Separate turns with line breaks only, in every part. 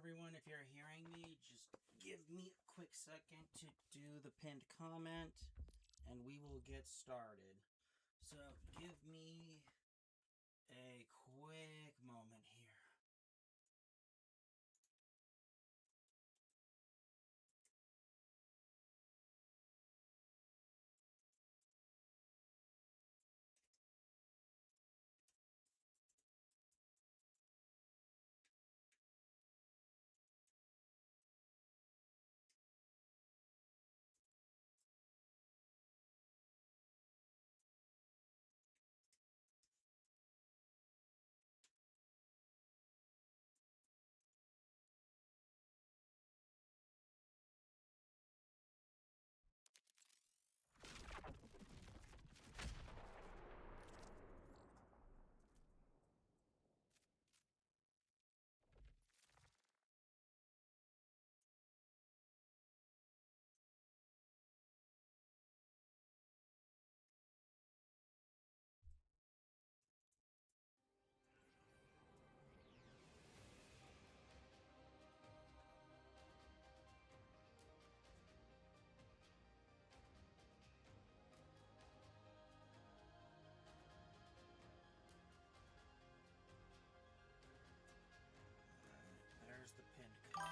everyone. If you're hearing me, just give me a quick second to do the pinned comment, and we will get started. So give me a quick moment here. There's the pinned comment.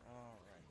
All right.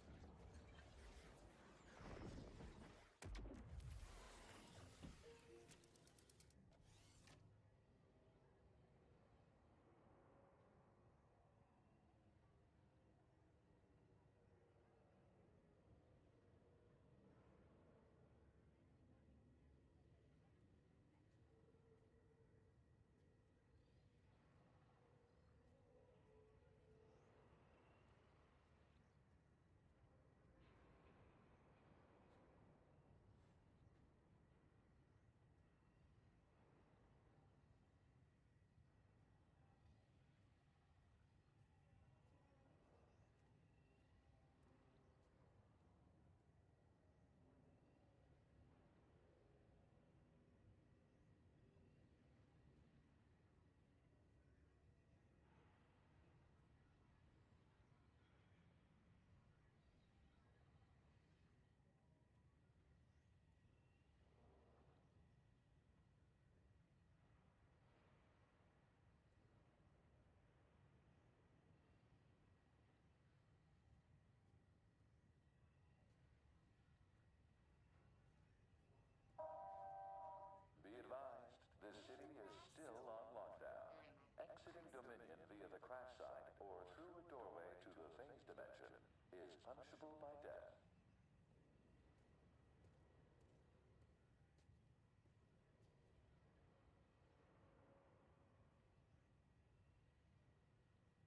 Be advised, this city is still on lockdown. Exiting Dominion via the crash site or through a doorway to the phase dimension is punishable by death.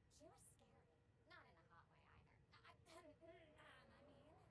She was scary. Not in a hot way either. I mean...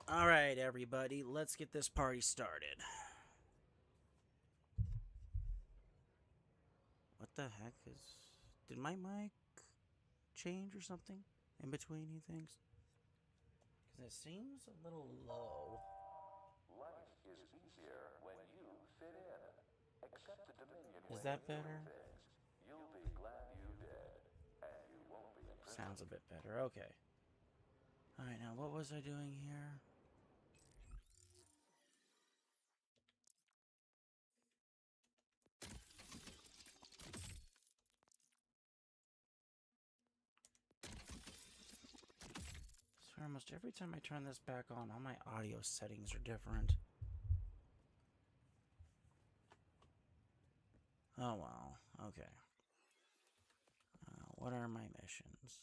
Alright, everybody, let's get this party started. What the heck is... Did my mic change or something in between, he thinks? Because it seems a little low.
Life is easier when you fit in. Accept the Dominion
Is
way
that
of doing
better?
things. You'll be glad you did. And you won't be imprisoned.
Sounds a bit better, okay. Alright, now what was I doing here? So almost every time I turn this back on, all my audio settings are different. Oh well, okay. What are my missions?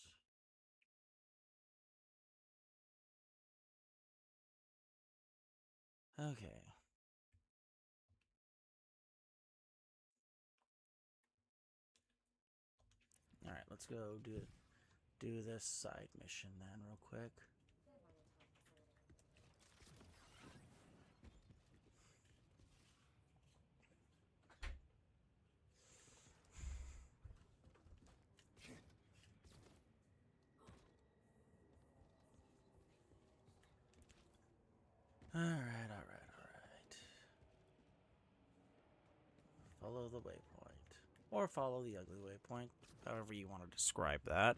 Okay. Alright, let's go do this side mission then real quick. Alright. Follow the waypoint. Or follow the ugly waypoint. However you want to describe that.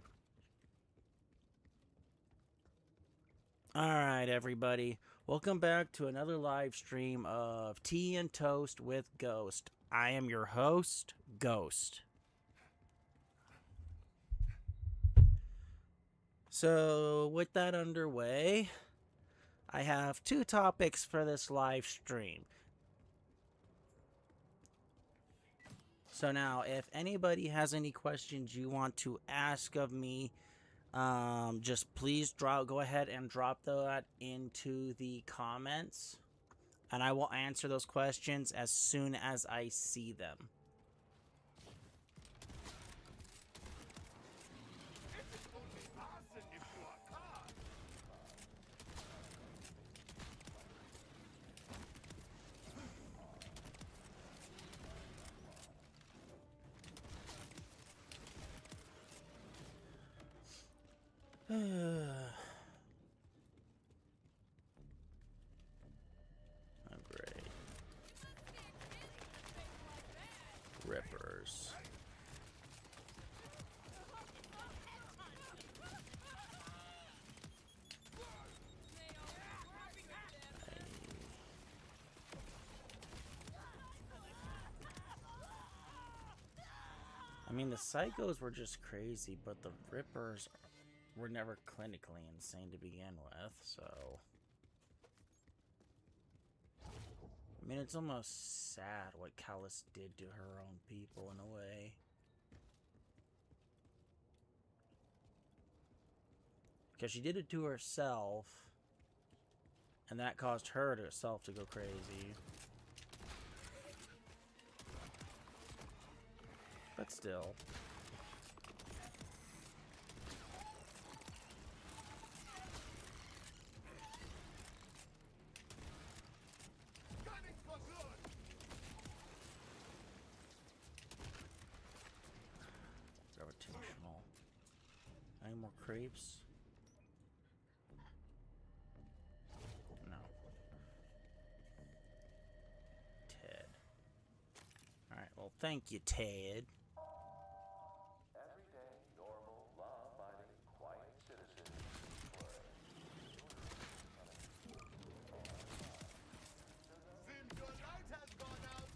Alright, everybody. Welcome back to another live stream of Tea and Toast with Ghost. I am your host, Ghost. So, with that underway, I have two topics for this live stream. So now, if anybody has any questions you want to ask of me, just please go ahead and drop that into the comments, and I will answer those questions as soon as I see them. Oh, great. Rippers. I mean, the psychos were just crazy, but the rippers were never clinically insane to begin with, so... I mean, it's almost sad what Callus did to her own people, in a way. Because she did it to herself, and that caused her herself to go crazy. But still... Gravitational. Any more creeps? No. Ted. Alright, well, thank you, Ted.
Everyday, normal, law-abiding, quiet citizens.
Seems your light has gone out.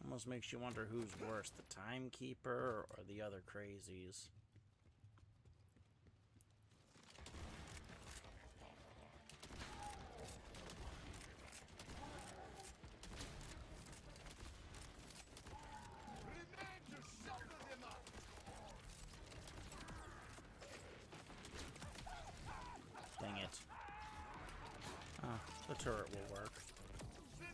Almost makes you wonder who's worse, the timekeeper or the other crazies.
Remain to shuffle them up.
Dang it. Oh, the turret will work.
Seems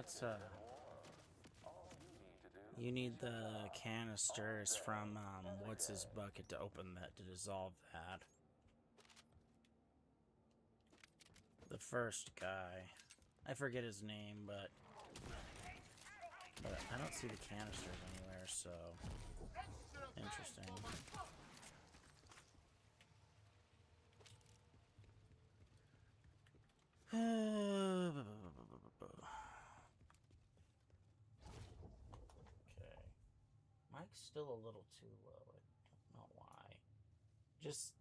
Let's you need the canisters from what's his bucket to open that, to dissolve that. The first guy, I forget his name, but I don't see the canisters anywhere, so interesting. Okay. Mike's still a little too low. I don't know why. Just...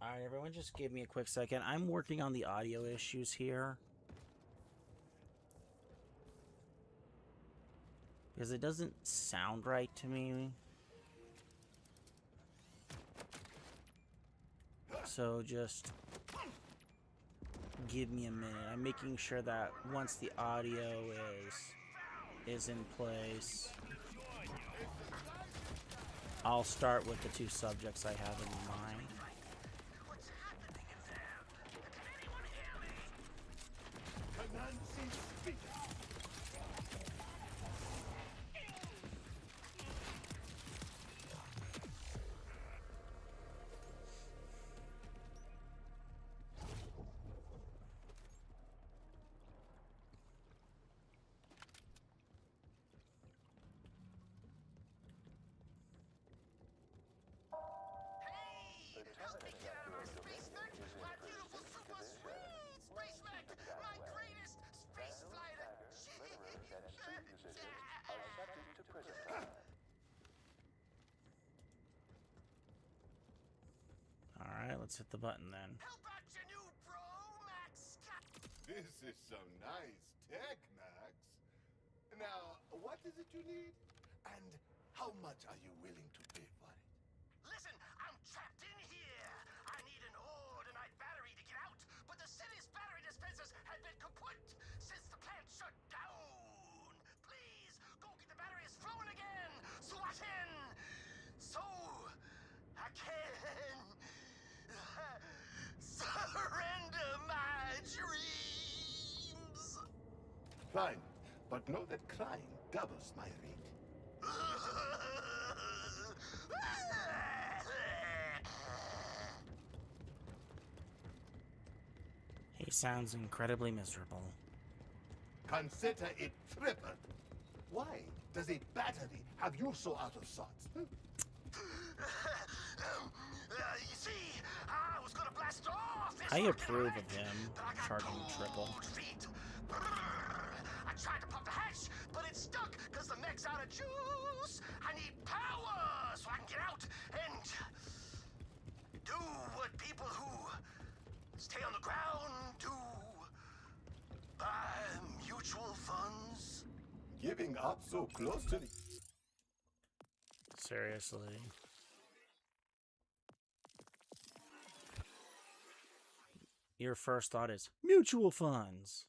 Alright, everyone, just give me a quick second. I'm working on the audio issues here. Because it doesn't sound right to me. So just give me a minute. I'm making sure that once the audio is in place, I'll start with the two subjects I have in mind.
What's happening in there? Can anyone hear me? Nancy, speak.
Alright, let's hit the button then.
How about your new bro, Max? This is some nice tech, Max. Now, what is it you need? And how much are you willing to pay for it? Listen, I'm trapped in here. I need an all-night battery to get out, but the city's battery dispensers have been kaput since the plant shut down. Please, go get the batteries flowing again so I can... surrender my dreams. Fine, but know that crying doubles my rate.
He sounds incredibly miserable.
Consider it triple. Why does a battery have you so out of sorts? You see, I was gonna blast off this
I approve of him charging triple.
Feet. I tried to pump the hatch, but it's stuck because the mech's out of juice. I need power so I can get out and do what people who stay on the ground do. Buy mutual funds. Giving up so close to the...
Seriously. Your first thought is mutual funds.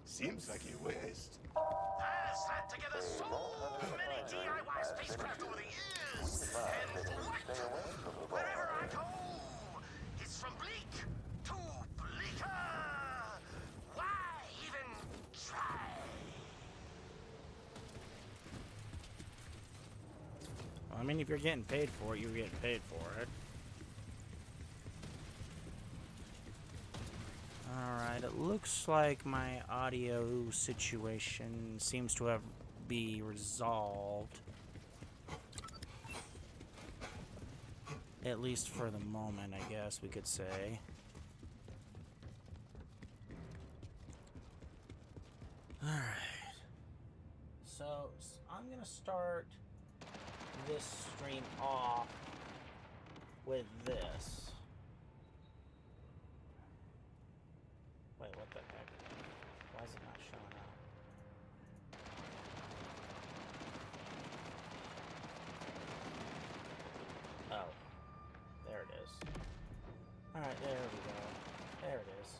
Seems like a waste. I've slapped together so many DIY spacecraft over the years, and what? Wherever I go, it's from bleak to bleaker. Why even try?
Well, I mean, if you're getting paid for it, you're getting paid for it. Alright, it looks like my audio situation seems to have been resolved. At least for the moment, I guess we could say. Alright. So, I'm gonna start this stream off with this. Wait, what the heck? Why is it not showing up? Oh. There it is. Alright, there we go. There it is.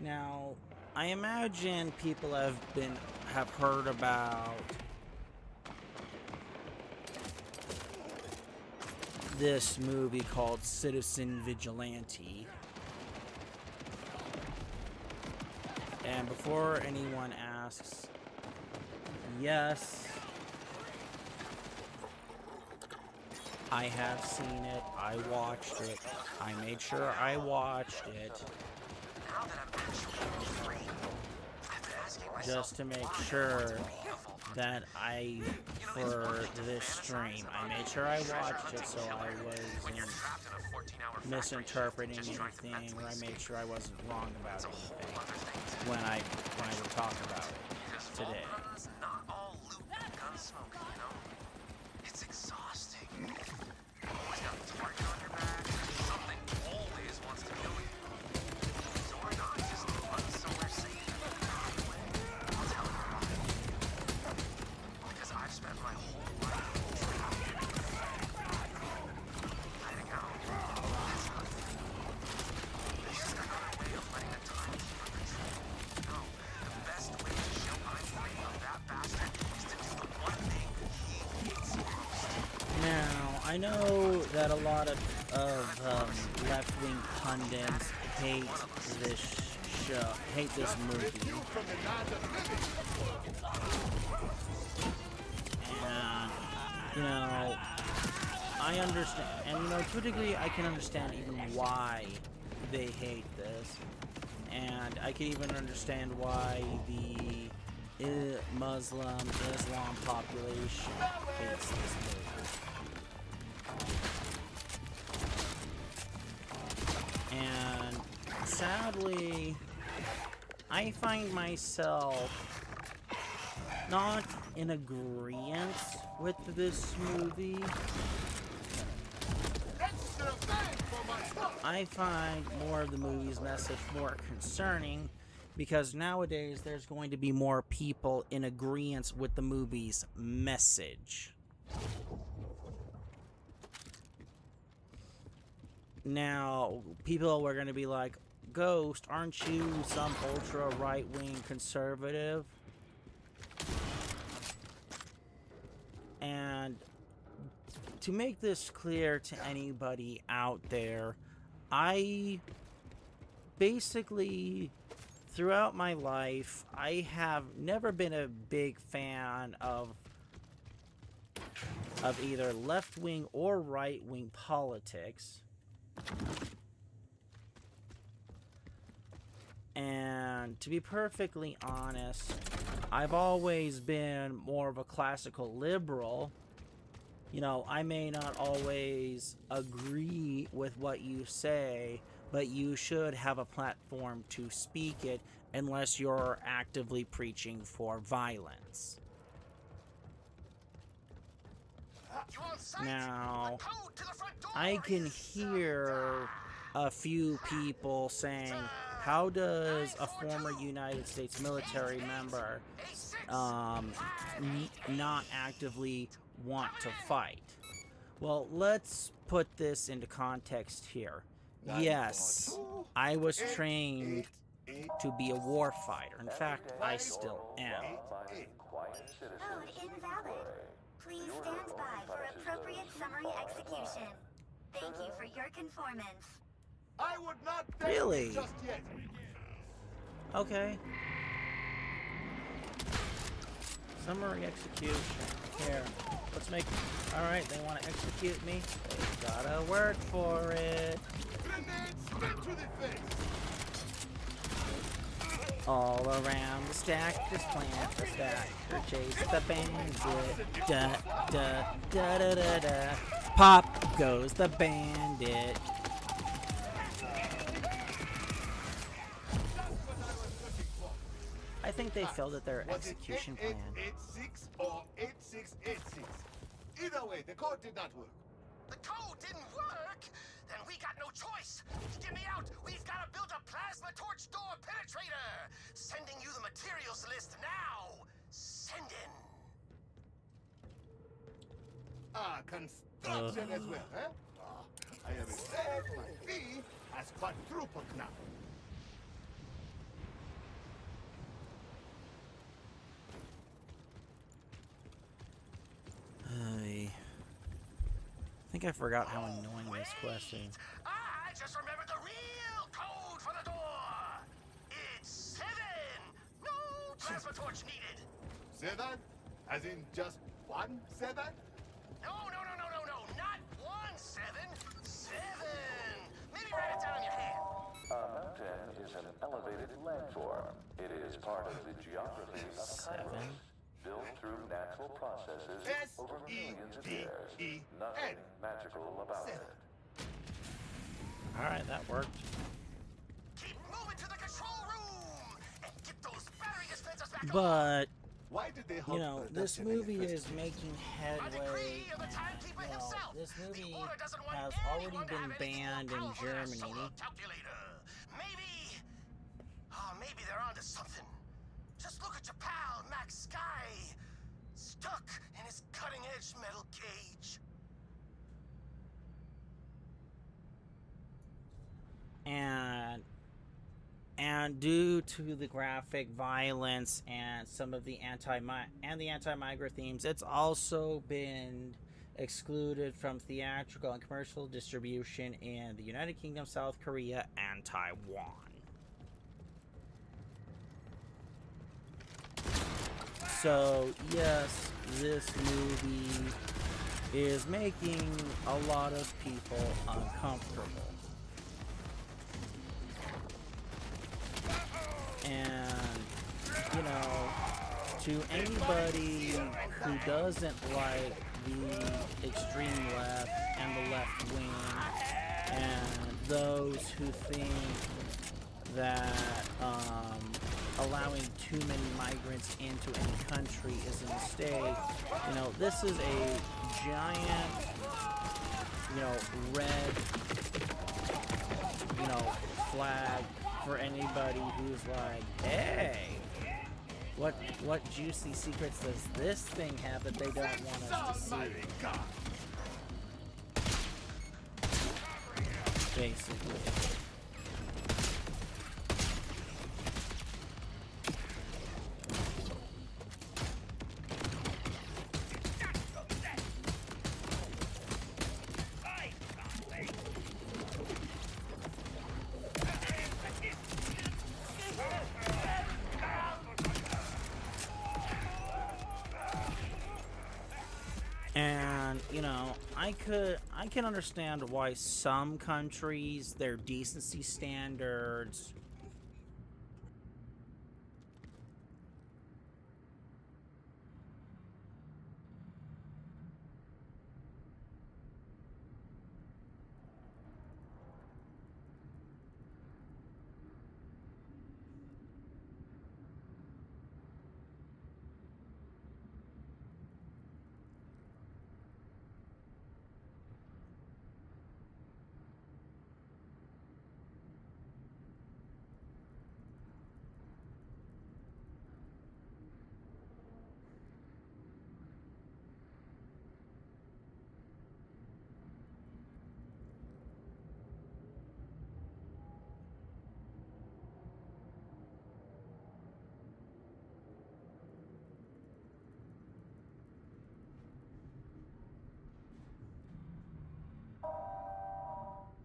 Now, I imagine people have heard about this movie called Citizen Vigilante. And before anyone asks, yes, I have seen it. I watched it. I made sure I watched it. Just to make sure that for this stream, I made sure I watched it so I wasn't misinterpreting anything, or I made sure I wasn't wrong about anything when I would talk about it today.
It's exhausting. Always got a target on your back. Something always wants to kill you. So why not just run somewhere safe? I'll tell you why. Because I've spent my whole life letting go. That's not it. There's just another way of letting the timekeeper control. No, the best way to show I'm free of that bastard is to do the one thing he hates most.
Now, I know that a lot of left-wing pundits hate this movie. And, you know, I understand, and, you know, to a degree, I can understand even why they hate this. And I can even understand why the Islam population hates this movie. And sadly, I find myself not in agreement with this movie. I find more of the movie's message more concerning, because nowadays there's going to be more people in agreement with the movie's message. Now, people were going to be like, Ghost, aren't you some ultra right-wing conservative? And to make this clear to anybody out there, I basically, throughout my life, I have never been a big fan of either left-wing or right-wing politics. And to be perfectly honest, I've always been more of a classical liberal. You know, I may not always agree with what you say, but you should have a platform to speak it unless you're actively preaching for violence. Now, I can hear a few people saying, how does a former United States military member not actively want to fight? Well, let's put this into context here. Yes, I was trained to be a warfighter. In fact, I still am.
Code invalid. Please stand by for appropriate summary execution. Thank you for your conformance.
I would not
Really?
just yet.
Okay. Summary execution. Here. Let's make... Alright, they want to execute me. They gotta work for it.
Grenades straight to the face.
All around the stack, just plant the stack, or chase the bandit. Da, da, da, da, da, da. Pop goes the bandit. I think they failed at their execution plan.
8886 or 8686. Either way, the code did not work.
The code didn't work? Then we got no choice. To get me out, we've got to build a plasma torch door penetrator. Sending you the materials list now. Send in.
Construction as well, huh? I understand my fee has quadrupled now.
think I forgot how annoying this quest is.
I just remembered the real code for the door. It's 7. No plasma torch needed.
7? As in just 1 7?
No. Not 1 7. 7. Maybe write it down in your hand.
A mountain is an elevated landform. It is part of the geography of Kairos, built through natural processes over millions of years. Nothing magical about it.
Alright, that worked.
Keep moving to the control room and get those battery dispensers back on.
But,
Why did they
you know, this movie is making
By
headway.
decree of the
And,
timekeeper
you know,
himself,
this
the
movie
order doesn't want
has already
anyone to
been
have anything
banned
more
in
powerful than a
Germany.
solar calculator. Maybe they're onto something. Just look at your pal, Max Sky, stuck in his cutting-edge metal cage.
And due to the graphic violence and some of the anti-migrant themes, it's also been excluded from theatrical and commercial distribution in the United Kingdom, South Korea, and Taiwan. So yes, this movie is making a lot of people uncomfortable. And, you know, to anybody who doesn't like the extreme left and the left wing, and those who think that allowing too many migrants into any country is a mistake, you know, this is a giant, you know, red, you know, flag for anybody who's like, hey, what juicy secrets does this thing have that they don't want us to see? Basically. And, you know, I can understand why some countries, their decency standards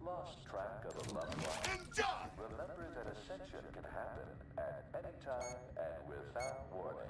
Lost track of a loved one? Remember that ascension can happen at any time and without warning.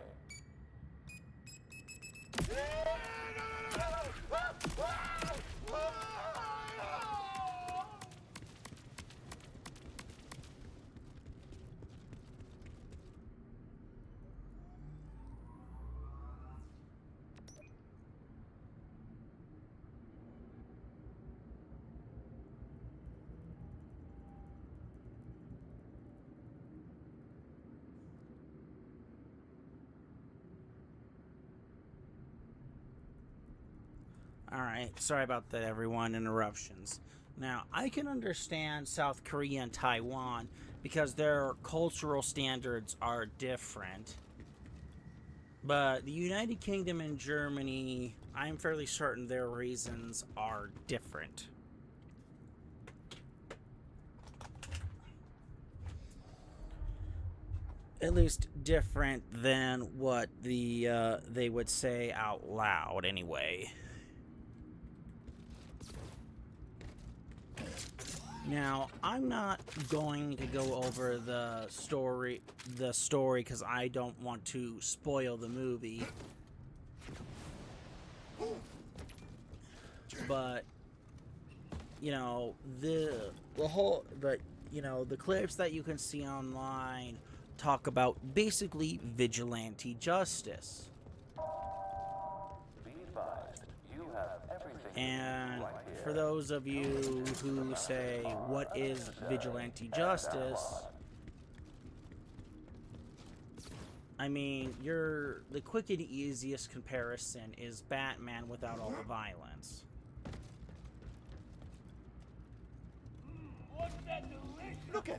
Alright, sorry about that, everyone. Interruptions. Now, I can understand South Korea and Taiwan because their cultural standards are different. But the United Kingdom and Germany, I'm fairly certain their reasons are different. At least different than what they would say out loud, anyway. Now, I'm not going to go over the story because I don't want to spoil the movie. But you know, the clips that you can see online talk about basically vigilante justice.
Be advised, you have everything you
And
need right here.
for those of you who say, what is vigilante justice? I mean, the quick and easiest comparison is Batman without all the violence.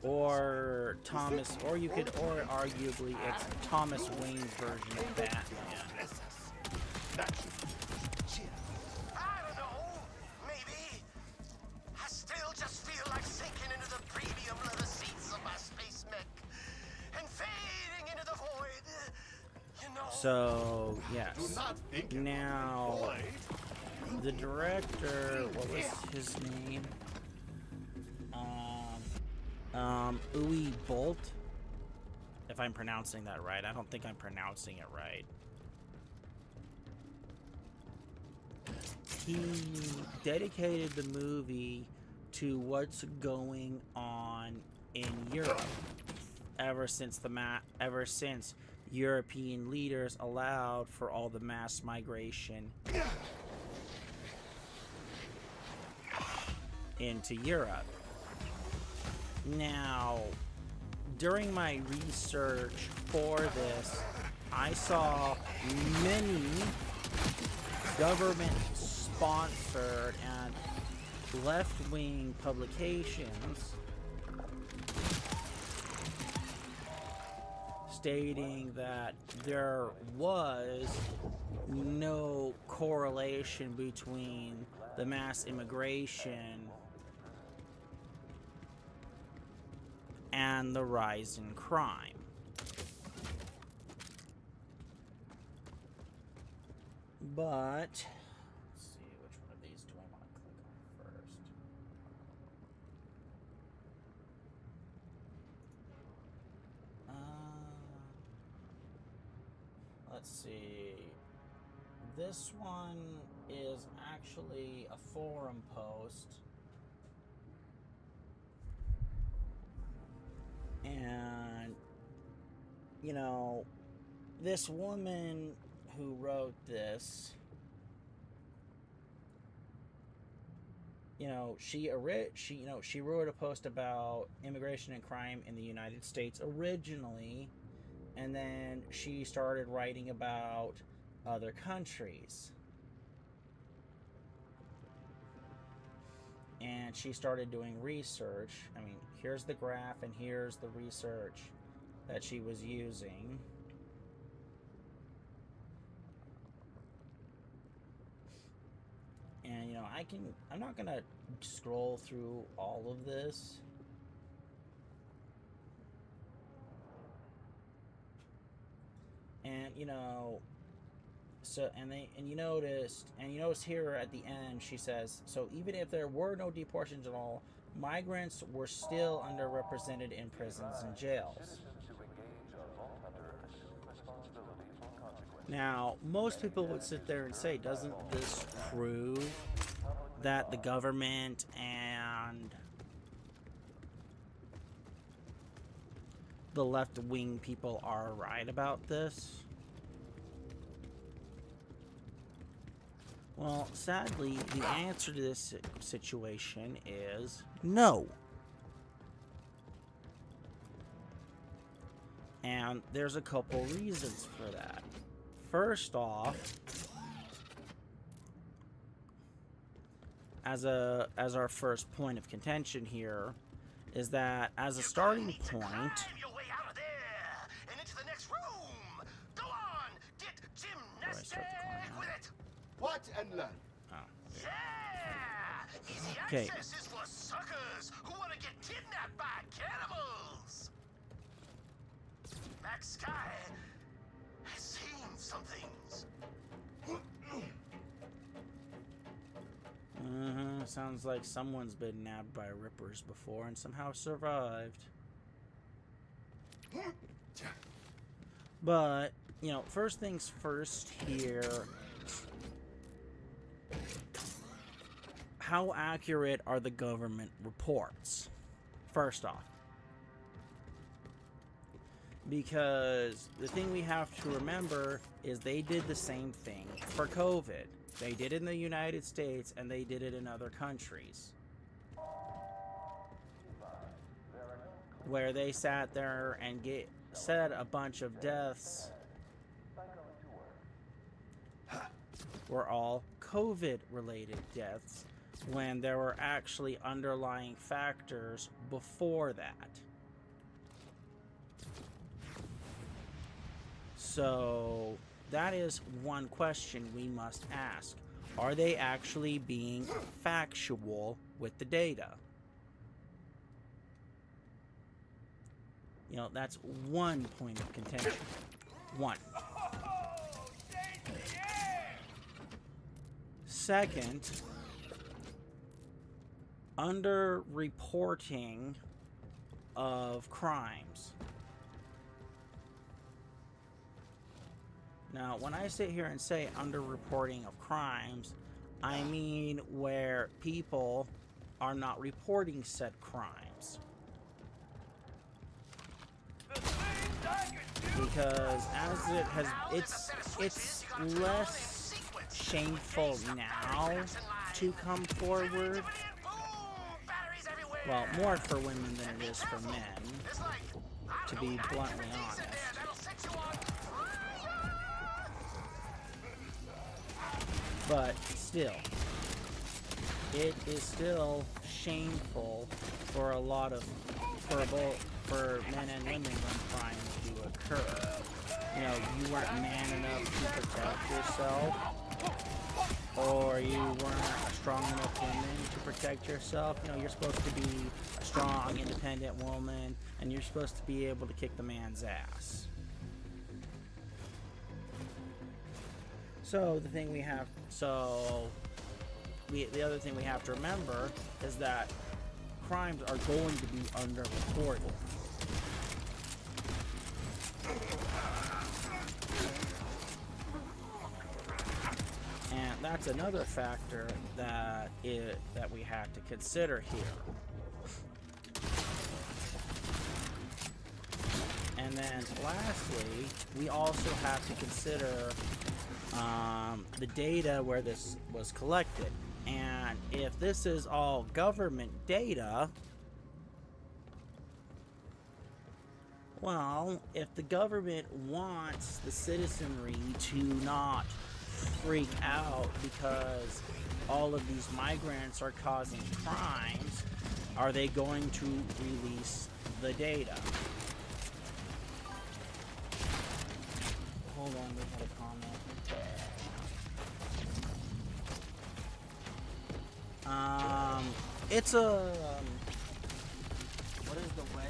Or Thomas, or arguably it's Thomas Wayne's version of Batman.
I don't know. Maybe. I still just feel like sinking into the premium leather seats of my space mech and fading into the void. You know.
So, yes.
Do not think
Now,
boy.
the director, what was his name? Uwe Bolt, if I'm pronouncing that right. I don't think I'm pronouncing it right. He dedicated the movie to what's going on in Europe ever since European leaders allowed for all the mass migration into Europe. Now, during my research for this, I saw many government-sponsored and left-wing publications stating that there was no correlation between the mass immigration and the rise in crime. But let's see, which one of these do I want to click on first? Let's see. This one is actually a forum post. And, you know, this woman who wrote this, you know, she wrote a post about immigration and crime in the United States originally, and then she started writing about other countries. And she started doing research. I mean, here's the graph and here's the research that she was using. And, you know, I'm not gonna scroll through all of this. And, you know, so, and you notice here at the end, she says, so even if there were no deportations at all, migrants were still underrepresented in prisons and jails. Now, most people would sit there and say, doesn't this prove that the government and the left-wing people are right about this? Well, sadly, the answer to this situation is no. And there's a couple reasons for that. First off, as our first point of contention here, is that as a starting point,
Your way out of there and into the next room. Go on, get gymnastic with it.
Watch and learn.
oh,
Yeah, easy
Okay.
access is for suckers who want to get kidnapped by cannibals. Max Sky has seen some things.
sounds like someone's been nabbed by rippers before and somehow survived. But, you know, first things first here. How accurate are the government reports? First off. Because the thing we have to remember is they did the same thing for COVID. They did it in the United States and they did it in other countries. Where they sat there and said a bunch of deaths were all COVID-related deaths when there were actually underlying factors before that. So that is one question we must ask. Are they actually being factual with the data? You know, that's one point of contention. One. Second, under-reporting of crimes. Now, when I sit here and say under-reporting of crimes, I mean where people are not reporting said crimes. Because as it has, it's less shameful now to come forward. Well, more for women than it is for men, to be bluntly honest. But still, it is still shameful for a lot of, for men and women when crimes do occur. You know, you weren't man enough to protect yourself, or you weren't a strong enough woman to protect yourself. You know, you're supposed to be a strong, independent woman, and you're supposed to be able to kick the man's ass. So the thing we have, the other thing we have to remember is that crimes are going to be underreported. And that's another factor that we have to consider here. And then lastly, we also have to consider the data where this was collected. And if this is all government data, well, if the government wants the citizenry to not freak out because all of these migrants are causing crimes, are they going to release the data? Hold on, we had a comment. It's a what is the wedge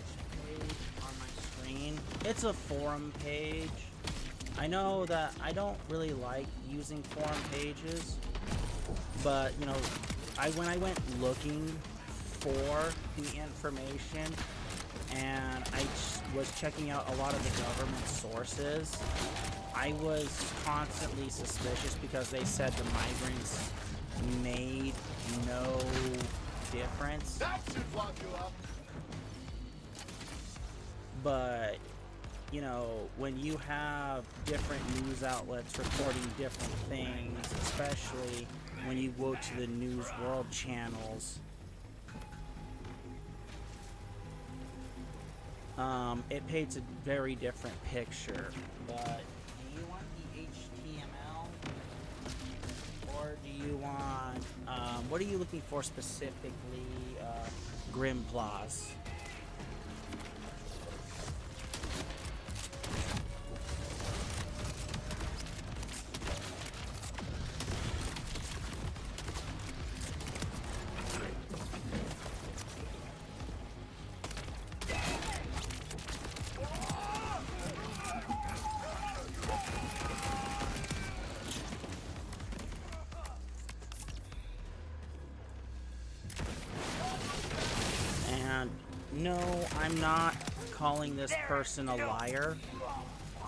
page on my screen? It's a forum page. I know that I don't really like using forum pages, but you know, when I went looking for the information and I was checking out a lot of the government sources, I was constantly suspicious because they said the migrants made no difference.
That should walk you up.
But you know, when you have different news outlets reporting different things, especially when you go to the News World channels, it paints a very different picture. But do you want the HTML, or do you want, what are you looking for specifically, Grimplaws? No, I'm not calling this person a liar.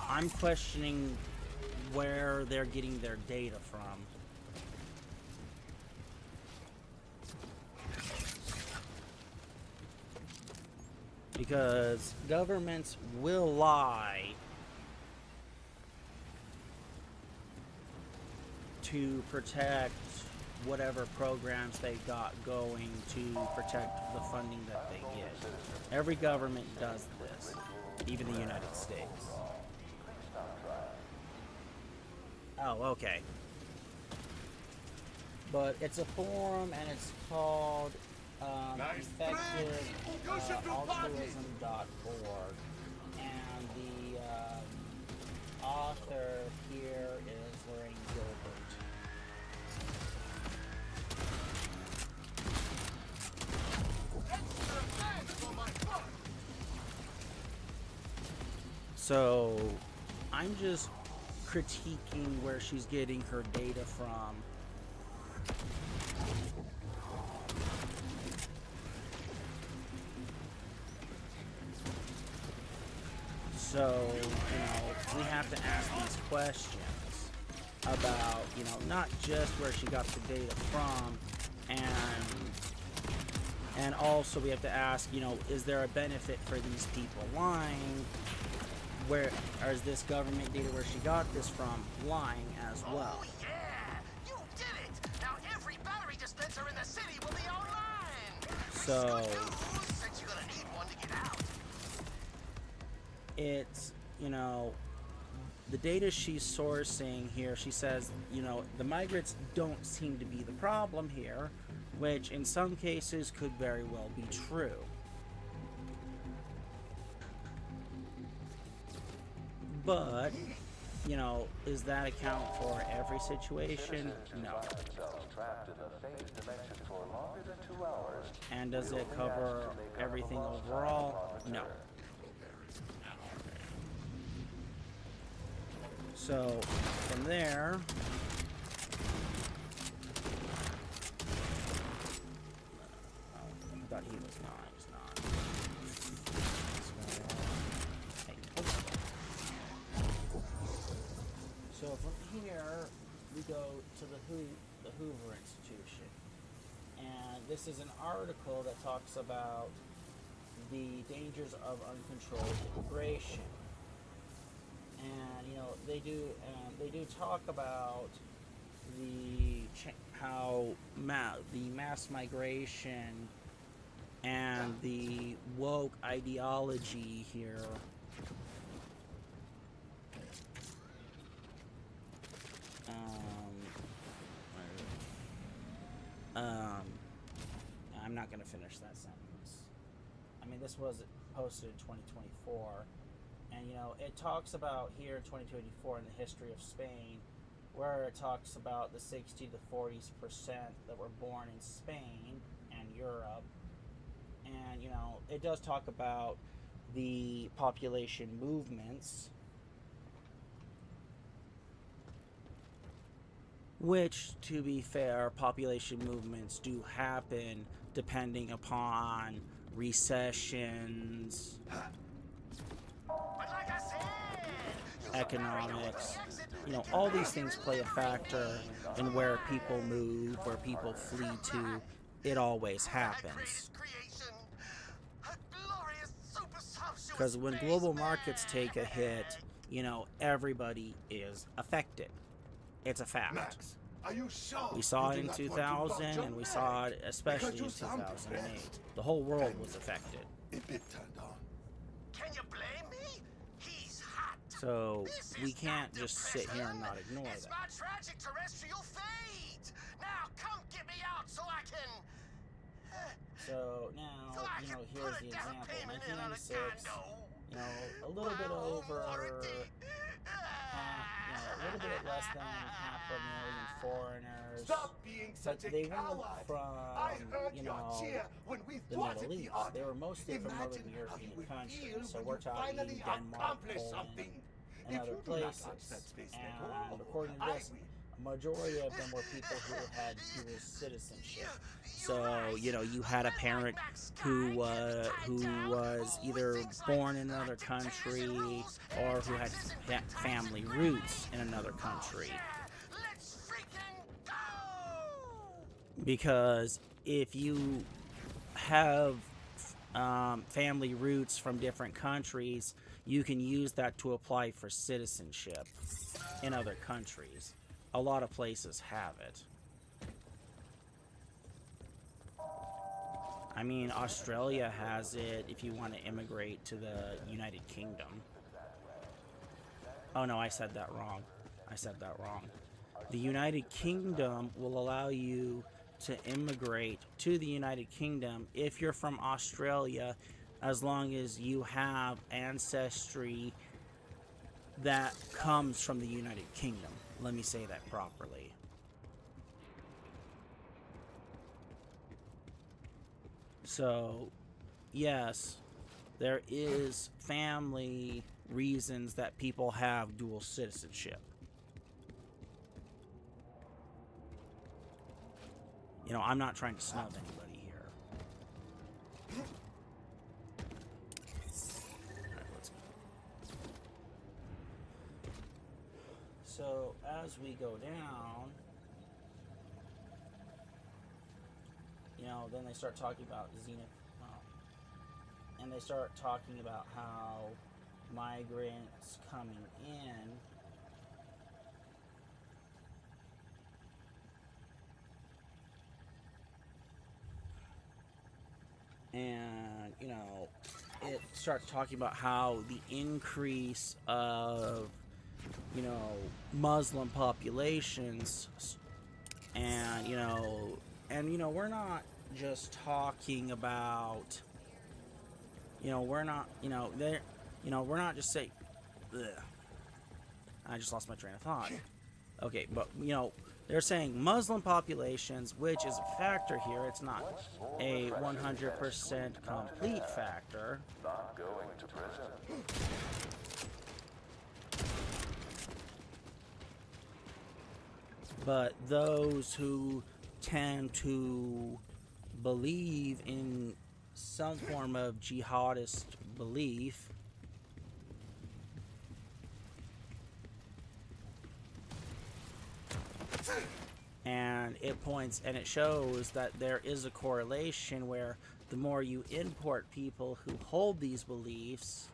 I'm questioning where they're getting their data from. Because governments will lie to protect whatever programs they got going to protect the funding that they get. Every government does this, even the United States. Oh, okay. But it's a forum and it's called effectivealtruism.org, and the author here is Lorraine Gilbert. So I'm just critiquing where she's getting her data from. So, we have to ask these questions about, not just where she got the data from, and also we have to ask, is there a benefit for these people lying? Or is this government data where she got this from lying as well?
Oh yeah! You did it! Now every battery dispenser in the city will be online!
So
Good news, since you're gonna need one to get out.
It's, the data she's sourcing here, she says, the migrants don't seem to be the problem here, which in some cases could very well be true. But, does that account for every situation? No. And does it cover everything overall? No. So, from there, I thought he was not. He's not. So from here, we go to the Hoover Institution. And this is an article that talks about the dangers of uncontrolled immigration. And they do talk about how the mass migration and the woke ideology here I'm not going to finish that sentence. I mean, this was posted in 2024. And, it talks about here in 2024 in the history of Spain, where it talks about the 60 to 40% that were born in Spain and Europe. And, it does talk about the population movements, which, to be fair, population movements do happen depending upon recessions, economics, all these things play a factor in where people move, where people flee to. It always happens. Because when global markets take a hit, everybody is affected. It's a fact.
Max, are you sure
We saw it
you
in
do not
2000,
want to block
and we
your
saw
marriage?
it especially in
Because you sound
2008.
depressed.
The whole world was affected.
A bit turned on.
Can you blame me? He's hot.
So
This
we
is
can't
not
just sit here and not
depression.
ignore
It's
that.
my tragic terrestrial fate. Now come get me out so I can.
So now, here's the example. 1996, a little bit over, a little bit less than 500,000 foreigners.
Stop being
But
such
they
a
weren't
coward.
from,
I heard your cheer when we
the
thwarted
Middle
the
East.
order.
They were mostly from
Imagine
Northern
how
European
you would
countries.
feel
So
when
we're
you
talking
finally
Denmark,
accomplish
Poland,
something.
and
If
other
you do not
places.
touch that space
And
network,
according to
I
this,
will.
majority of them were people who had dual citizenship. So, you know, you had a parent who was either born in another country or who had family roots in another country. Because if you have family roots from different countries, you can use that to apply for citizenship in other countries. A lot of places have it. I mean, Australia has it if you want to immigrate to the United Kingdom. Oh no, I said that wrong. The United Kingdom will allow you to immigrate to the United Kingdom if you're from Australia, as long as you have ancestry that comes from the United Kingdom. Let me say that properly. So, yes, there is family reasons that people have dual citizenship. You know, I'm not trying to snub anybody here. Alright, let's go. So, as we go down, you know, then they start talking about and they start talking about how migrants coming in and, you know, it starts talking about how the increase of, you know, Muslim populations and, you know, we're not just talking about, we're not just saying, I just lost my train of thought. Okay, but, they're saying Muslim populations, which is a factor here. It's not a 100% complete factor.
Not going to prison.
But those who tend to believe in some form of jihadist belief and it shows that there is a correlation where the more you import people who hold these beliefs,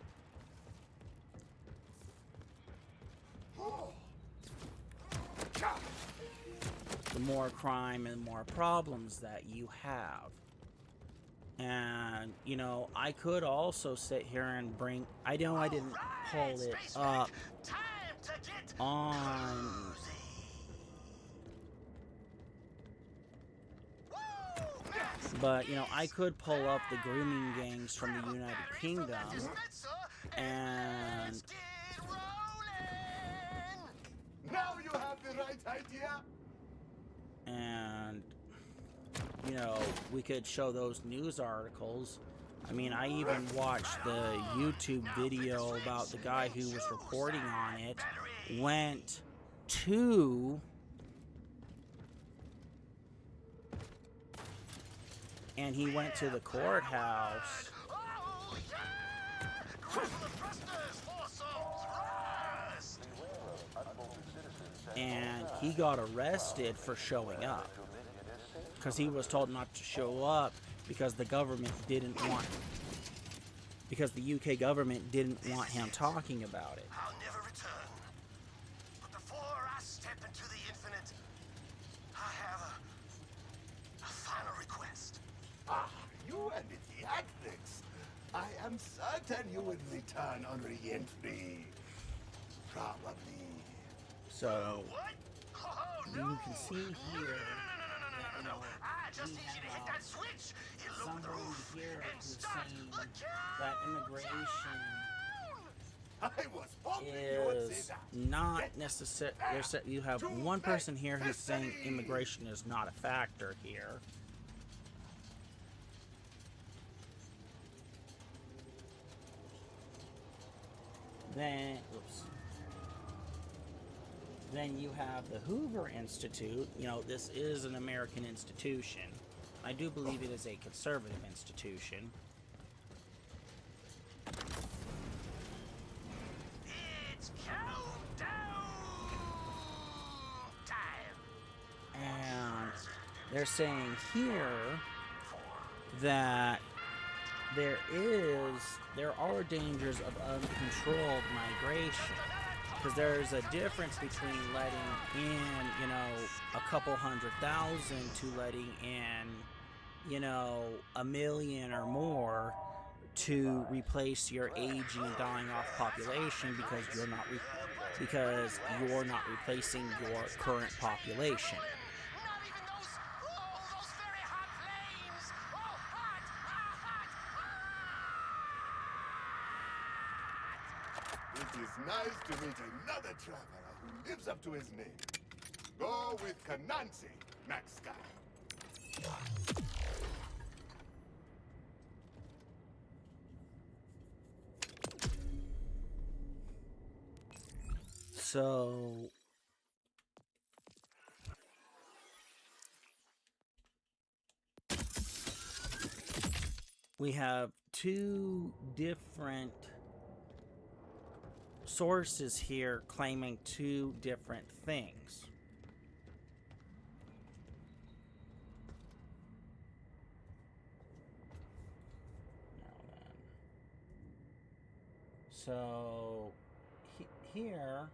the more crime and more problems that you have. And, I could also sit here and I know I didn't pull it up on... But, I could pull up the grooming gangs from the United Kingdom and...
Now you have the right idea.
And, we could show those news articles. I mean, I even watched the YouTube video about the guy who was reporting on it, went to... And he went to the courthouse. And he got arrested for showing up. Because he was told not to show up because the government didn't want him. Because the UK government didn't want him talking about it.
I'll never return. But before I step into the infinite, I have a final request.
Ah, you and the theatrics. I am certain you will return on re-entry. Probably.
So,
What? Oh,
you
no.
can see here,
No. I just need you to hit that switch. It'll open the
somebody
roof
here
and
who's
start
saying
the
that immigration
I was hoping you would say
is
that.
not necessary. You have one person here who's saying immigration is not a factor here. Then, oops. Then you have the Hoover Institute. You know, this is an American institution. I do believe it is a conservative institution.
It's countdown time.
And they're saying here that there are dangers of uncontrolled migration. Because there's a difference between letting in, you know, a couple 100,000 to letting in, you know, 1 million or more to replace your aging and dying off population because you're not replacing your current population.
Not even those very hot flames. Oh, hot, hot,
It is nice to meet another traveler who lives up to his name. Go with Kanansi, Max Sky.
So we have two different sources here claiming two different things. So here,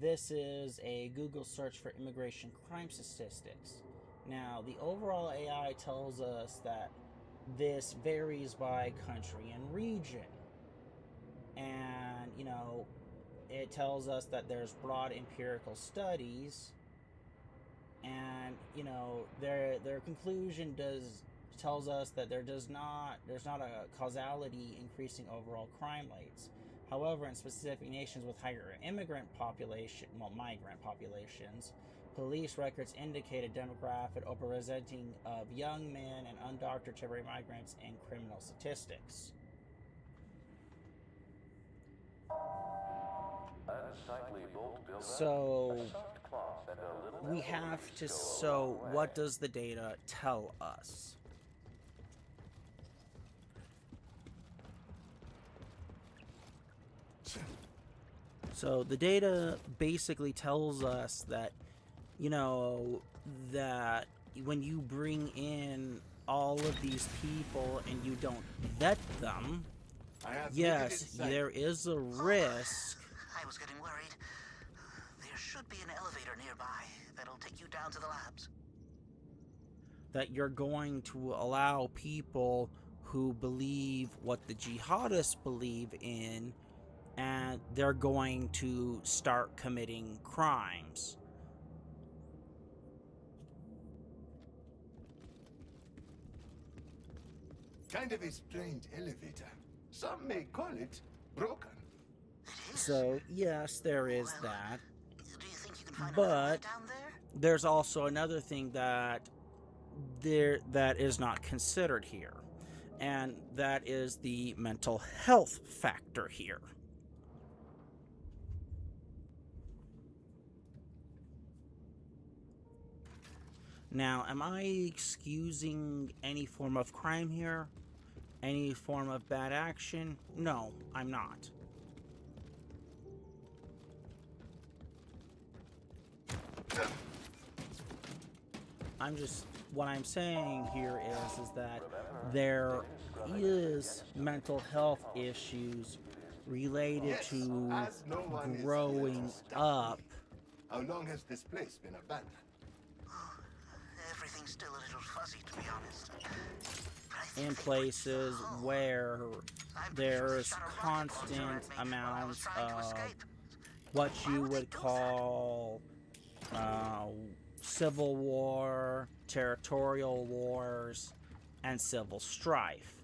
this is a Google search for immigration crime statistics. Now, the overall AI tells us that this varies by country and region. And, you know, it tells us that there's broad empirical studies. And, you know, their conclusion tells us that there's not a causality increasing overall crime rates. However, in specific nations with higher migrant populations, police records indicate a demographic overrepresenting of young men and undocumented temporary migrants in criminal statistics. So we have to. So what does the data tell us? So the data basically tells us that, you know, that when you bring in all of these people and you don't vet them, yes, there is a risk.
I was getting worried. There should be an elevator nearby that'll take you down to the labs.
That you're going to allow people who believe what the jihadists believe in, and they're going to start committing crimes.
Kind of a strange elevator. Some may call it broken.
So, yes, there is that.
Do you think you can find
But
another way down there?
there's also another thing that is not considered here, and that is the mental health factor here. Now, am I excusing any form of crime here? Any form of bad action? No, I'm not. What I'm saying here is that there is mental health issues related to growing up.
How long has this place been abandoned?
Everything's still a little fuzzy, to be honest.
In places where there's constant amounts of what you would call civil war, territorial wars, and civil strife.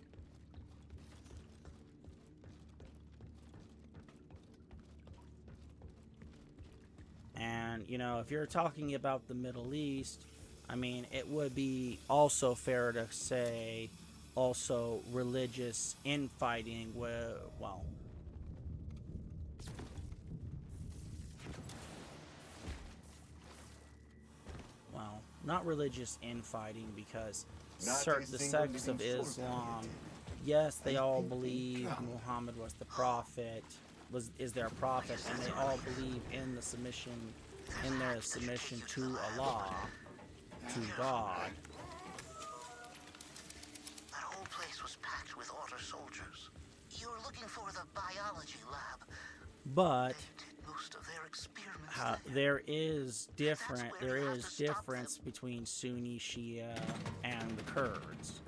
And, you know, if you're talking about the Middle East, I mean, it would be also fair to say also religious infighting with, well, not religious infighting, because
Not a
the
single
sects of
living soul
Islam,
down
yes, they
I
all
think we
believe
come.
Muhammad was the prophet, is their prophet, and they all believe in their submission to Allah, to God.
That whole place was packed with order soldiers. You were looking for the biology lab.
But
They did most of their experiments
there is
where you have to stop
difference between Sunni, Shia, and the Kurds.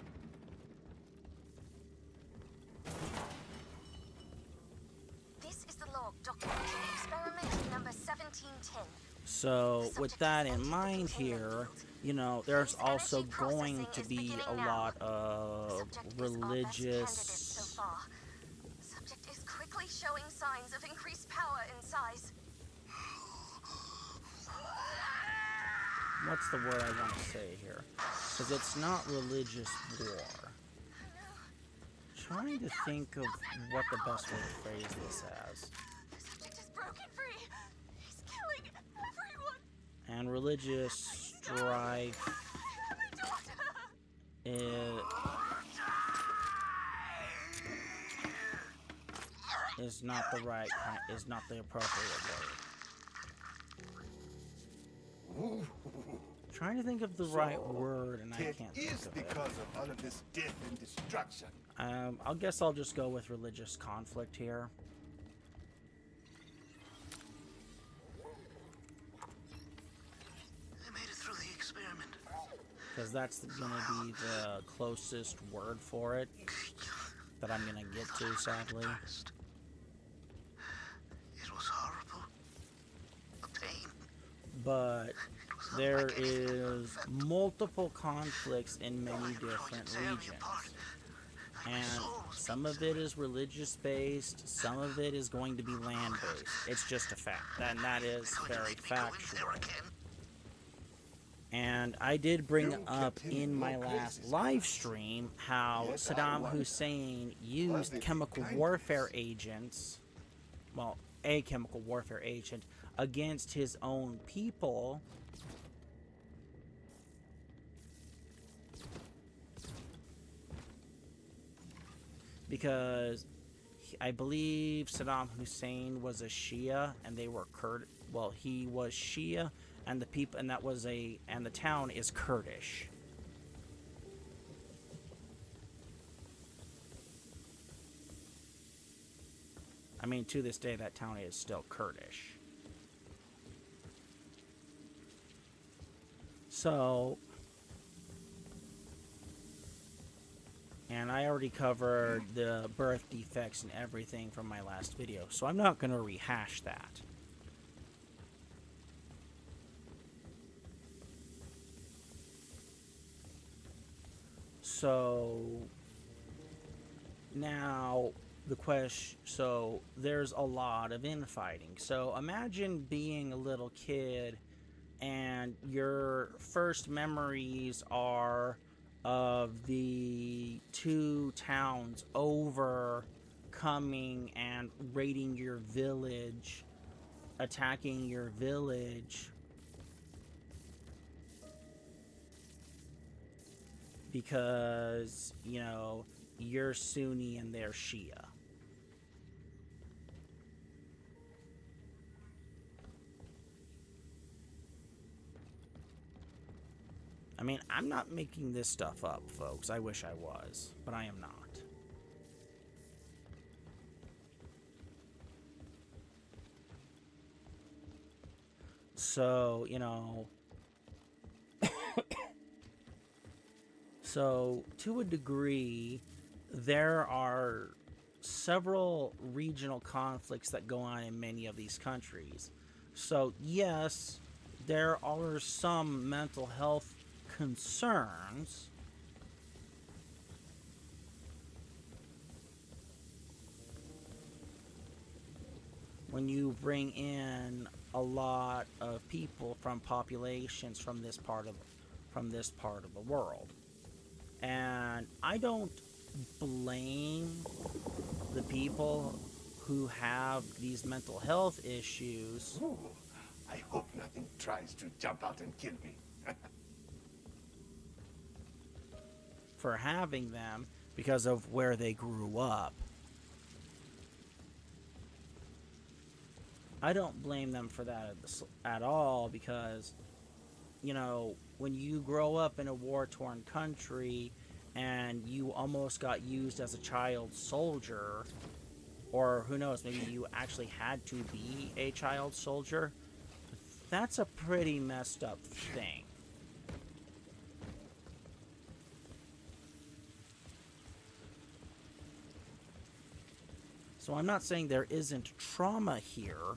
This is the log documenting experiment number 1710.
So with that in mind here, you know, there's also going to be a lot of religious...
Subject is quickly showing signs of increased power and size.
What's the word I want to say here? Because it's not religious war. Trying to think of what the best way to phrase this as.
The subject is broken free. He's killing everyone.
And religious strife is not the appropriate word. Trying to think of the right word, and I can't think of it.
Because of all of this death and destruction.
I guess I'll just go with religious conflict here.
They made it through the experiment.
Because that's going to be the closest word for it that I'm going to get to, sadly.
It was horrible. The pain.
But there is multiple conflicts in many different regions. And some of it is religious based, some of it is going to be land based. It's just a fact, and that is very factual. And I did bring up in my last live stream how Saddam Hussein used chemical warfare agents, well, a chemical warfare agent, against his own people. Because I believe Saddam Hussein was a Shia and they were Kurd. Well, he was Shia and the people, and the town is Kurdish. I mean, to this day, that town is still Kurdish. So, and I already covered the birth defects and everything from my last video, so I'm not going to rehash that. So, now the question, so there's a lot of infighting. So imagine being a little kid and your first memories are of the two towns over coming and raiding your village, attacking your village because, you know, you're Sunni and they're Shia. I mean, I'm not making this stuff up, folks. I wish I was, but I am not. So, you know, so to a degree, there are several regional conflicts that go on in many of these countries. So, yes, there are some mental health concerns, when you bring in a lot of people from populations from this part of the world. And I don't blame the people who have these mental health issues.
Ooh, I hope nothing tries to jump out and kill me.
for having them because of where they grew up. I don't blame them for that at all, because, you know, when you grow up in a war-torn country and you almost got used as a child soldier, or who knows, maybe you actually had to be a child soldier, that's a pretty messed up thing. So I'm not saying there isn't trauma here.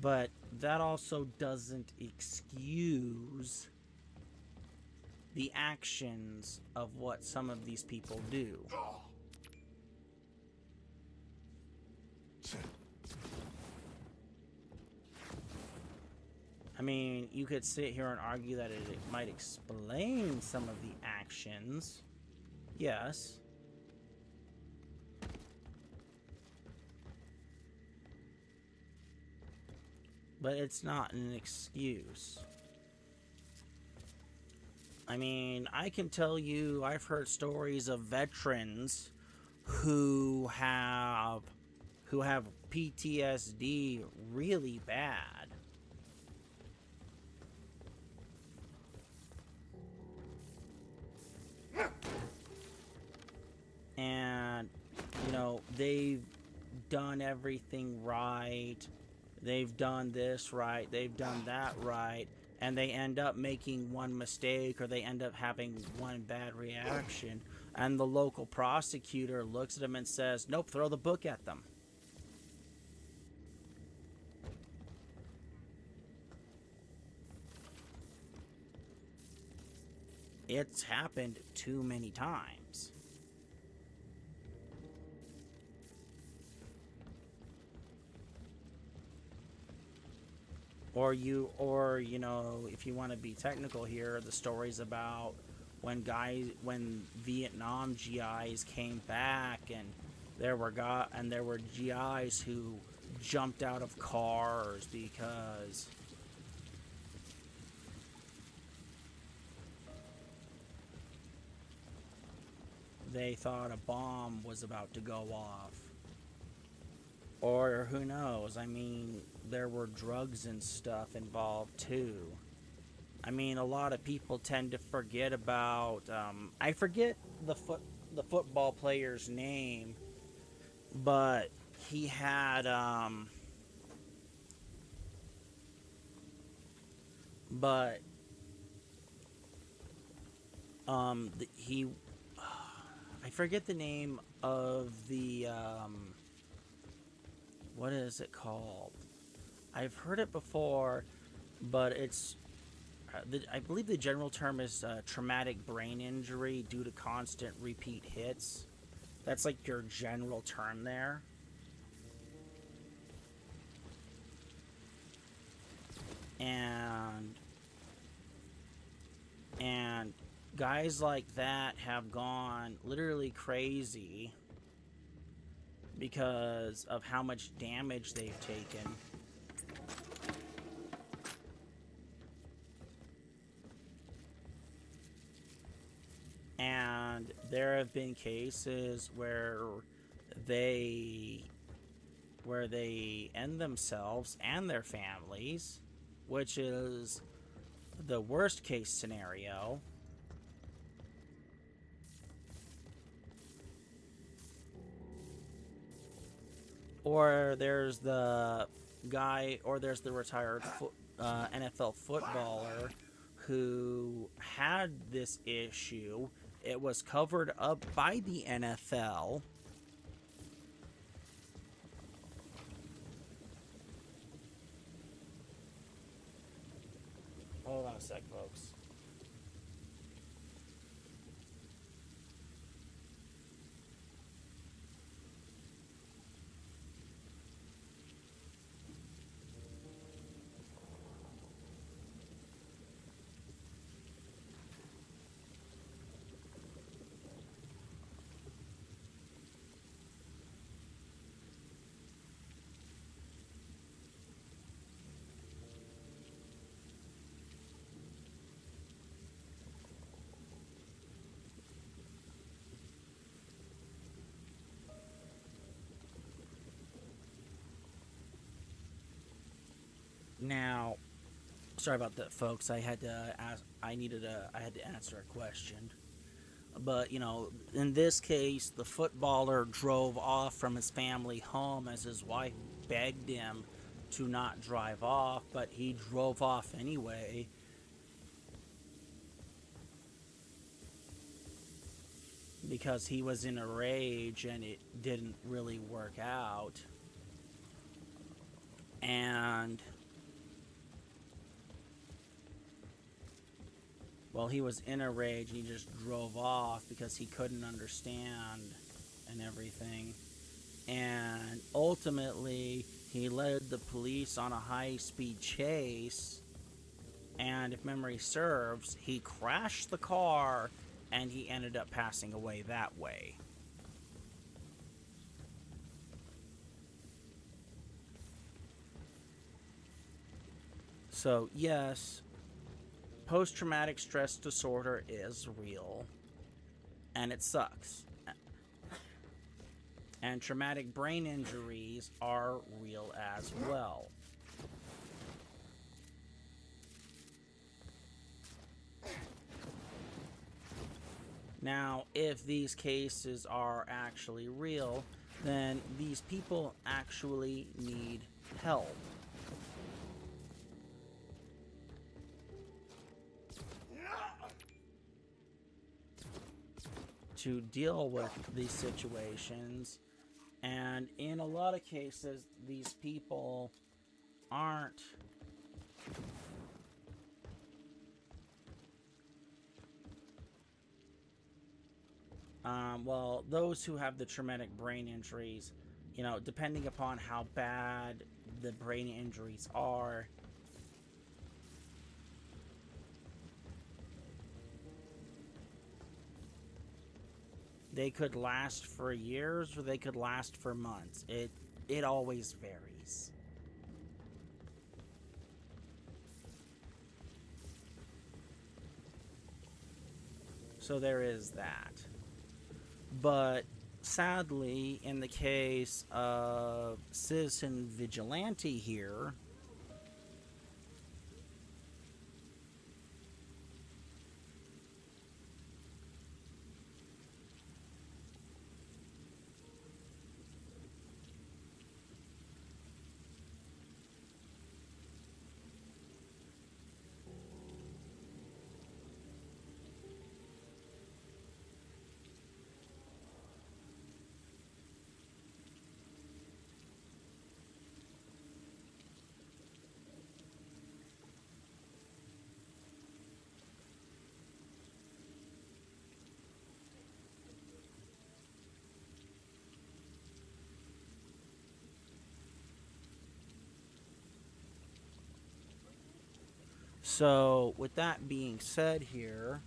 But that also doesn't excuse the actions of what some of these people do. I mean, you could sit here and argue that it might explain some of the actions. Yes. But it's not an excuse. I mean, I can tell you, I've heard stories of veterans who have PTSD really bad. And, you know, they've done everything right. They've done this right. They've done that right. And they end up making one mistake, or they end up having one bad reaction. And the local prosecutor looks at them and says, nope, throw the book at them. It's happened too many times. Or you know, if you want to be technical here, the stories about when Vietnam GIs came back, and there were GIs who jumped out of cars because they thought a bomb was about to go off. Or who knows, I mean, there were drugs and stuff involved too. I mean, a lot of people tend to forget about, I forget the football player's name, but he had, I forget the name of the, what is it called? I've heard it before, but it's, I believe the general term is traumatic brain injury due to constant repeat hits. That's like your general term there. And guys like that have gone literally crazy because of how much damage they've taken. And there have been cases where they end themselves and their families, which is the worst case scenario. Or there's the guy, or there's the retired NFL footballer who had this issue. It was covered up by the NFL. Hold on a sec, folks. Now, sorry about that, folks. I had to answer a question. But, you know, in this case, the footballer drove off from his family home as his wife begged him to not drive off, but he drove off anyway. Because he was in a rage and it didn't really work out. And, well, he was in a rage and he just drove off because he couldn't understand and everything. And ultimately, he led the police on a high-speed chase. And if memory serves, he crashed the car and he ended up passing away that way. So, yes, post-traumatic stress disorder is real, and it sucks. And traumatic brain injuries are real as well. Now, if these cases are actually real, then these people actually need help. To deal with these situations, and in a lot of cases, these people aren't well, those who have the traumatic brain injuries, you know, depending upon how bad the brain injuries are, they could last for years or they could last for months. It always varies. So there is that. But sadly, in the case of Citizen Vigilante here, so with that being said here,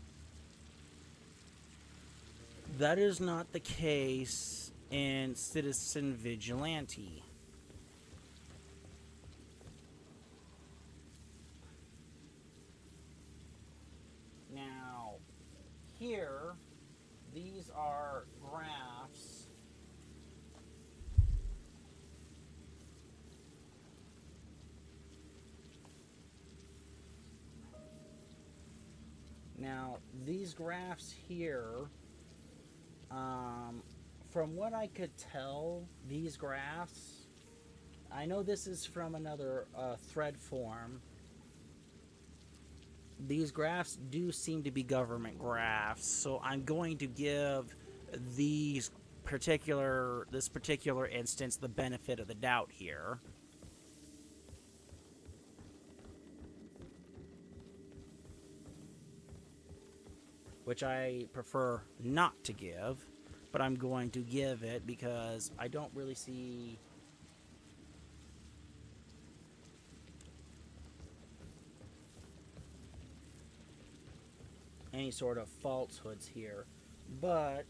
that is not the case in Citizen Vigilante. Now, here, these are graphs . Now, these graphs here, from what I could tell, these graphs, I know this is from another thread form. These graphs do seem to be government graphs, so I'm going to give this particular instance the benefit of the doubt here. Which I prefer not to give, but I'm going to give it because I don't really see any sort of falsehoods here. But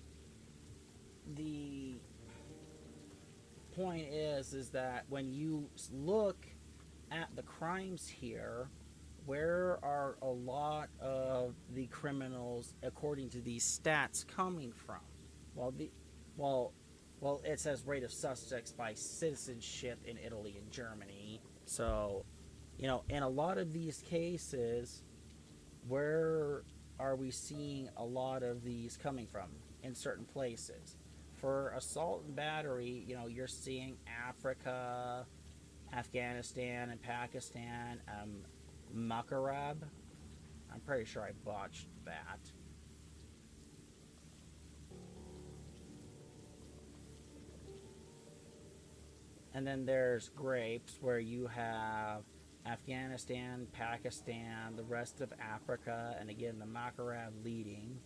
the point is that when you look at the crimes here, where are a lot of the criminals, according to these stats, coming from? Well, it says rate of suspects by citizenship in Italy and Germany. So, You know, in a lot of these cases, where are we seeing a lot of these coming from? In certain places. For assault and battery, you know, you're seeing Africa, Afghanistan, and Pakistan, Maghreb. I'm pretty sure I botched that. And then there's grapes, where you have Afghanistan, Pakistan, the rest of Africa, and again the Maghreb leading.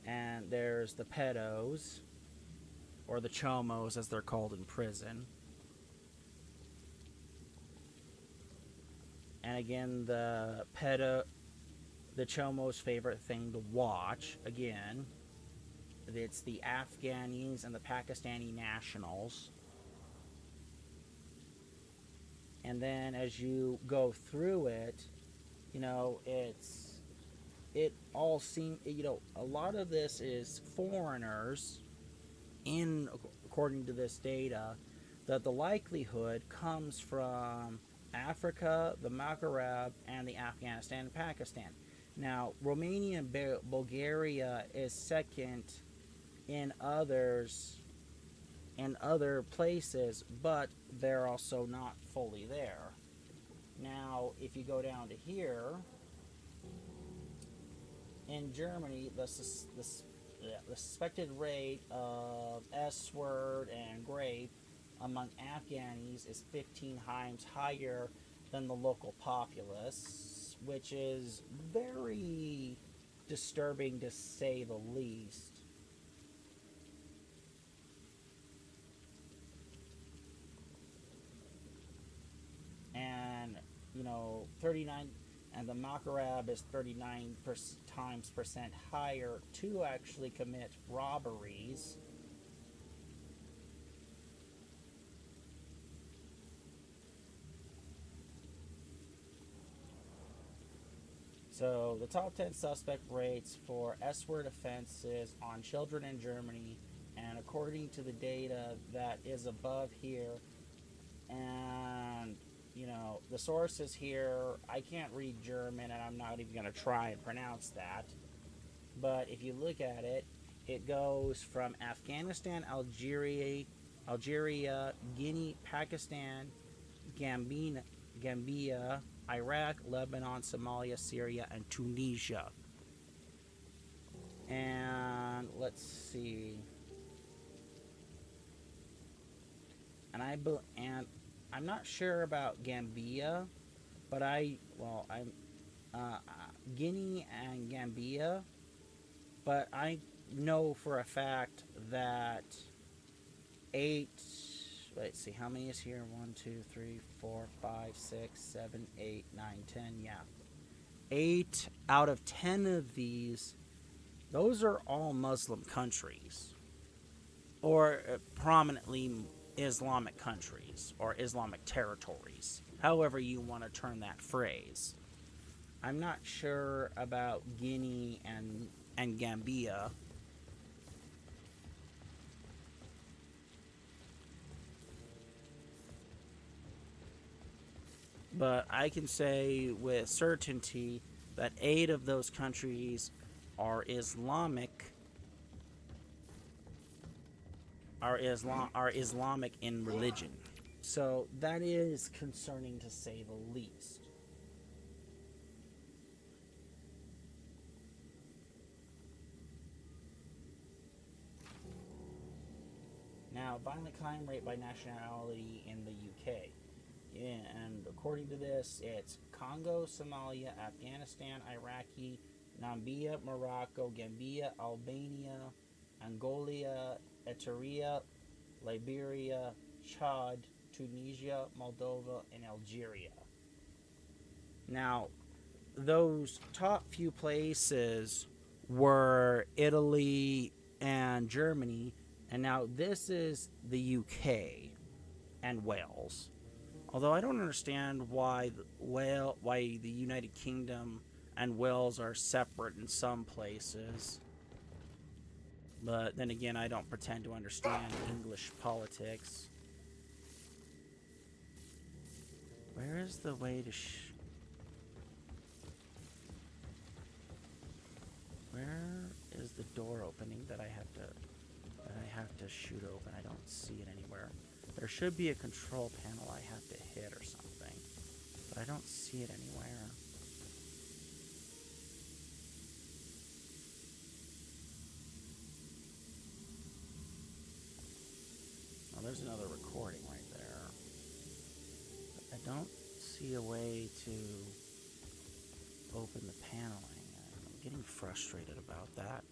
And there's the pedos, or the chomos as they're called in prison. And again, the chomo's favorite thing to watch, again, it's the Afghanis and the Pakistani nationals. And then as you go through it, you know, it all seems, you know, a lot of this is foreigners, according to this data, that the likelihood comes from Africa, the Maghreb, and the Afghanistan and Pakistan. Now, Romania and Bulgaria is second in other places, but they're also not fully there. Now, if you go down to here, in Germany, the suspected rate of S-word and grape among Afghanis is 15 times higher than the local populace, which is very disturbing to say the least. And, you know, 39, and the Maghreb is 39 times higher to actually commit robberies. So the top 10 suspect rates for S-word offenses on children in Germany, and according to the data that is above here, and you know, the sources here, I can't read German and I'm not even going to try and pronounce that. But if you look at it, it goes from Afghanistan, Algeria, Guinea, Pakistan, Gambia, Iraq, Lebanon, Somalia, Syria, and Tunisia. And let's see. And I'm not sure about Gambia, but Guinea and Gambia, but I know for a fact that let's see, how many is here? 1, 2, 3, 4, 5, 6, 7, 8, 9, 10, yeah. 8 out of 10 of these, those are all Muslim countries, or prominently Islamic countries, or Islamic territories, however you want to turn that phrase. I'm not sure about Guinea and Gambia. But I can say with certainty that 8 of those countries are Islamic in religion. So that is concerning to say the least. Now, violent crime rate by nationality in the UK. And according to this, it's Congo, Somalia, Afghanistan, Iraqi, Namibia, Morocco, Gambia, Albania, Angola, Eritrea, Liberia, Chad, Tunisia, Moldova, and Algeria. Now, those top few places were Italy and Germany, and now this is the UK and Wales. Although I don't understand why the United Kingdom and Wales are separate in some places. But then again, I don't pretend to understand English politics. Where is the way to where is the door opening that I have to shoot open? I don't see it anywhere. There should be a control panel I have to hit or something, but I don't see it anywhere. Oh, there's another recording right there. But I don't see a way to open the paneling. I'm getting frustrated about that.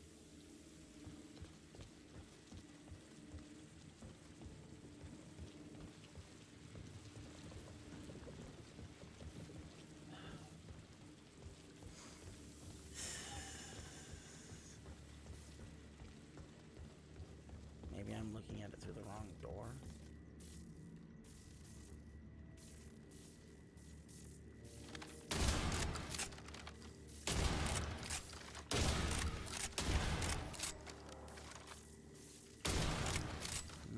Maybe I'm looking at it through the wrong door.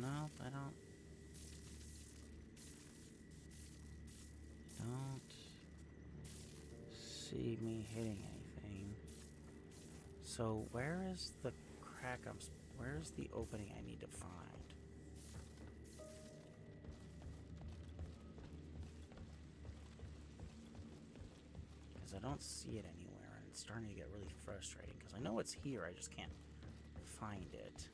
Nope, I don't see me hitting anything. So where is the crack? Where's the opening I need to find? Because I don't see it anywhere, and it's starting to get really frustrating. Because I know it's here, I just can't find it.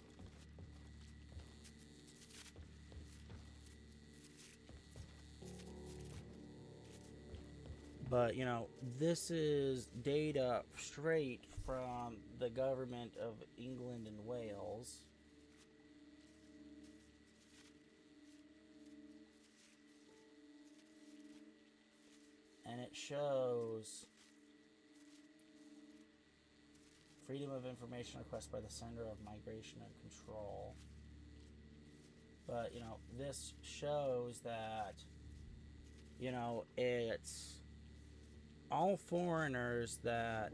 But, you know, this is data straight from the government of England and Wales. And it shows freedom of information request by the Center of Migration and Control. But, you know, this shows that, you know, it's all foreigners that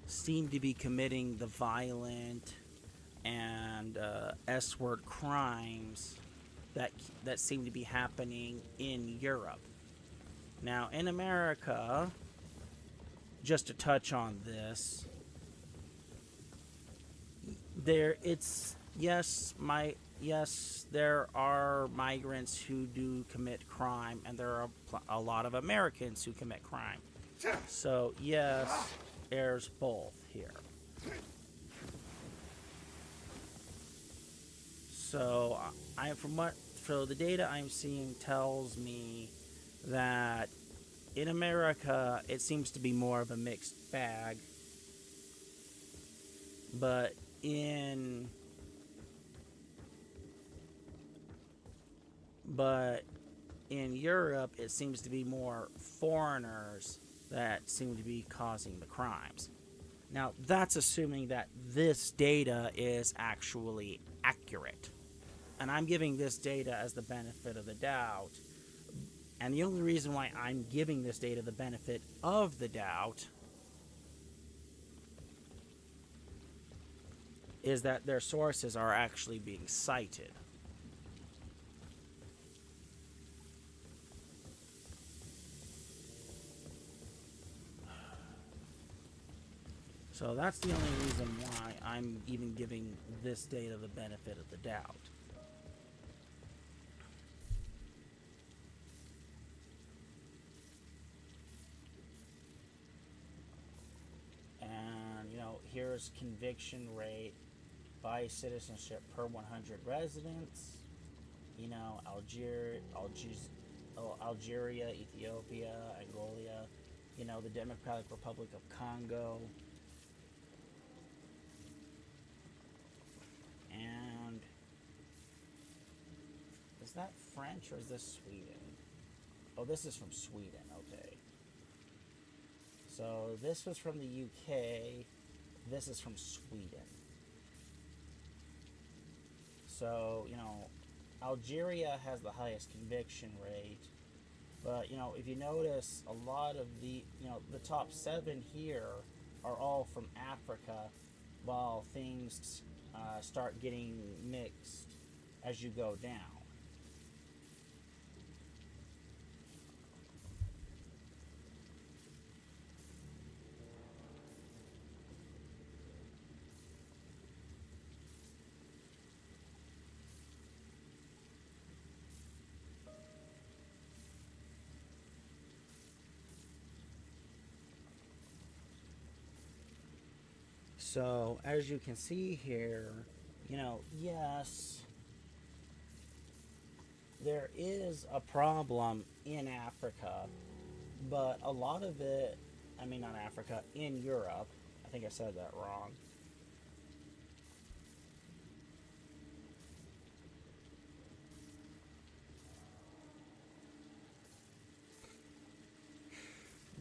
seem to be committing the violent and S-word crimes that seem to be happening in Europe. Now, in America, just to touch on this, there are migrants who do commit crime, and there are a lot of Americans who commit crime. So, yes, there's both here. So, so the data I'm seeing tells me that in America, it seems to be more of a mixed bag. But in Europe, it seems to be more foreigners that seem to be causing the crimes. Now, that's assuming that this data is actually accurate. And I'm giving this data as the benefit of the doubt. And the only reason why I'm giving this data the benefit of the doubt is that their sources are actually being cited. So that's the only reason why I'm even giving this data the benefit of the doubt. And, you know, here's conviction rate by citizenship per 100 residents. You know, Algeria, Ethiopia, Angola, you know, the Democratic Republic of Congo. And is that French or is this Sweden? Oh, this is from Sweden, okay. So this was from the UK. This is from Sweden. So, you know, Algeria has the highest conviction rate. But, you know, if you notice, a lot of the top 7 here are all from Africa, while things start getting mixed as you go down. So, as you can see here, you know, yes, there is a problem in Africa, but a lot of it, I mean, not Africa, in Europe. I think I said that wrong.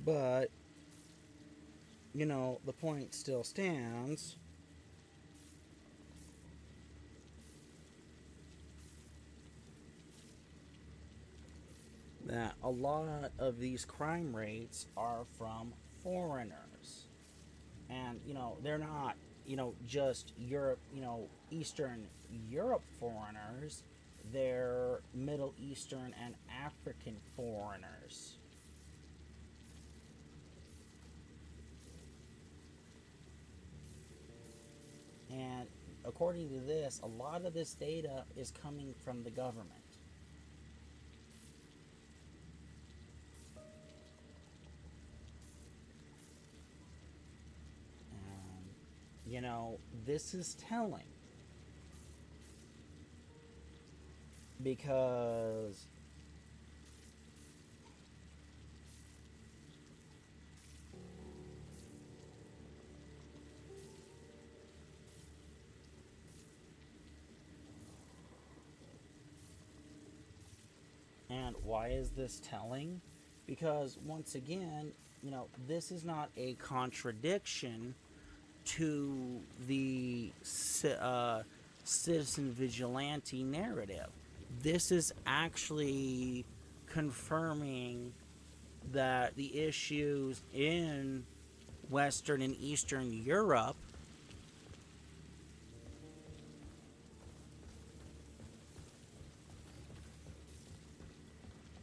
But, you know, the point still stands. That a lot of these crime rates are from foreigners. And, you know, they're not, you know, just Europe, you know, Eastern Europe foreigners. They're Middle Eastern and African foreigners. And according to this, a lot of this data is coming from the government. You know, this is telling. Because and why is this telling? Because once again, you know, this is not a contradiction to the citizen vigilante narrative. This is actually confirming that the issues in Western and Eastern Europe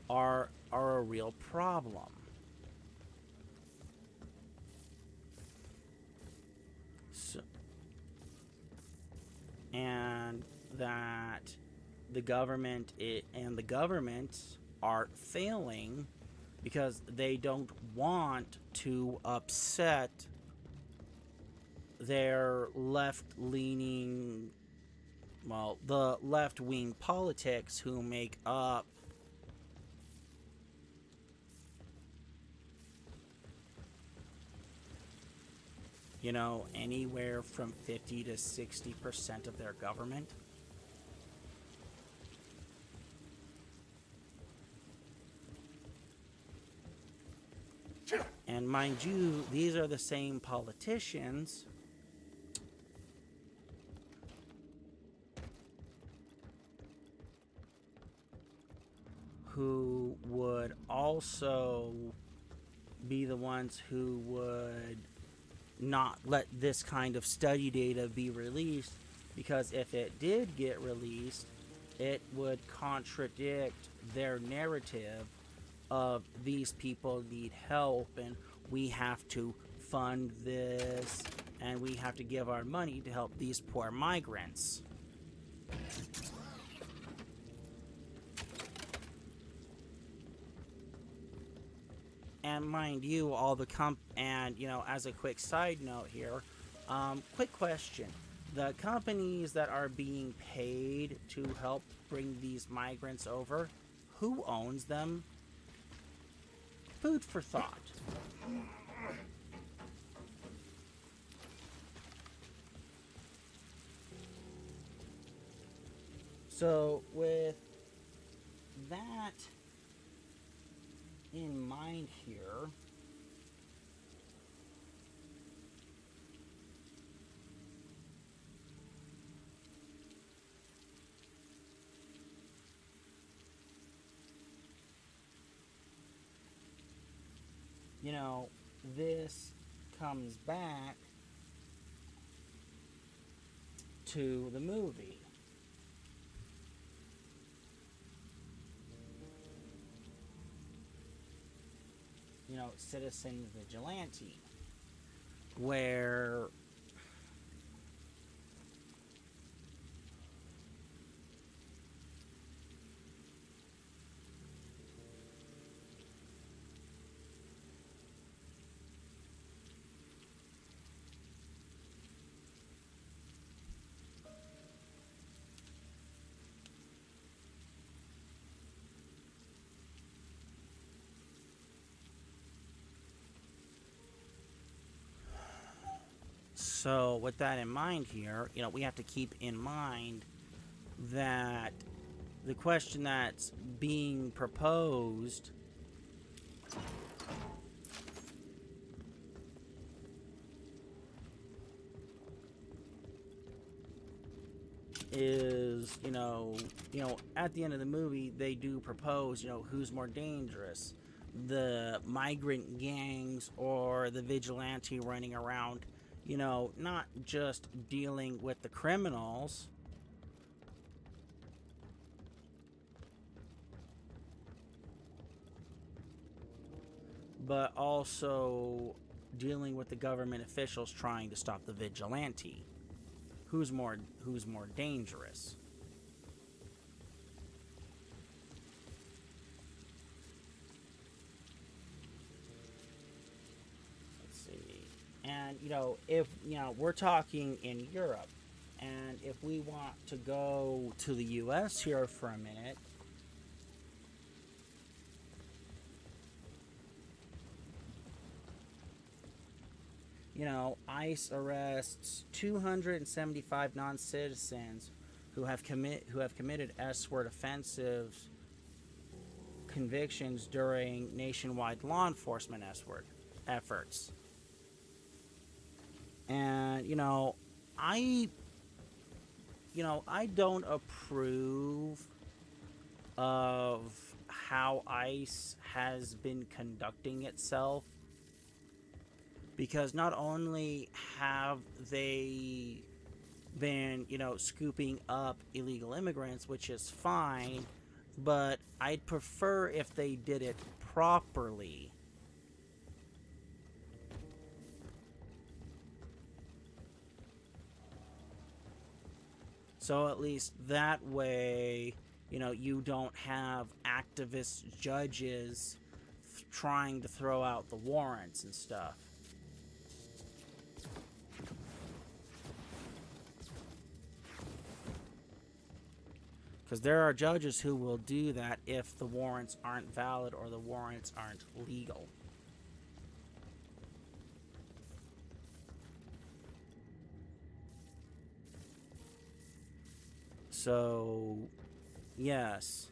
are a real problem. So, and that the government are failing because they don't want to upset their left-leaning, well, the left-wing politics who make up you know, anywhere from 50 to 60% of their government. And mind you, these are the same politicians who would also be the ones who would not let this kind of study data be released, because if it did get released, it would contradict their narrative of these people need help and we have to fund this and we have to give our money to help these poor migrants. And mind you, all the and you know, as a quick side note here, quick question: the companies that are being paid to help bring these migrants over, who owns them? Food for thought. So with that in mind here, you know, this comes back to the movie. You know, Citizen Vigilante, where so with that in mind here, you know, we have to keep in mind that the question that's being proposed is, you know, at the end of the movie, they do propose, you know, who's more dangerous, the migrant gangs or the vigilante running around, you know, not just dealing with the criminals, but also dealing with the government officials trying to stop the vigilante. Who's more dangerous? Let's see. And you know, if you know, we're talking in Europe, and if we want to go to the US here for a minute, you know, ICE arrests 275 non-citizens who have committed S-word offensive convictions during nationwide law enforcement S-word efforts. And you know, I don't approve of how ICE has been conducting itself, because not only have they been, you know, scooping up illegal immigrants, which is fine, but I'd prefer if they did it properly. So at least that way, you know, you don't have activist judges trying to throw out the warrants and stuff. Because there are judges who will do that if the warrants aren't valid or the warrants aren't legal. So, yes,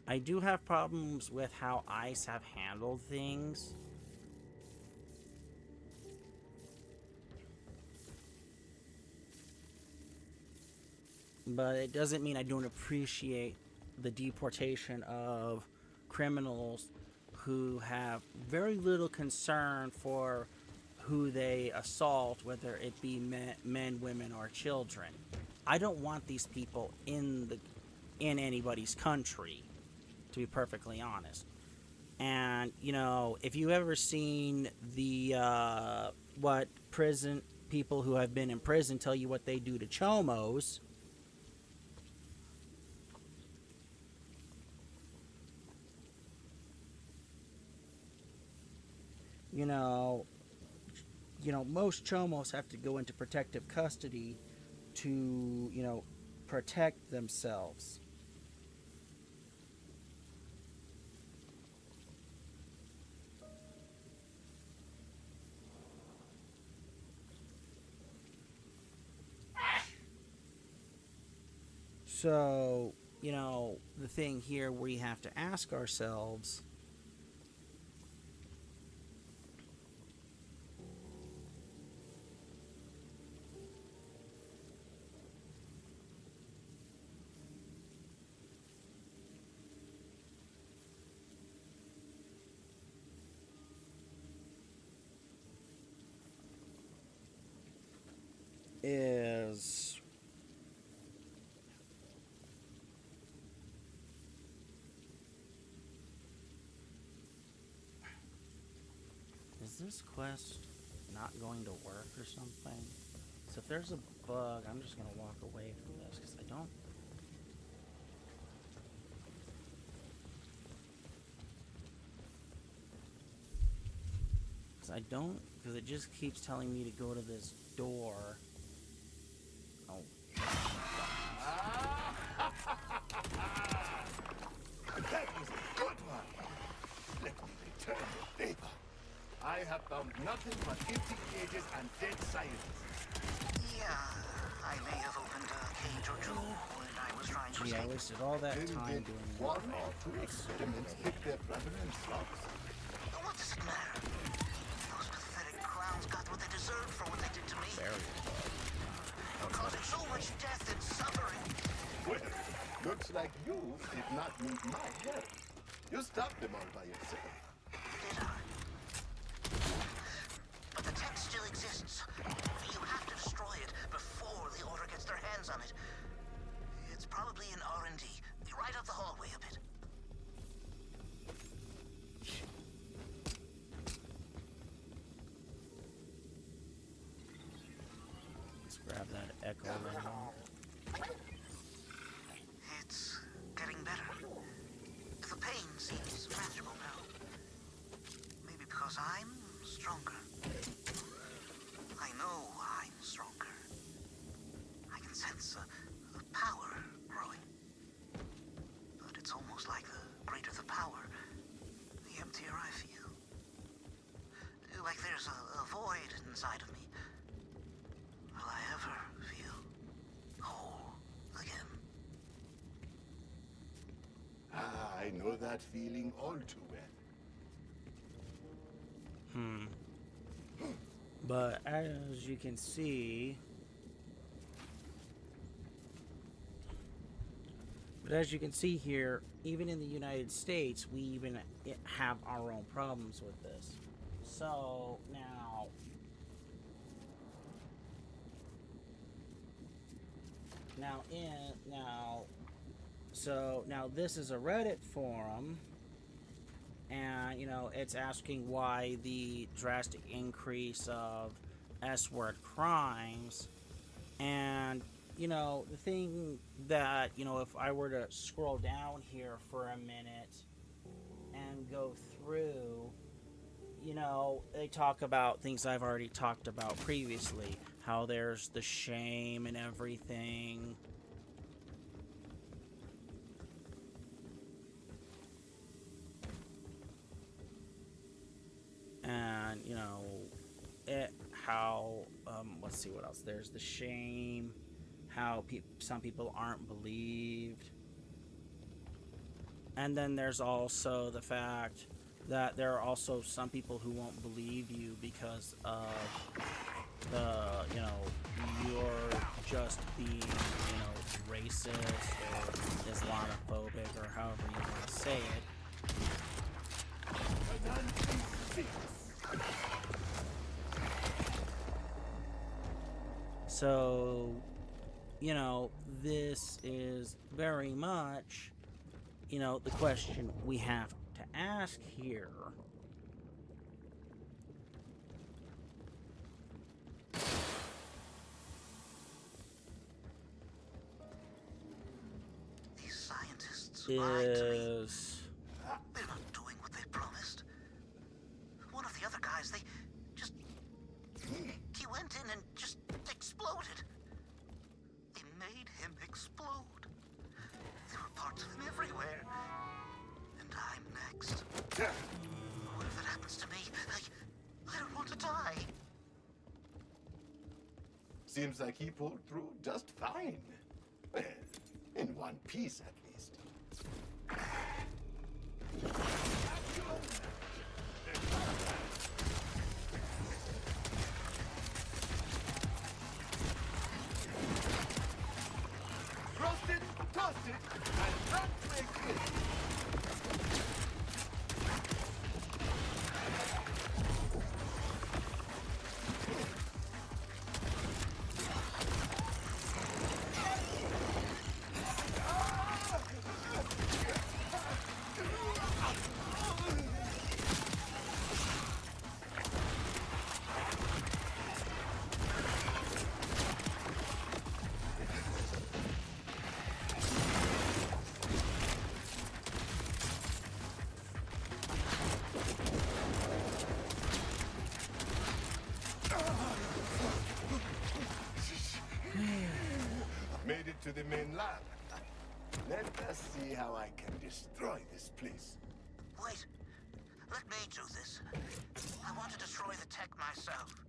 I do have problems with how ICE have handled things. But it doesn't mean I don't appreciate the deportation of criminals who have very little concern for who they assault, whether it be men, women, or children. I don't want these people in anybody's country, to be perfectly honest. And you know, if you've ever seen the what prison people who have been in prison tell you what they do to chomos, you know, most chomos have to go into protective custody to, you know, protect themselves. So, you know, the thing here we have to ask ourselves, is this quest not going to work or something? So if there's a bug, I'm just gonna walk away from this because I don't. Because it just keeps telling me to go to this door. Oh.
That was a good one. Let me return the favor. I have found nothing but empty cages and dead scientists.
Yeah, I may have opened a cage or two when I was trying to
Gee, I
escape.
wasted all that
Then
time
did
doing
one
that.
or two experiments pick their brother and socks?
What does it matter? Those pathetic clowns got what they deserved for what they did to me. Causing so much death and suffering.
Well, looks like you did not need my help. You stopped them all by yourself.
Did I? But the tech still exists. You have to destroy it before the Order gets their hands on it. It's probably in R&D, right up the hallway a bit.
Let's grab that echo ring.
It's getting better. The pain seems manageable now. Maybe because I'm stronger. I know I'm stronger. I can sense a power growing. But it's almost like the greater the power, the emptier I feel. Like there's a void inside of me. Will I ever feel whole again?
I know that feeling all too well.
But as you can see, here, even in the United States, we even have our own problems with this. So now, this is a Reddit forum, and you know it's asking why the drastic increase of S-word crimes, and you know the thing that if I were to scroll down here for a minute and go through, they talk about things I've already talked about previously, how there's the shame and everything. And let's see what else. There's the shame, how some people aren't believed, and then there's also the fact that there are also some people who won't believe you because of you're just being racist or Islamophobic or however you want to say it. So, this is very much, the question we have to ask here.
These scientists lied to me.
Is
They're not doing what they promised. One of the other guys, he went in and just exploded. They made him explode. There were parts of him everywhere. And I'm next. What if that happens to me? I don't want to die.
Seems like he pulled through just fine. Well, in one piece at least. Roast it, toast it, and not make it. to the main lab. Let us see how I can destroy this place.
Wait. Let me do this. I want to destroy the tech myself.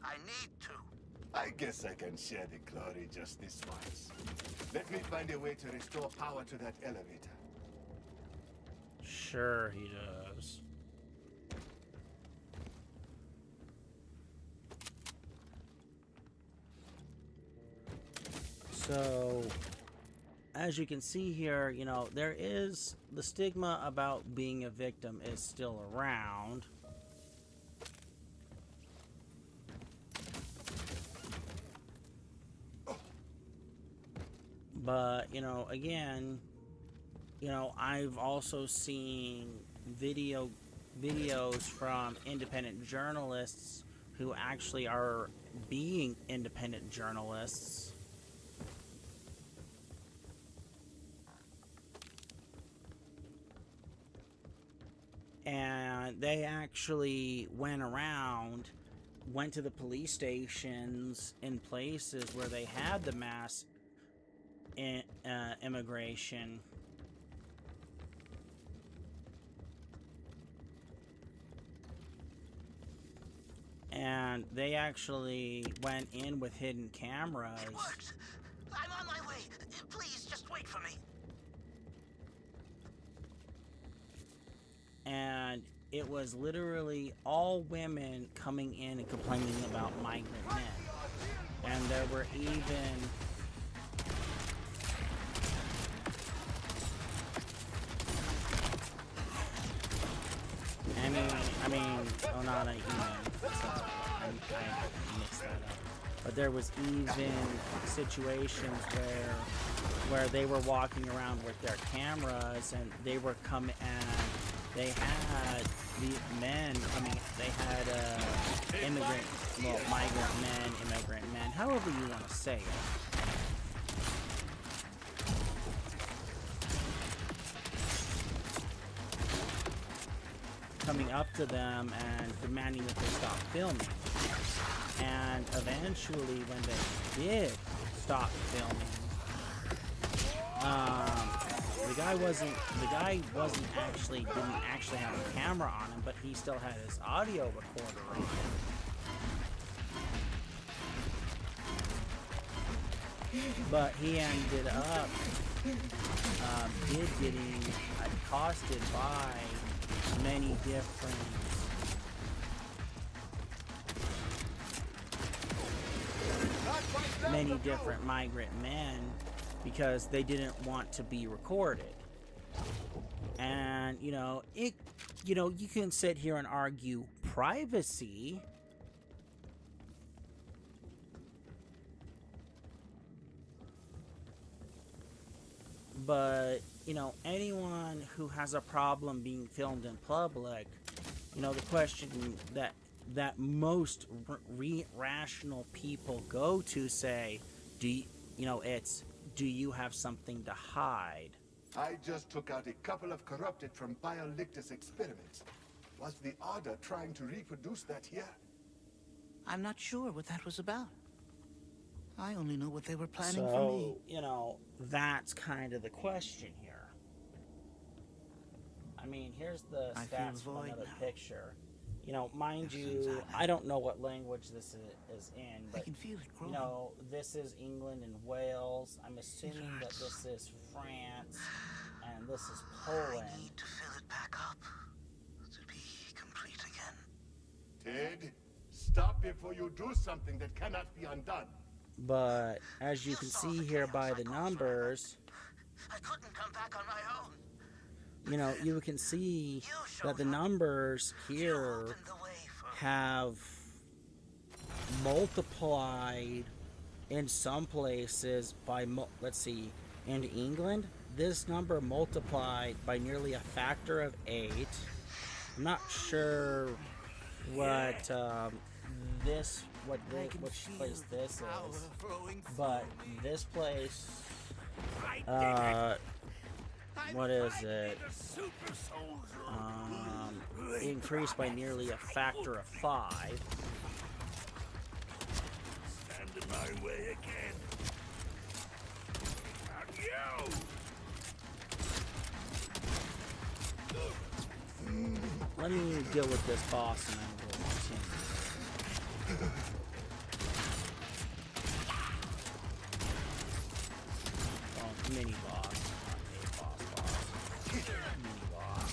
I need to.
I guess I can share the glory just this once. Let me find a way to restore power to that elevator.
Sure he does. So, as you can see here, you know, there is the stigma about being a victim is still around. But, you know, again, you know, I've also seen videos from independent journalists who actually are being independent journalists. And they actually went to the police stations in places where they had the mass immigration. And they actually went in with hidden cameras.
It worked. I'm on my way. Please, just wait for me.
And it was literally all women coming in and complaining about migrant men. And there were even oh, not even. I mixed that up. But there was even situations where they were walking around with their cameras, and they were coming, and they had the men coming. They had migrant men, however you want to say it. Coming up to them and demanding that they stop filming. And eventually, when they did stop filming, the guy didn't actually have a camera on him, but he still had his audio recorder on him. But he ended up getting accosted by many different migrant men because they didn't want to be recorded. And you know, you can sit here and argue privacy, but you know, anyone who has a problem being filmed in public, you know, the question that most rational people go to say, do you have something to hide?
I just took out a couple of corrupted from BioLictus experiments. Was the Order trying to reproduce that here?
I'm not sure what that was about. I only know what they were planning for me.
So, you know, that's kind of the question here. I mean, here's the stats from another picture. You know, mind you, I don't know what language this is in, but,
I can feel it growing.
You know, this is England and Wales. I'm assuming that this is France, and this is Poland.
I need to fill it back up to be complete again.
Ted, stop before you do something that cannot be undone.
But as you can see here by the numbers,
I couldn't come back on my own.
You know, you can see that the numbers here have multiplied in some places by, let's see, in England, this number multiplied by nearly a factor of 8. I'm not sure what which place this is, but this place, what is it? Increased by nearly a factor of 5.
Stand in my way again.
Let me deal with this boss and then we'll continue. Well, mini boss, not a boss. Mini boss.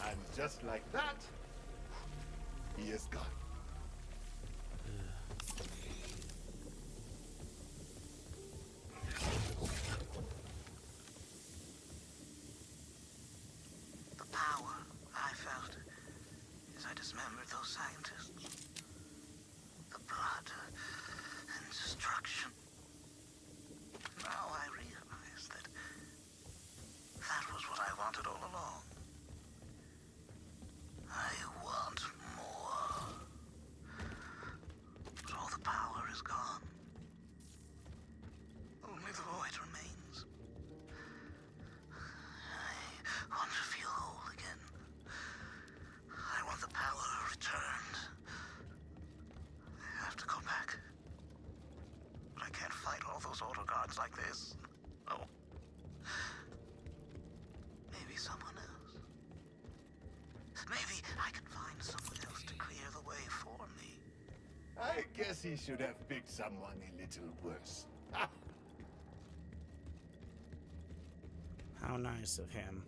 And just like that, he is gone.
The power I felt as I dismembered those scientists. The blood and destruction. Now I realize that that was what I wanted all along. I want more. But all the power is gone. Only the void remains. I want to feel whole again. I want the power returned. I have to go back. But I can't fight all those auto guards like this. No. Maybe someone else. Maybe I can find someone else to clear the way for me.
I guess he should have picked someone a little worse.
How nice of him.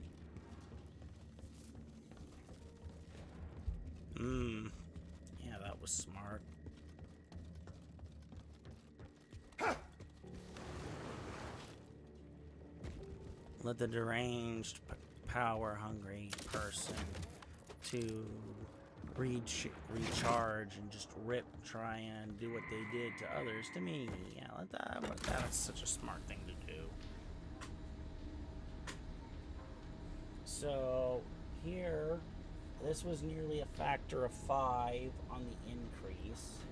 Yeah, that was smart. Let the deranged, power-hungry person to recharge and just try and do what they did to others to me. Yeah, that's such a smart thing to do. So here, this was nearly a factor of 5 on the increase.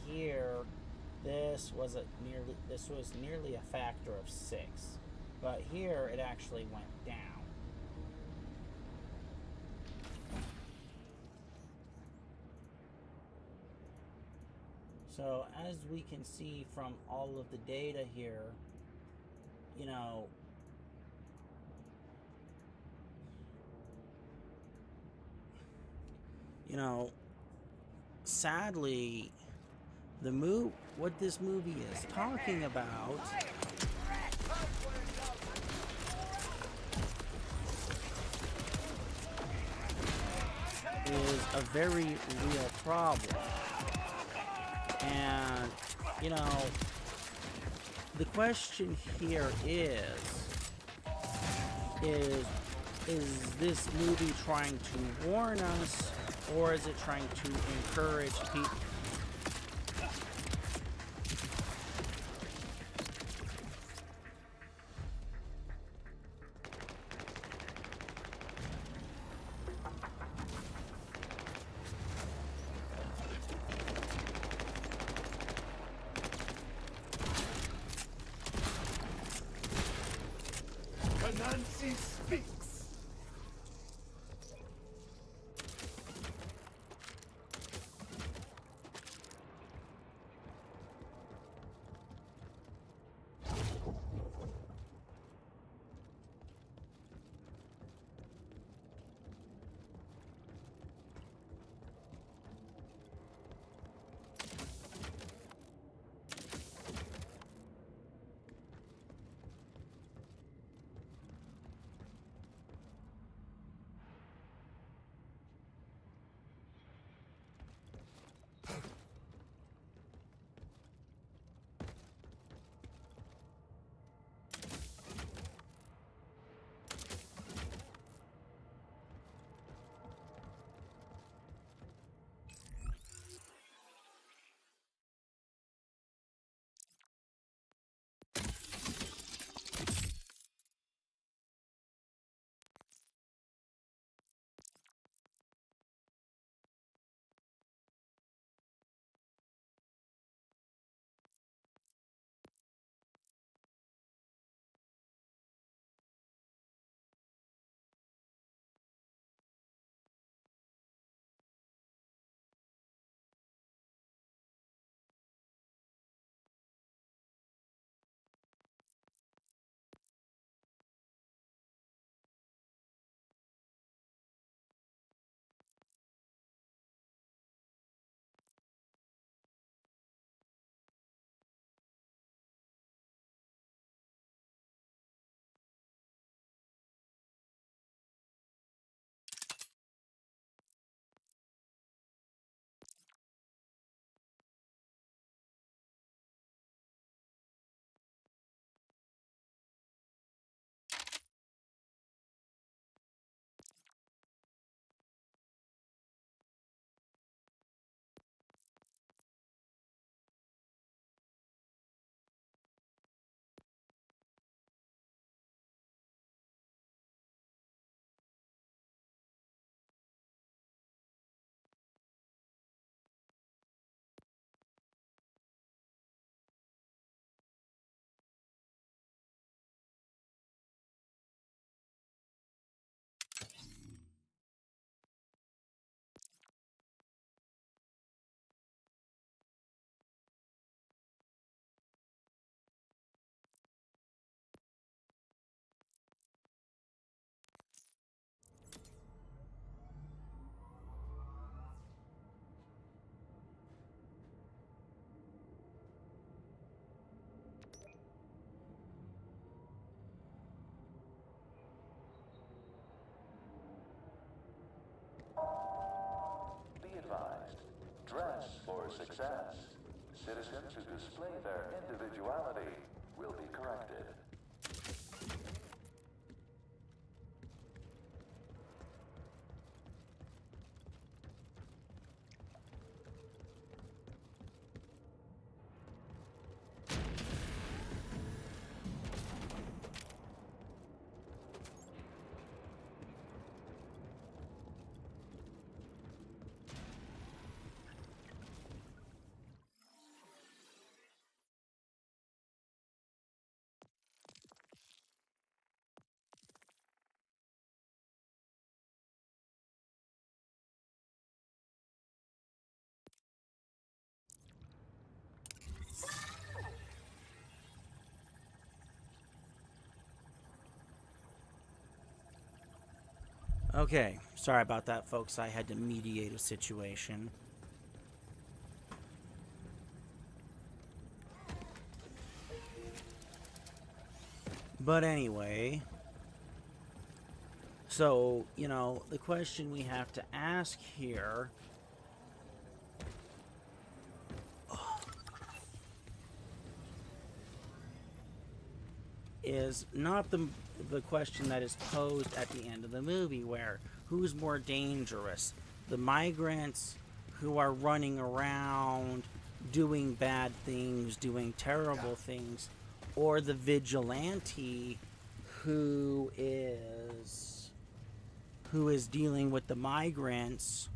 Here, this was nearly a factor of 6. But here, it actually went down. So, as we can see from all of the data here, sadly, what this movie is talking about is a very real problem. And, the question here is this movie trying to warn us, or is it trying to encourage people?
Nancy speaks.
success. Citizens who display their individuality will be corrected.
Okay, sorry about that, folks. I had to mediate a situation. But anyway, so, you know, the question we have to ask here is not the question that is posed at the end of the movie, where who's more dangerous, the migrants who are running around doing bad things, doing terrible things, or the vigilante who is dealing with the migrants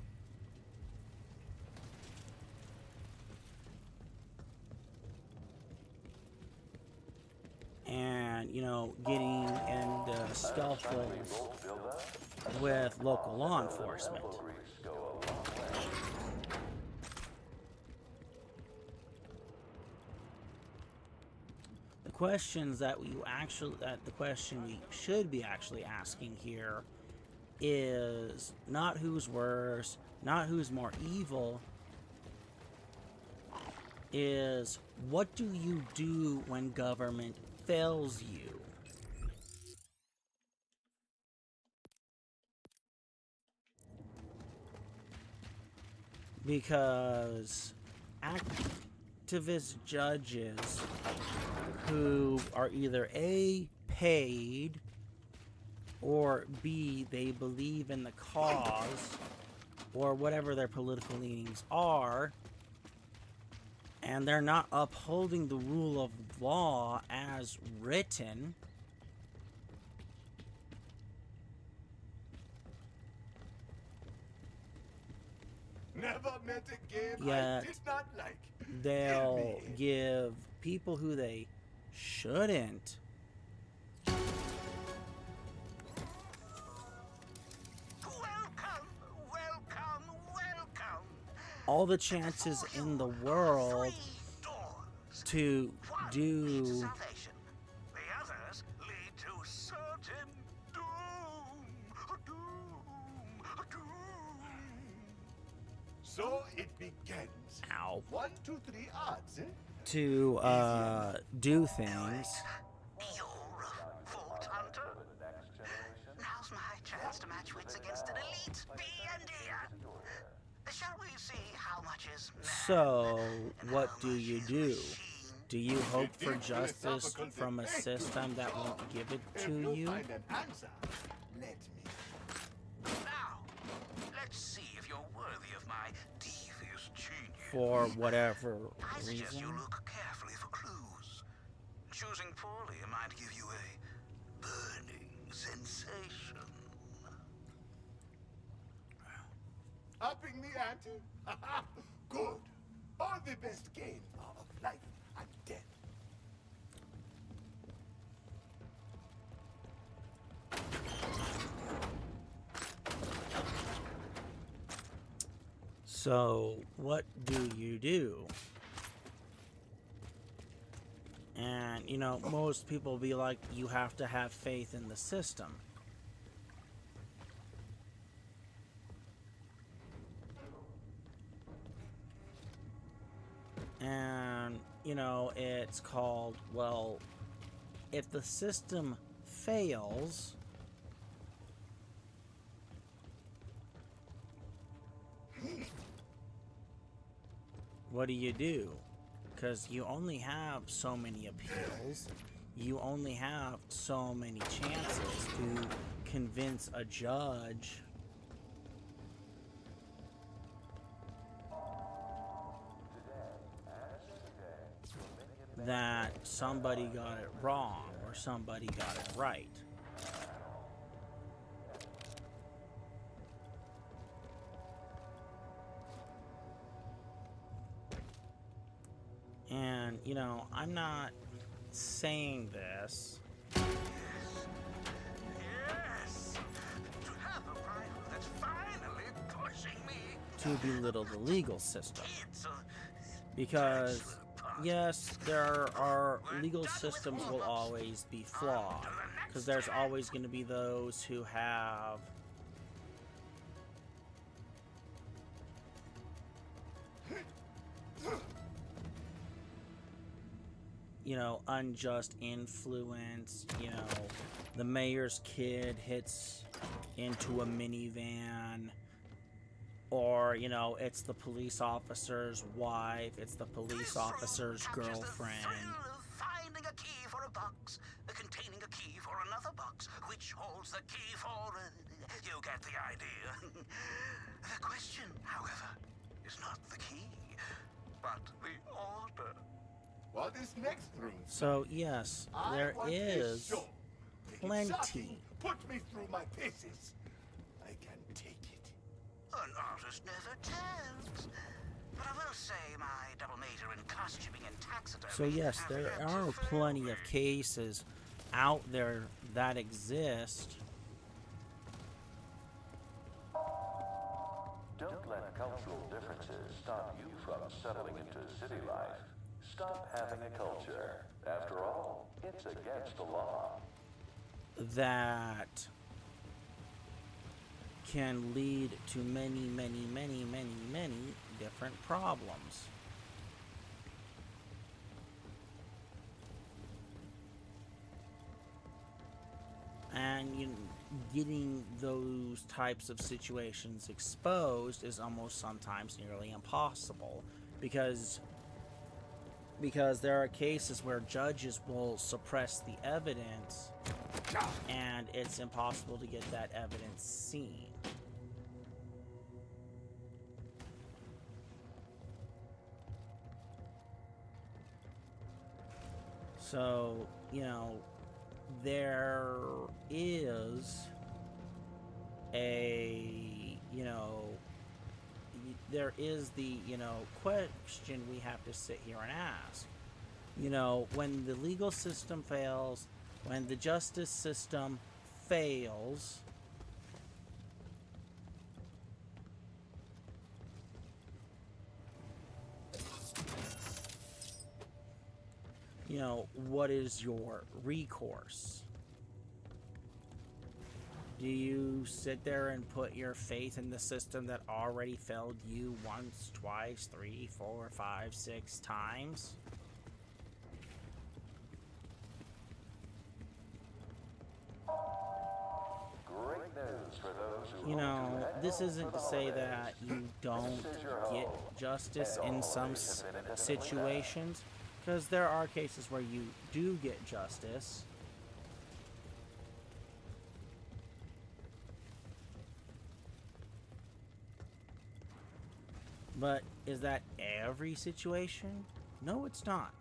and, you know, getting into scuffles with local law enforcement. The question we should be actually asking here is not who's worse, not who's more evil, is what do you do when government fails you? Because activist judges who are either A, paid, or B, they believe in the cause, or whatever their political leanings are, and they're not upholding the rule of law as written,
Never met a game
yet
I did not like.
they'll give people who they shouldn't
Welcome.
all the chances in the world to do
Salvation. The others lead to certain doom.
So it begins.
ow,
1, 2, 3 odds, eh?
to do things.
You're a vault hunter? Now's my chance to match wits against an elite B&er. Shall we see how much is man
So
and
what
how
do
much
you
is
do?
machine?
Do you hope for
Deep
justice
philosophical
from a
debate.
system that won't give it
If
to
you
you?
find an answer, let me.
Now, let's see if you're worthy of my devious genius.
For whatever
I suggest
reason?
you look carefully for clues. Choosing poorly might give you a burning sensation.
Upping the ante? Good. Or the best game of life and death.
So, what do you do? And, you know, most people be like, you have to have faith in the system. And, you know, it's called, well, if the system fails, what do you do? Because you only have so many appeals. You only have so many chances to convince a judge that somebody got it wrong or somebody got it right. And, you know, I'm not saying this
Yes. To have a rival that's finally pushing me.
to belittle the legal system.
It's
Because, yes, there are legal systems will always be flawed. Because there's always going to be those who have unjust influence. The mayor's kid hits into a minivan, or it's the police officer's wife, it's the police officer's girlfriend.
Finding a key for a box containing a key for another box, which holds the key for. You get the idea. The question, however, is not the key, but the order.
What is next room?
So yes, there is plenty.
Put me through my paces. I can take it.
An artist never tells. But I will say my double major in costuming and taxidermy.
So yes, there are plenty of cases out there that exist.
Don't let cultural differences stop you from settling into city life. Stop having a culture. After all, it's against the law.
That can lead to many, many, many, many, many different problems. And getting those types of situations exposed is almost sometimes nearly impossible, because there are cases where judges will suppress the evidence and it's impossible to get that evidence seen. So, there is there is the, question we have to sit here and ask. When the legal system fails, when the justice system fails, what is your recourse? Do you sit there and put your faith in the system that already failed you once, twice, 3, 4, 5, 6 times?
Great news for those who
this isn't to say that you don't get justice in some situations, because there are cases where you do get justice. But is that every situation? No, it's not.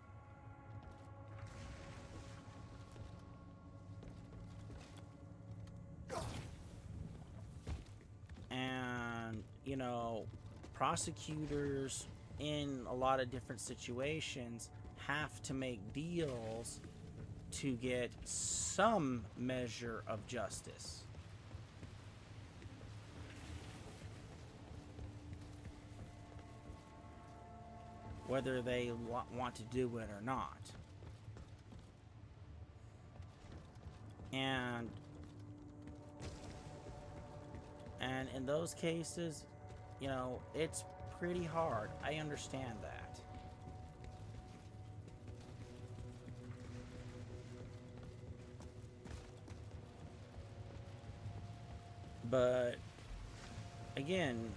And, prosecutors in a lot of different situations have to make deals to get some measure of justice. Whether they want to do it or not. And in those cases, it's pretty hard. I understand that. But again,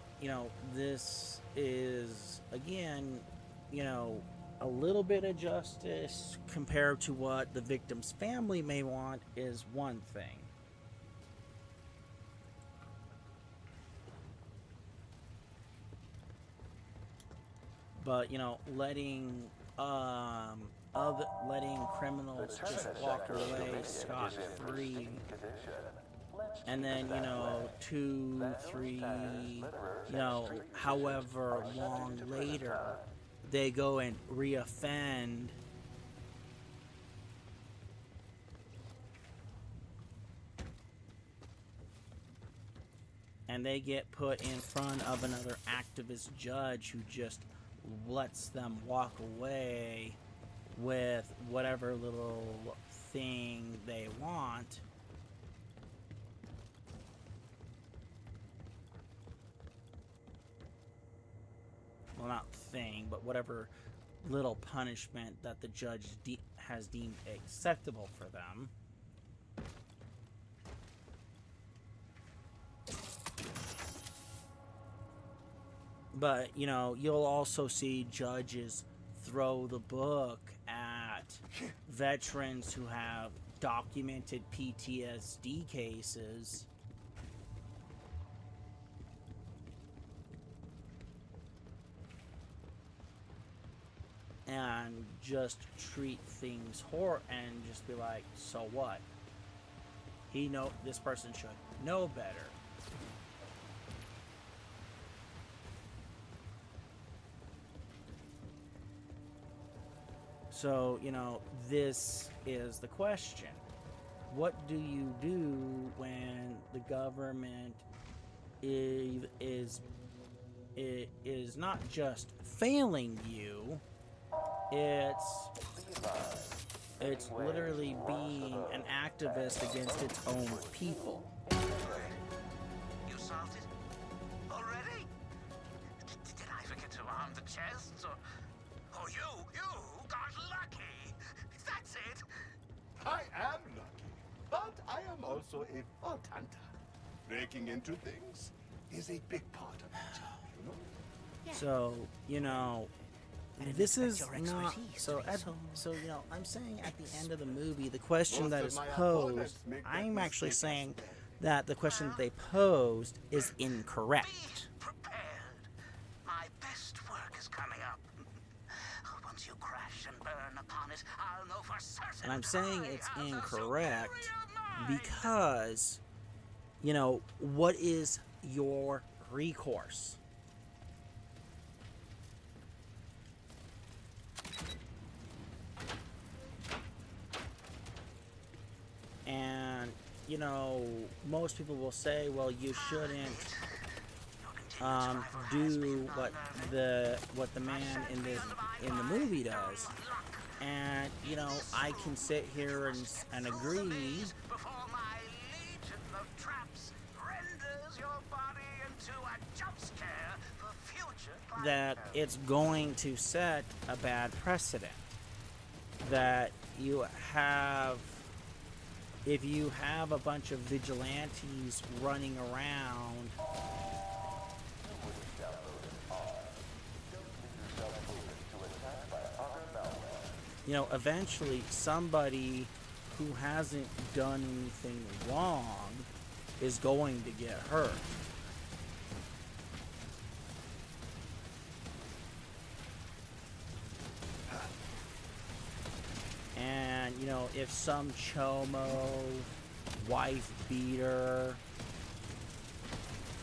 this is, again, you know, a little bit of justice compared to what the victim's family may want is one thing. But, you know, letting criminals just walk away scot-free, and then, you know, 2, 3, you know, however long later, they go and reoffend, and they get put in front of another activist judge who just lets them walk away with whatever little thing they want. Well, not thing, but whatever little punishment that the judge has deemed acceptable for them. But, you know, you'll also see judges throw the book at veterans who have documented PTSD cases. And just treat things and just be like, so what? This person should know better. So, you know, this is the question. What do you do when the government is not just failing you, it's literally being an activist against its own people.
You solved it? Already? Did I forget to arm the chests? Or you got lucky. That's it.
I am lucky, but I am also a vault hunter. Breaking into things is a big part of my job, you know?
Yeah.
So, you know, this is
your
not
expertise,
so you know, I'm saying at the end of the movie, the question that is posed, I'm actually saying that the question that they posed is incorrect.
Be prepared. My best work is coming up. Once you crash and burn upon it, I'll know for certain.
And I'm saying it's
I have a
incorrect
superior mind.
because, you know, what is your recourse? And, you know, most people will say, well, you shouldn't do what the man in the movie does. And, you know, I can sit here and agree
Before my legion of traps renders your body into a jump scare for future
that it's going to set a bad precedent. That if you have a bunch of vigilantes running around, you know, eventually somebody who hasn't done anything wrong is going to get hurt. And, you know, if some chomo, wife beater,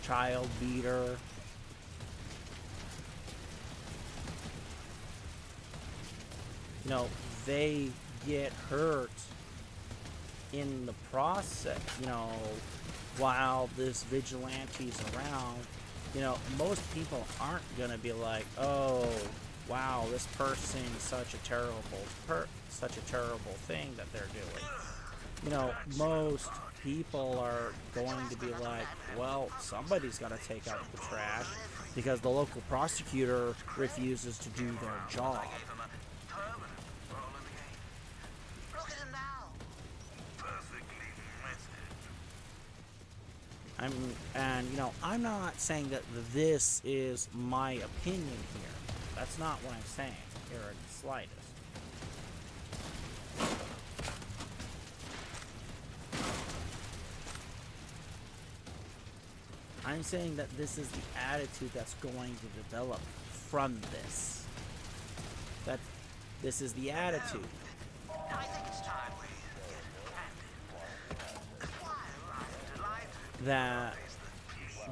child beater, you know, they get hurt in the process, you know, while this vigilante's around, you know, most people aren't gonna be like, oh, wow, this person's such a terrible thing that they're doing. You know, most people are going to be like, well, somebody's got to take out the trash because the local prosecutor refuses to do their job. And you know, I'm not saying that this is my opinion here. That's not what I'm saying here in the slightest. I'm saying that this is the attitude that's going to develop from this. That this is the attitude.
I think it's time we get candid. While I'm delighted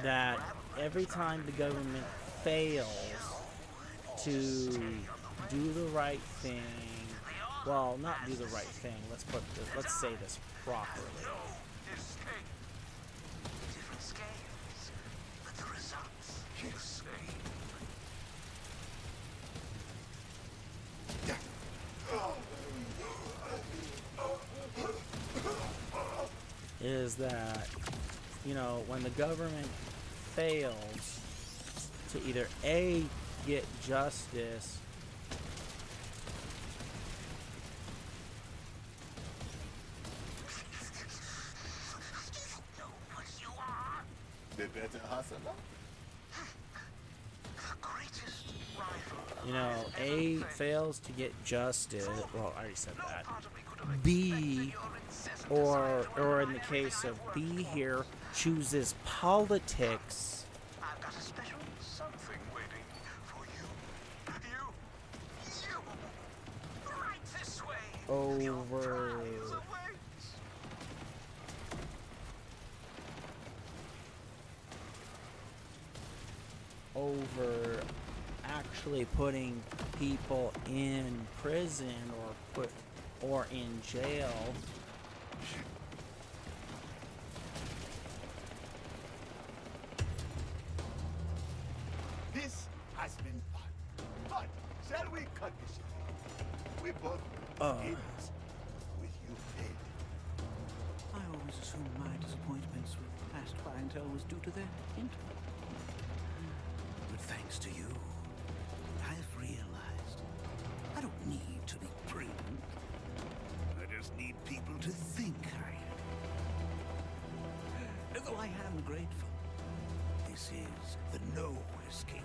That every time the government fails to do the right thing, well, not do the right thing. Let's say this properly.
escape. Different scales, but the results the same.
Is that, you know, when the government fails to either A, get justice,
Know what you are?
The better hustler?
The greatest rival.
you know, A, fails to get justice, well, I already said that,
Part of me could have
B,
expected your incessant
or in the case of B here, chooses politics
I've got a special something waiting for you. You! Right this way! Your
over
prize awaits!
over actually putting people in prison or in jail.
This has been fun. But shall we cut this shit? We both gamers with you dead.
I always assumed my disappointments with past clientele was due to their intellect. But thanks to you, I've realized I don't need to be brilliant. I just need people to think I am. Though I am grateful, this is the no escape.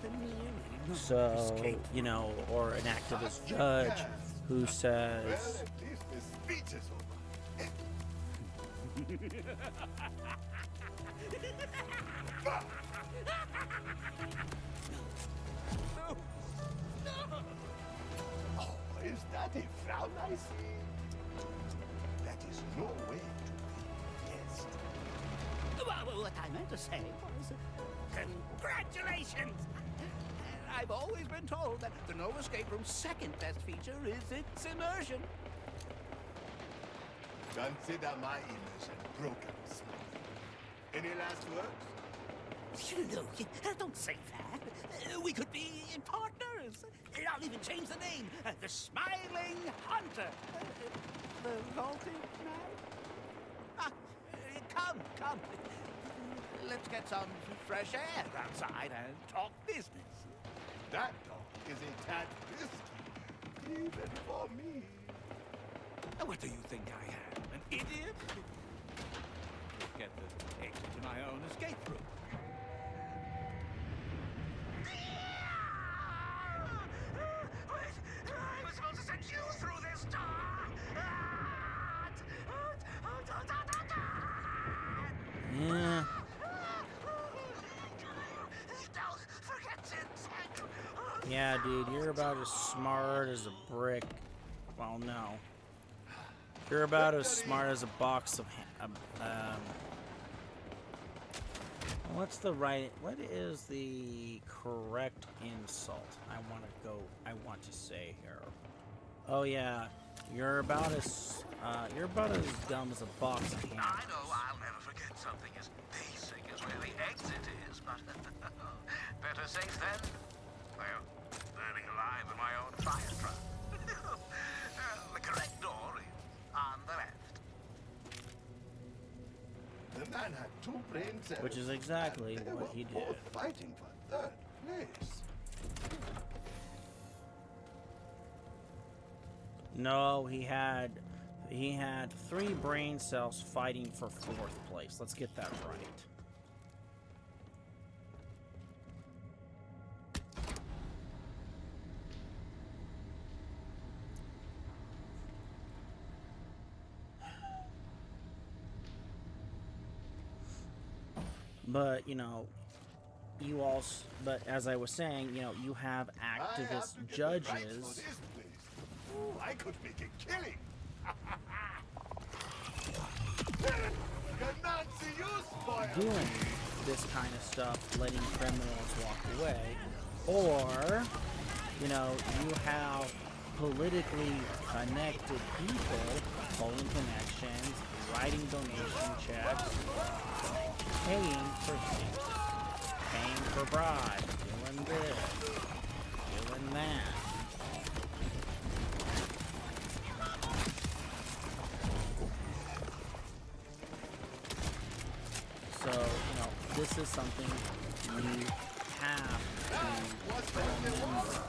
The nearly no
So,
escape.
you know, or an activist judge who
Well,
says,
at least the speech is over. Oh, is that a frown I see? That is no way to be guessed.
Well, what I meant to say was, congratulations! I've always been told that the No Escape Room's second best feature is its immersion.
Consider my immersion broken, Sony. Any last words?
No, don't say that. We could be partners. I'll even change the name. The Smiling Hunter. The vaulted man. Come. Let's get some fresh air outside and talk business.
That dog is a tad risky, even for me.
What do you think I am, an idiot? Get the exit to my own escape room.
Wait, I was supposed to send you through this door!
yeah,
Don't forget to check.
yeah, dude, you're about as smart as a brick. Well, no. You're about as smart as a box of, what is the correct insult I want to say here? Oh yeah, you're about as dumb as a box of
I
hammers.
know I'll never forget something as basic as where the exit is, but better safe than, well, burning alive in my own fire truck. The correct door is on the left.
The man had 2 brain cells.
Which is exactly
and they
what
were
he did.
both fighting for 3rd place.
No, he had 3 brain cells fighting for 4th place. Let's get that right. But, you know, you also, but as I was saying, you know, you have activist judges.
Ooh, I could make a killing.
Doing this kind of stuff, letting criminals walk away, or, you know, you have politically connected people pulling connections, writing donation checks, paying for things, paying for bribes, doing this, doing that. So, you know, this is something you have to remember.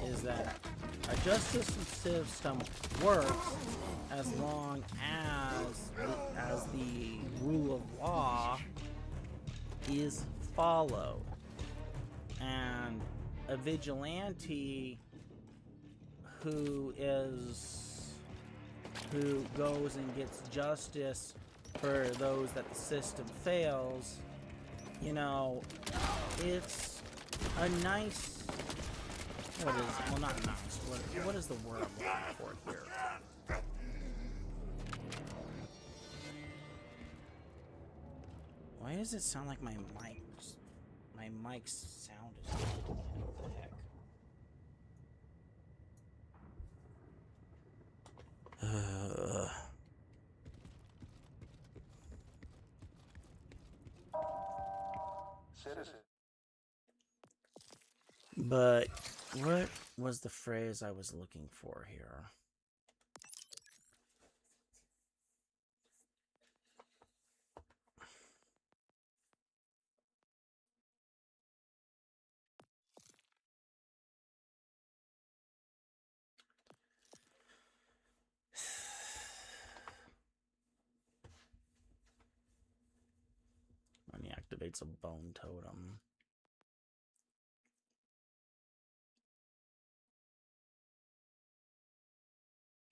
Is that a justice system works as long as the rule of law is followed. And a vigilante who goes and gets justice for those that the system fails, you know, it's a nice, what is, well, not nice, what is the word I'm looking for here? Why does it sound like my mic's sound is what the heck?
Citizen.
But what was the phrase I was looking for here? When he activates a bone totem.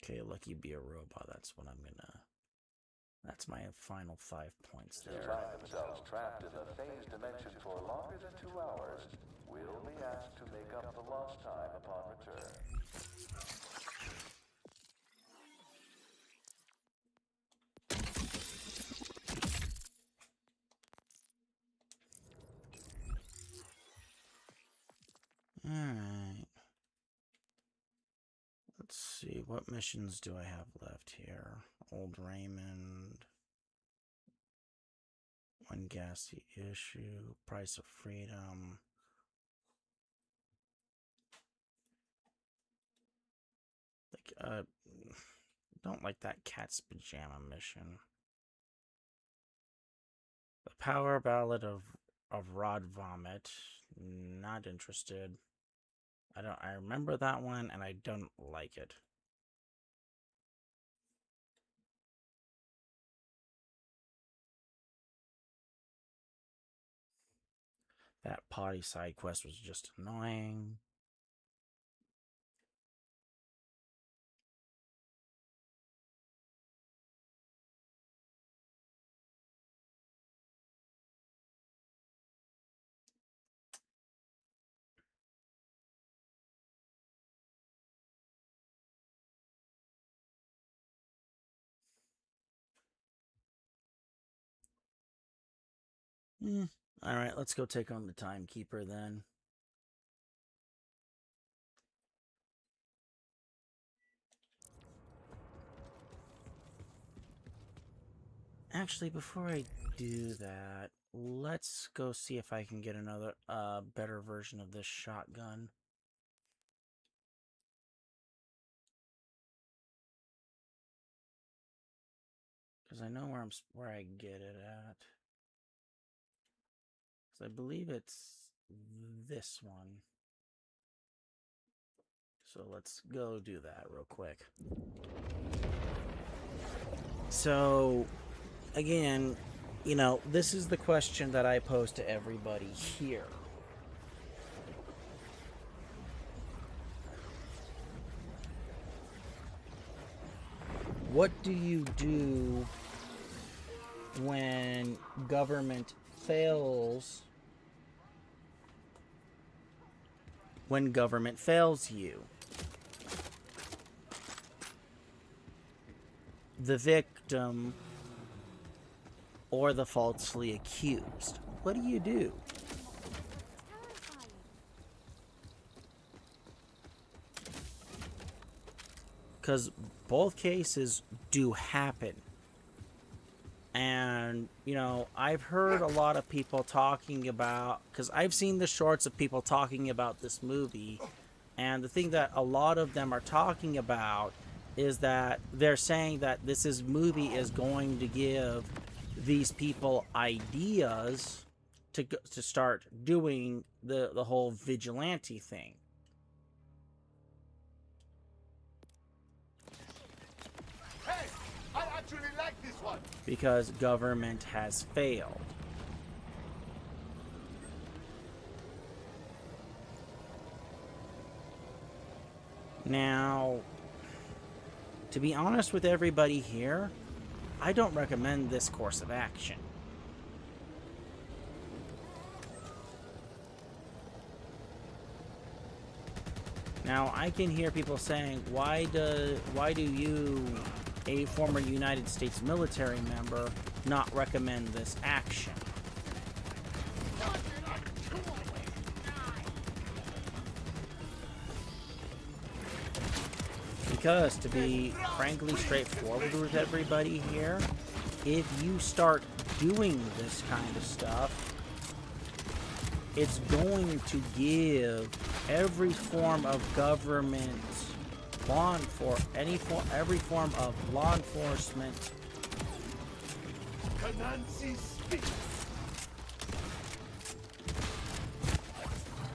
Okay, lucky be a robot. That's what I'm gonna. That's my final 5 points
Who
there.
find themselves trapped in the phase dimension for longer than 2 hours will be asked to make up the lost time upon return.
Alright. Let's see, what missions do I have left here? Old Raymond. One gassy issue. Price of freedom. Like, don't like that cat's pajama mission. The power ballad of Rod Vomit. Not interested. I remember that one and I don't like it. That potty side quest was just annoying. Alright, let's go take on the timekeeper then. Actually, before I do that, let's go see if I can get another better version of this shotgun. Because I know where I get it at. So I believe it's this one. So let's go do that real quick. So, again, you know, this is the question that I pose to everybody here. what do you do when government fails? When government fails you? The victim or the falsely accused? What do you do? Because both cases do happen. And, you know, I've heard a lot of people talking about, because I've seen the shorts of people talking about this movie, and the thing that a lot of them are talking about is that they're saying that movie is going to give these people ideas to start doing the whole vigilante thing.
Hey, I actually like this one.
Because government has failed. Now, to be honest with everybody here, I don't recommend this course of action. Now, I can hear people saying, why do you, a former United States military member, not recommend this action? Because, to be frankly straightforward with everybody here, if you start doing this kind of stuff, it's going to give every form of government, every form of law enforcement,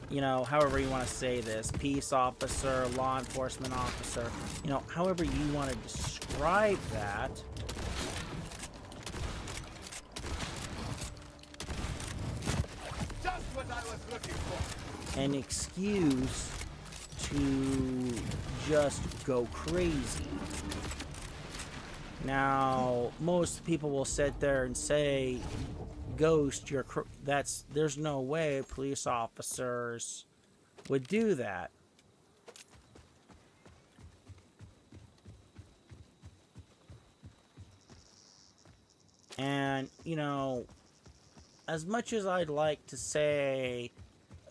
you know, however you want to say this, peace officer, law enforcement officer, you know, however you want to describe that,
Just what I was looking for.
an excuse to just go crazy. Now, most people will sit there and say, Ghost, there's no way police officers would do that. And, you know, as much as I'd like to say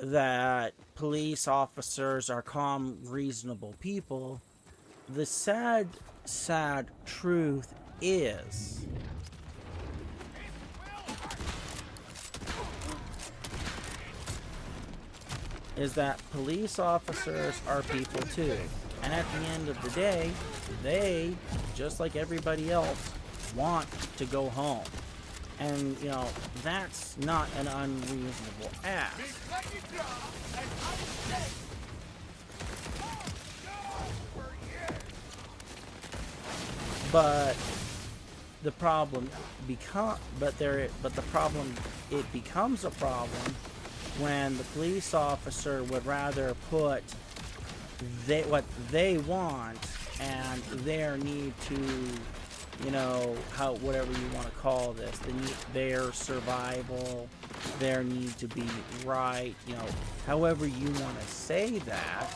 that police officers are calm, reasonable people, the sad truth is that police officers are people too. And at the end of the day, they, just like everybody else, want to go home. And, you know, that's not an unreasonable ask. But the problem becomes a problem when the police officer would rather put what they want and their need to, you know, whatever you want to call this, their survival, their need to be right, you know, however you want to say that,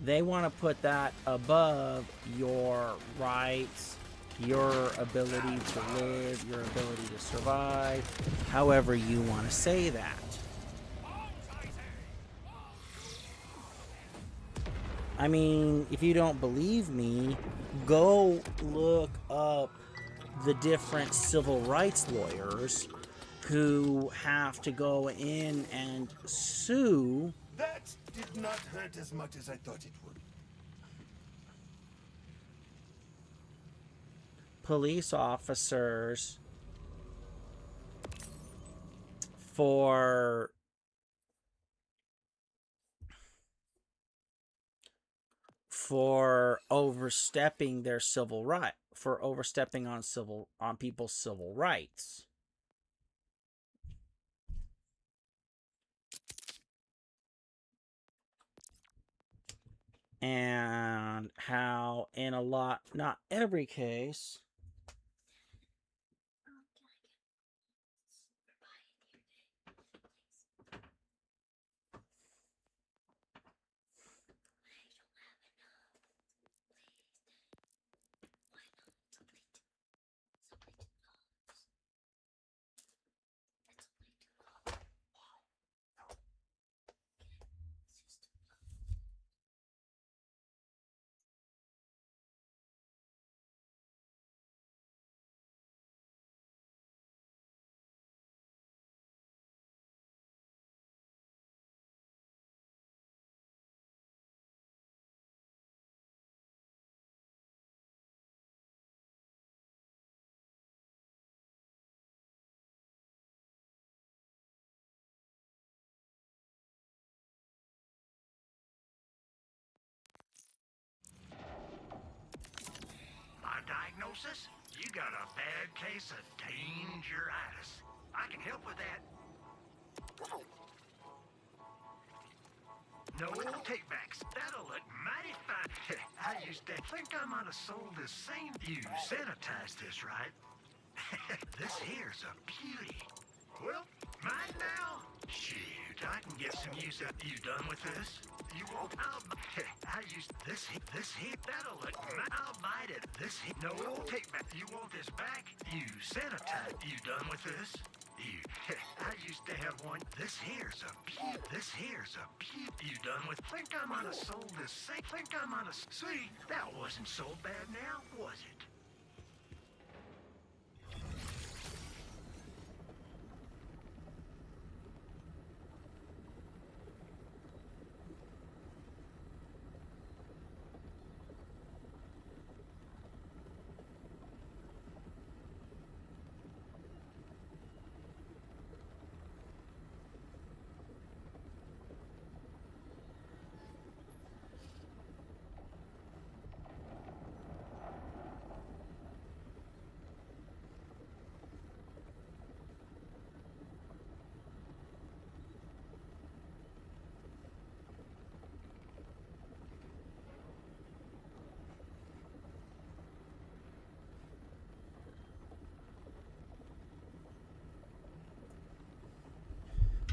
they want to put that above your rights, your ability to live, your ability to survive, however you want to say that. I mean, if you don't believe me, go look up the different civil rights lawyers who have to go in and sue.
That did not hurt as much as I thought it would.
Police officers for overstepping their civil right, for overstepping on people's civil rights. and how in a lot, not every case,
My diagnosis? You got a bad case of dangeritis. I can help with that. No takebacks. That'll look mighty fine. I used to think I might have sold this same. You sanitized this, right? This here's a beauty. Well, mine now? Shoot, I can get some use out. You done with this? You won't. I used this here. That'll look. I'll bite it. This here. No take back. You want this back? You sanitize. You done with this? You. I used to have one. This here's a beauty. This here's a beauty. You done with? Think I might have sold this. Think I might have. See, that wasn't so bad now, was it?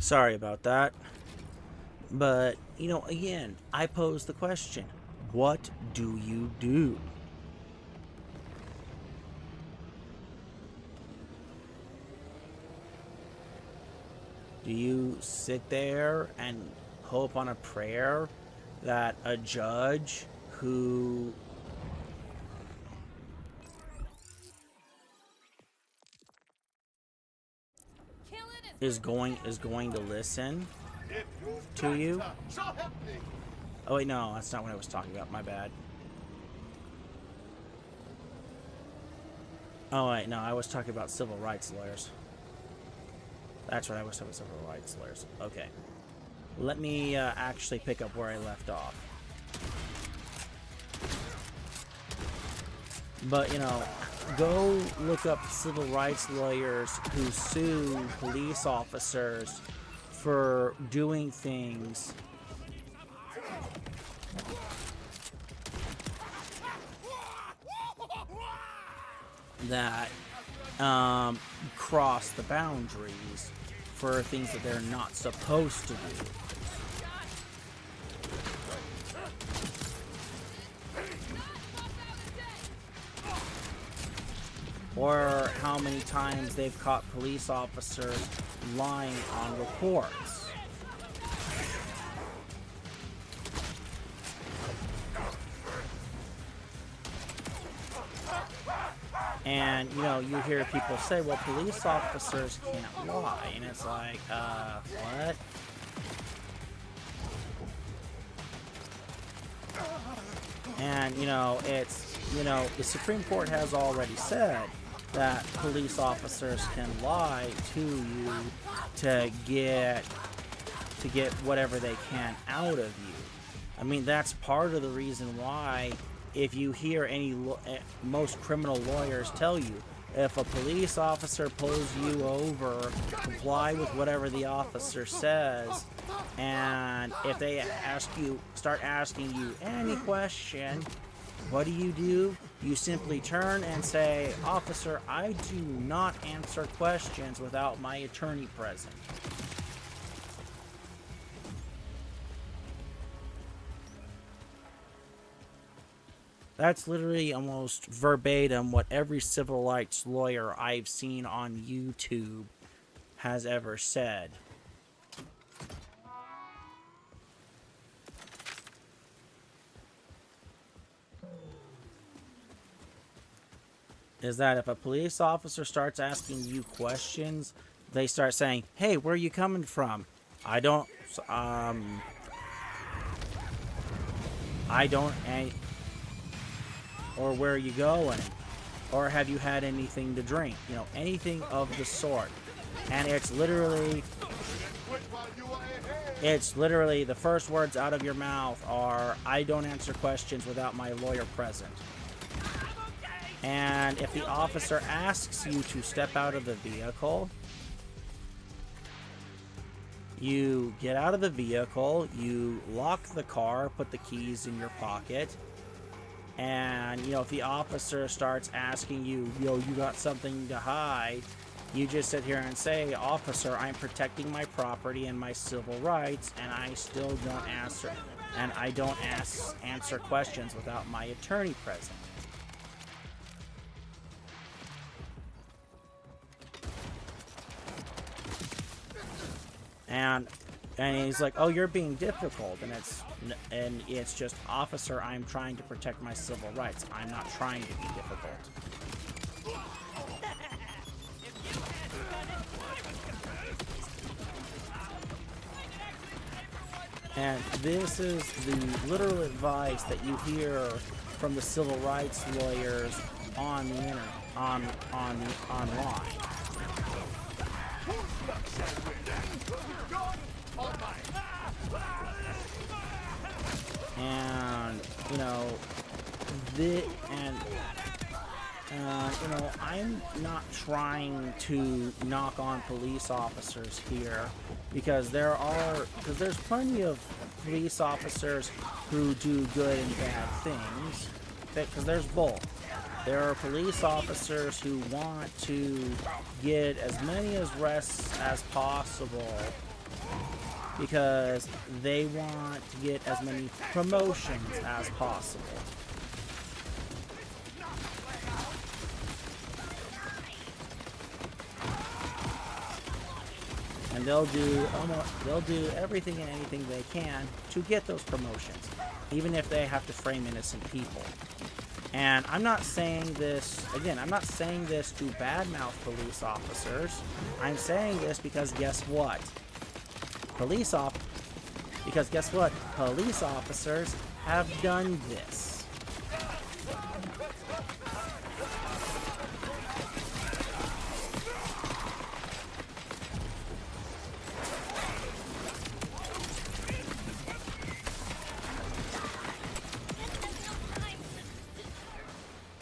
sorry about that. But, you know, again, I pose the question, what do you do? Do you sit there and hope on a prayer that a judge who is going to listen to you? Oh wait, no, that's not what I was talking about. My bad. Oh wait, no, I was talking about civil rights lawyers. That's what I was talking about, civil rights lawyers. Okay, let me actually pick up where I left off. But you know, go look up civil rights lawyers who sue police officers for doing things that cross the boundaries, for things that they're not supposed to do. Or how many times they've caught police officers lying on reports. And, you know, you hear people say, well, police officers can't lie. And it's like, what? And, you know, it's, you know, the Supreme Court has already said that police officers can lie to you to get whatever they can out of you. I mean, that's part of the reason why, if you hear most criminal lawyers tell you if a police officer pulls you over, comply with whatever the officer says, and if they start asking you any question, what do? You simply turn and say, "Officer, I do not answer questions without my attorney present." That's literally almost verbatim what every civil rights lawyer I've seen on YouTube has ever said. Is that if a police officer starts asking you questions, they start saying, "Hey, where are you coming from? I don't, or where are you going? Or have you had anything to drink?" You know, anything of the sort. And it's literally the first words out of your mouth are, "I don't answer questions without my lawyer present." And if the officer asks you to step out of the vehicle, you get out of the vehicle, you lock the car, put the keys in your pocket, and, you know, if the officer starts asking you, "Yo, you got something to hide," you just sit here and say, "Officer, I'm protecting my property and my civil rights, and I still don't answer, and I don't answer questions without my attorney present." And he's like, "Oh, you're being difficult," and it's just, "Officer, I'm trying to protect my civil rights. I'm not trying to be difficult." And this is the literal advice that you hear from the civil rights lawyers on the online. And, you know, you know, I'm not trying to knock on police officers here, because there's plenty of police officers who do good and bad things, because there's both. There are police officers who want to get as many arrests as possible because they want to get as many promotions as possible. And they'll do everything and anything they can to get those promotions, even if they have to frame innocent people. And I'm not saying this, again, I'm not saying this to badmouth police officers. I'm saying this because guess what? Police officers have done this.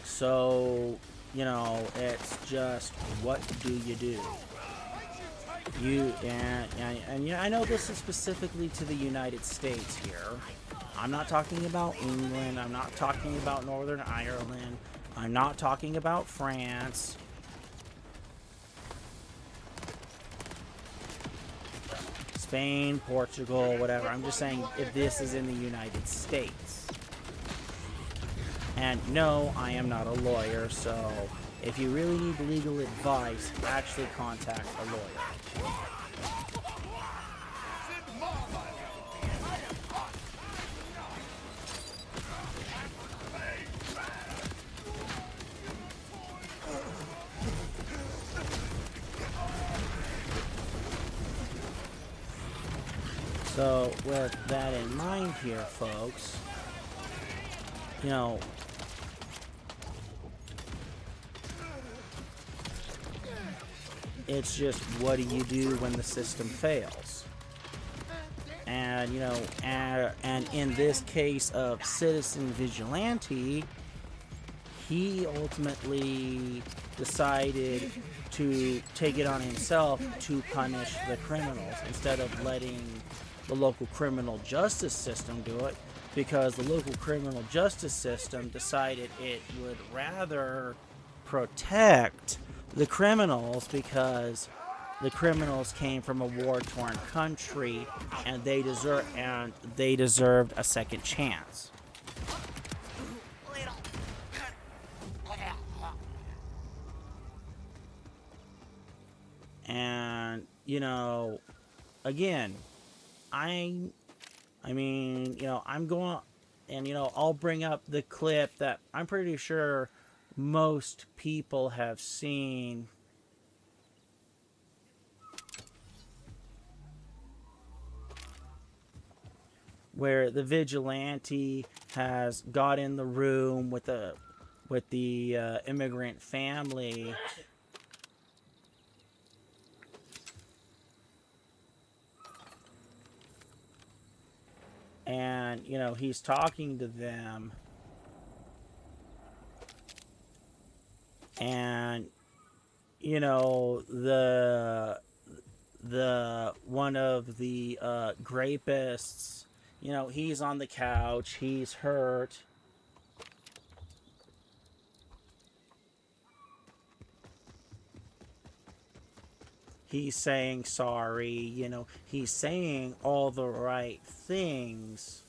So, you know, it's just, what do you do? And you know, I know this is specifically to the United States here. I'm not talking about England. I'm not talking about Northern Ireland. I'm not talking about France. Spain, Portugal, whatever. I'm just saying if this is in the United States. And no, I am not a lawyer, so if you really need legal advice, actually contact a lawyer. So, with that in mind here, folks, you know, it's just, what do you do when the system fails? And, you know, and in this case of Citizen Vigilante, he ultimately decided to take it on himself to punish the criminals instead of letting the local criminal justice system do it, because the local criminal justice system decided it would rather protect the criminals because the criminals came from a war-torn country and they deserved a second chance. And you know, again, I mean, you know, I'm going, and you know, I'll bring up the clip that I'm pretty sure most people have seen. Where the vigilante has got in the room with the immigrant family, and you know, he's talking to them, and you know, the one of the grapists, you know, he's on the couch, he's hurt. He's saying sorry, you know, he's saying all the right things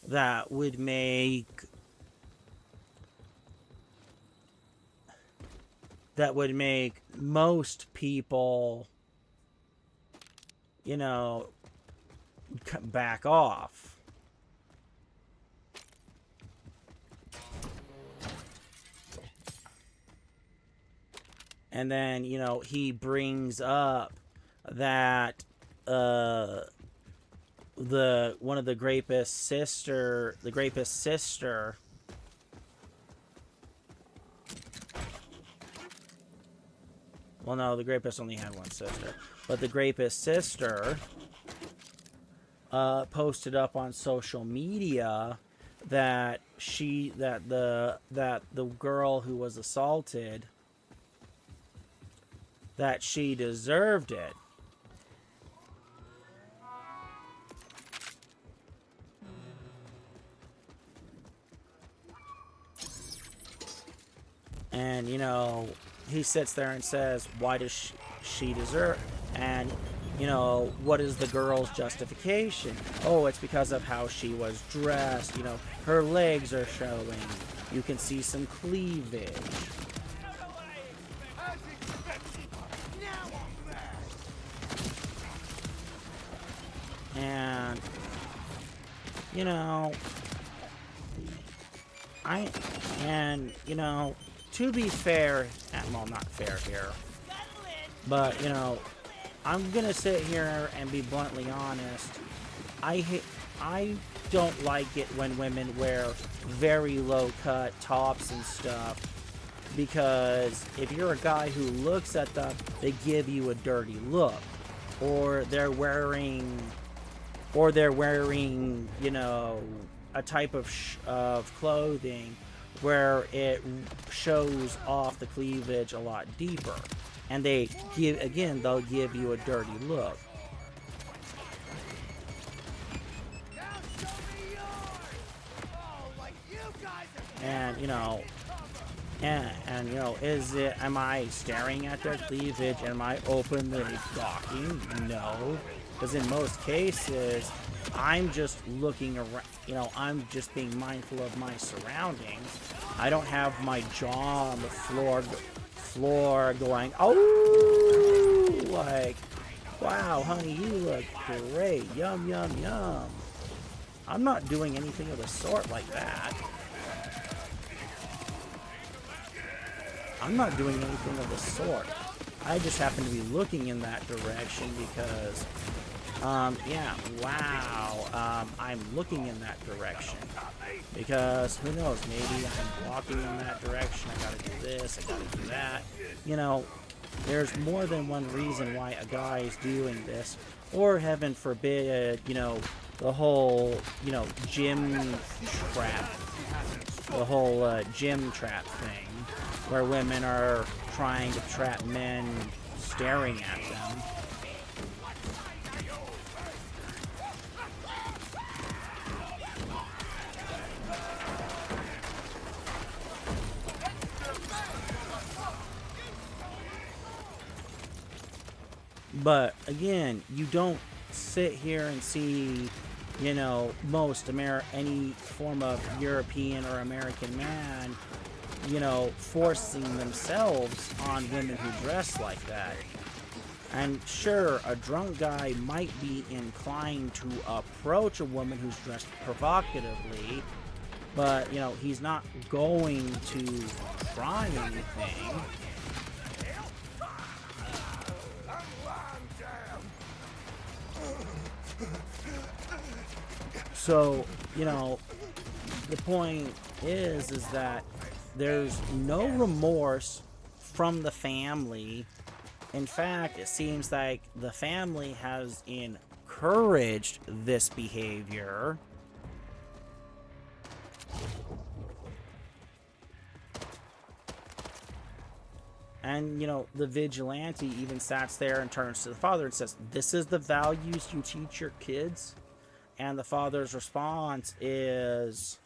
that would make most people, you know, back off. And then, you know, he brings up that one of the rapist's sister, well, no, the rapist only had one sister, but the rapist's sister posted up on social media that the girl who was assaulted, that she deserved it. And, you know, he sits there and says, why does she deserve? And, you know, what is the girl's justification? Oh, it's because of how she was dressed. You know, her legs are showing. You can see some cleavage. And, you know, you know, to be fair, well, not fair here, but, you know, I'm gonna sit here and be bluntly honest. I don't like it when women wear very low-cut tops and stuff, because if you're a guy who looks at them, they give you a dirty look, or they're wearing, you know, a type of clothing where it shows off the cleavage a lot deeper, and they'll give you a dirty look. And you know, and you know, am I staring at their cleavage? Am I openly gawking? No, because in most cases, I'm just looking around, you know, I'm just being mindful of my surroundings. I don't have my jaw on the floor going, oh, like, wow, honey, you look great, yum, yum, yum. I'm not doing anything of the sort like that. I'm not doing anything of the sort. I just happen to be looking in that direction because, yeah, wow, I'm looking in that direction, because who knows, maybe I'm walking in that direction, I gotta do this, I gotta do that, you know, there's more than one reason why a guy is doing this, or heaven forbid, you know, the whole, you know, gym trap the whole gym trap thing, where women are trying to trap men staring at them. But again, you don't sit here and see, you know, any form of European or American man, you know, forcing themselves on women who dress like that. And sure, a drunk guy might be inclined to approach a woman who's dressed provocatively, but, you know, he's not going to try anything. So, you know, the point is that there's no remorse from the family. In fact, it seems like the family has encouraged this behavior. And, you know, the vigilante even sits there and turns to the father and says, "This is the values you teach your kids?" And the father's response is...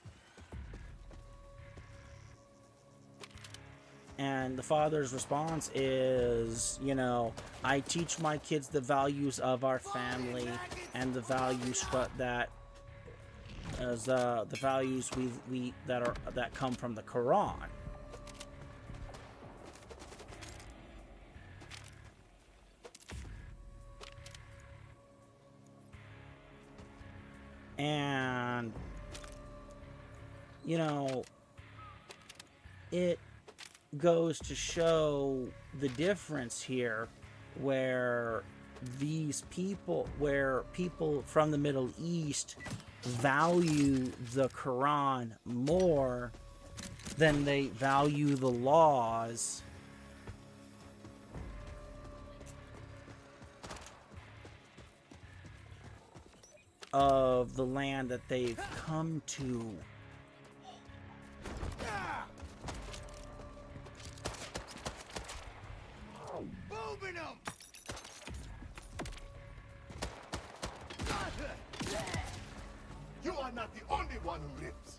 you know, "I teach my kids the values of our family and the values that come from the Quran." And, you know, it goes to show the difference here, where people from the Middle East value the Quran more than they value the laws of the land that they've come to.
You are not the only one who rips.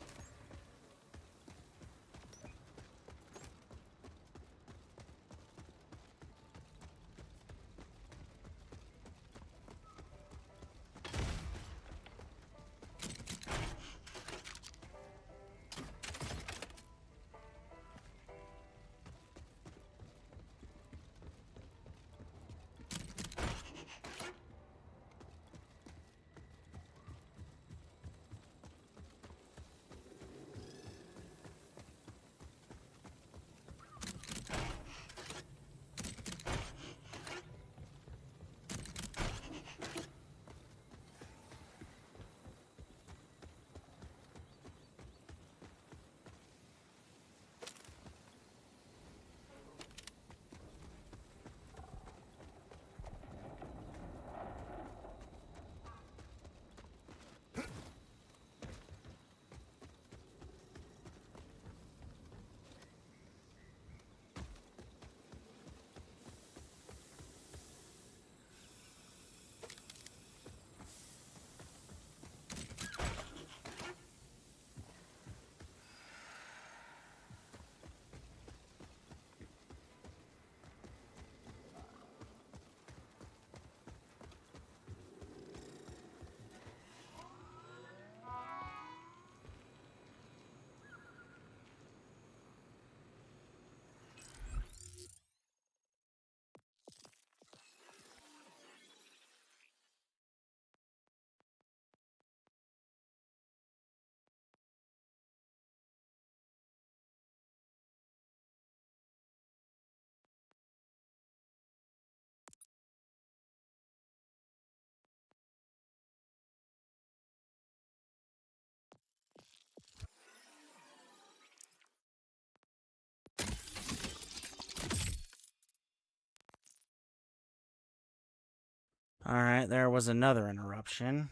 Alright, there was another interruption.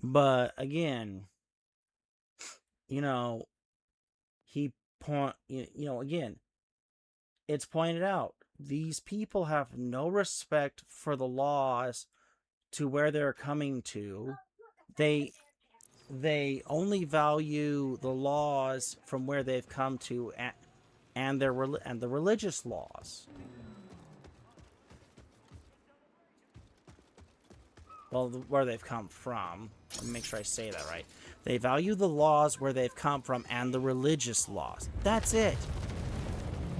But again, again, it's pointed out these people have no respect for the laws to where they're coming to. They only value the laws from where they've come to and the religious laws. Well, where they've come from. Let me make sure I say that right. They value the laws where they've come from and the religious laws. That's it.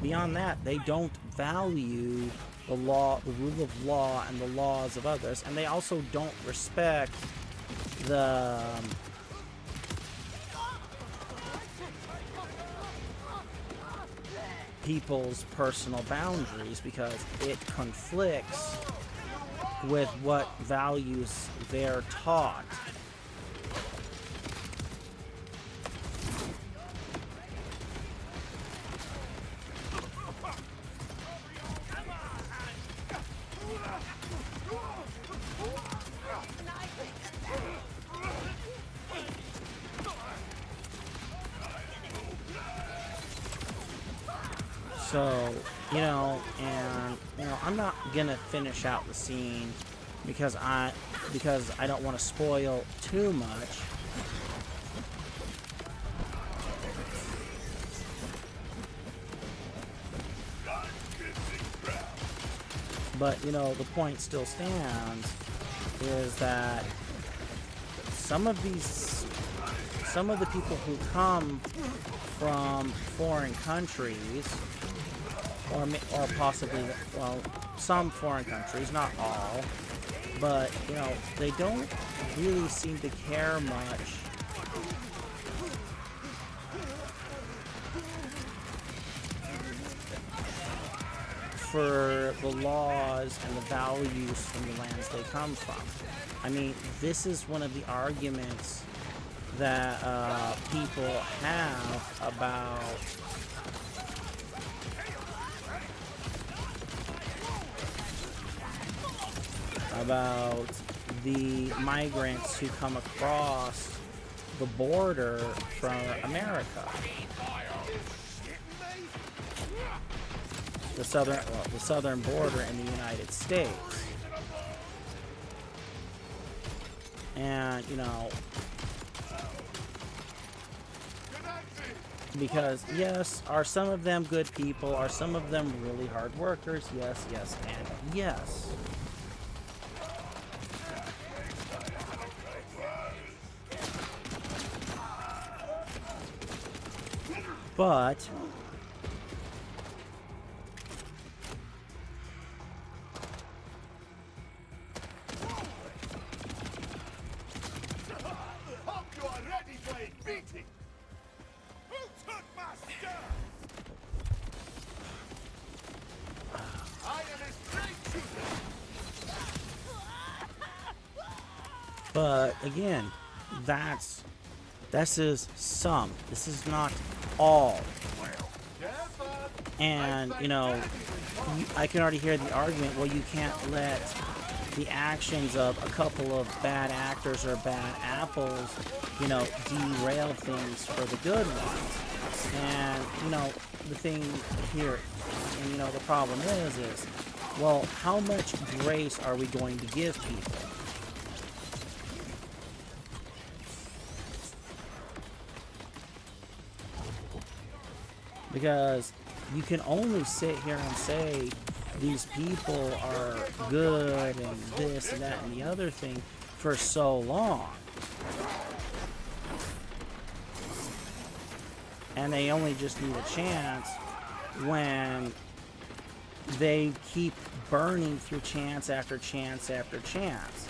Beyond that, they don't value the law, the rule of law, and the laws of others. And they also don't respect the people's personal boundaries, because it conflicts with what values they're taught. So, I'm not gonna finish out the scene because I don't want to spoil too much. But, the point still stands is that some of the people who come from foreign countries, or possibly, some foreign countries, not all, but, they don't really seem to care much for the laws and the values from the lands they come from. I mean, this is one of the arguments that people have about the migrants who come across the border from America. The southern border in the United States. And, because, yes, are some of them good people? Are some of them really hard workers? Yes, yes, and yes. But again, this is some. This is not all. And, I can already hear the argument, well, you can't let the actions of a couple of bad actors or bad apples, derail things for the good ones. And, the thing here, and, the problem is, well, how much grace are we going to give people? Because you can only sit here and say these people are good and this and that and the other thing for so long. And they only just need a chance when they keep burning through chance after chance after chance.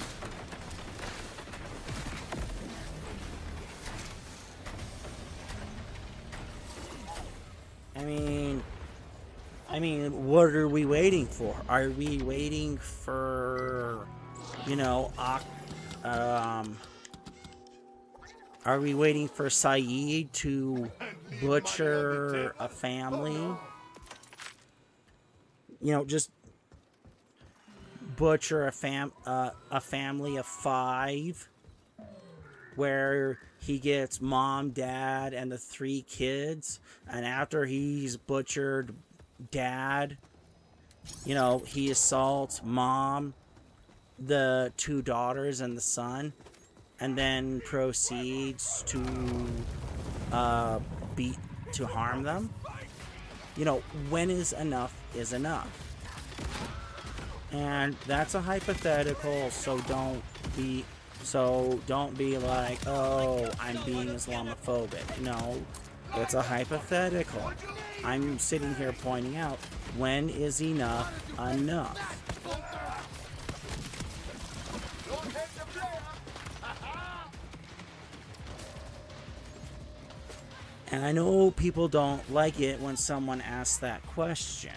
I mean, what are we waiting for? Are we waiting for, are we waiting for Saeed to butcher a family? Just butcher a family of 5 where he gets mom, dad, and the 3 kids, and after he's butchered dad, you know, he assaults mom, the 2 daughters, and the son, and then proceeds to harm them. You know, when is enough is enough. And that's a hypothetical, so don't be like, oh, I'm being Islamophobic. No, it's a hypothetical. I'm sitting here pointing out, when is enough enough? And I know people don't like it when someone asks that question,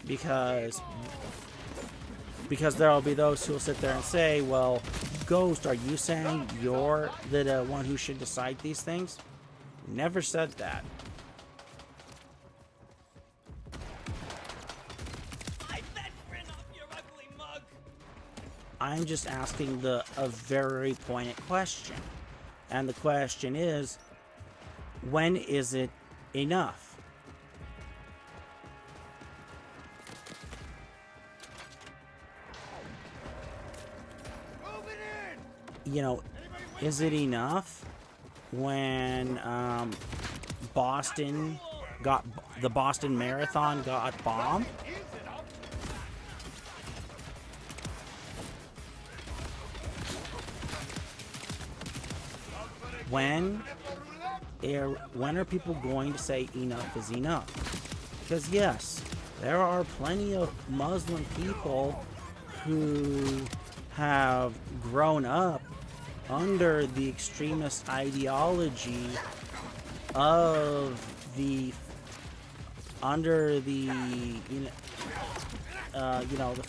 because there will be those who will sit there and say, well, Ghost, are you saying you're the one who should decide these things? Never said that. I'm just asking a very poignant question. And the question is, when is it enough? You know, is it enough when the Boston Marathon got bombed? When are people going to say enough is enough? Because yes, there are plenty of Muslim people who have grown up under the extremist ideology of the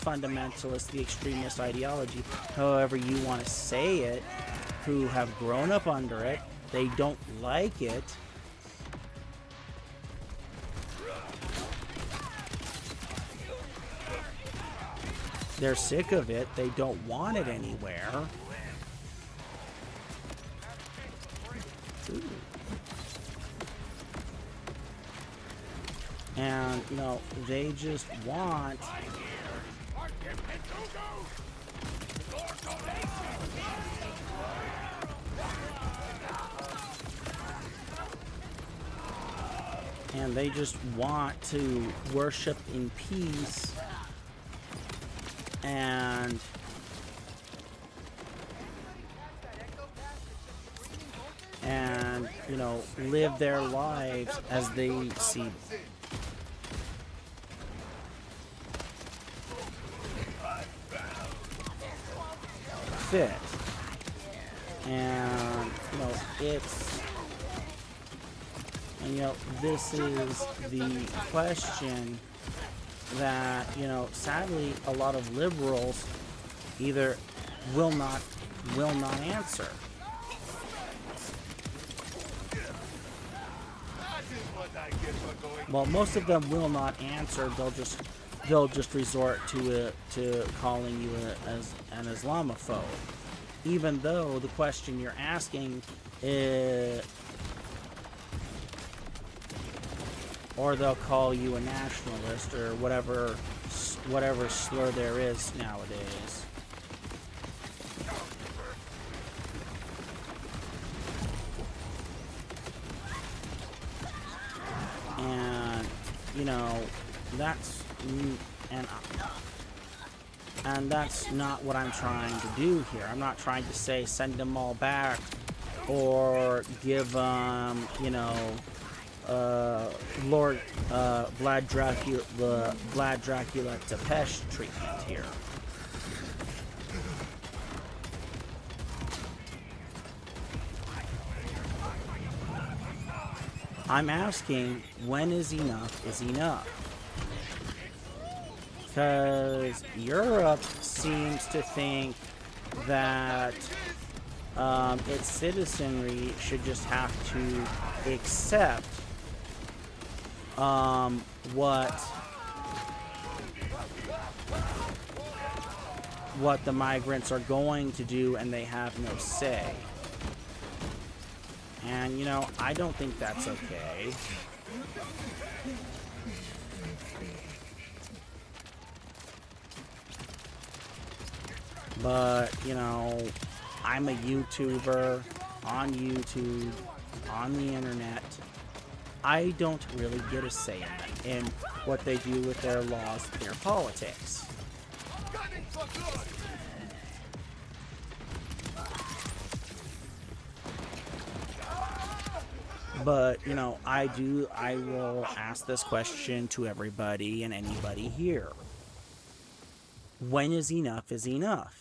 fundamentalist, the extremist ideology, however you want to say it, who have grown up under it. They don't like it. They're sick of it. They don't want it anywhere. Ooh. And, you know, they just want... And they just want to worship in peace and you know, live their lives as they see fit. And, you know, and, you know, this is the question that, you know, sadly a lot of liberals either will not answer. Well, most of them will not answer. They'll just resort to calling you as an Islamophobe, even though the question you're asking is, or they'll call you a nationalist or whatever slur there is nowadays. And you know, that's not what I'm trying to do here. I'm not trying to say send them all back or give them, you know, Lord Vlad Dracula Tepesh treatment here. I'm asking, when is enough? Because Europe seems to think that its citizenry should just have to accept what the migrants are going to do, and they have no say. And, you know, I don't think that's okay. But, you know, I'm a YouTuber on YouTube, on the internet. I don't really get a say in what they do with their laws, their politics. But, you know, I will ask this question to everybody and anybody here. When is enough?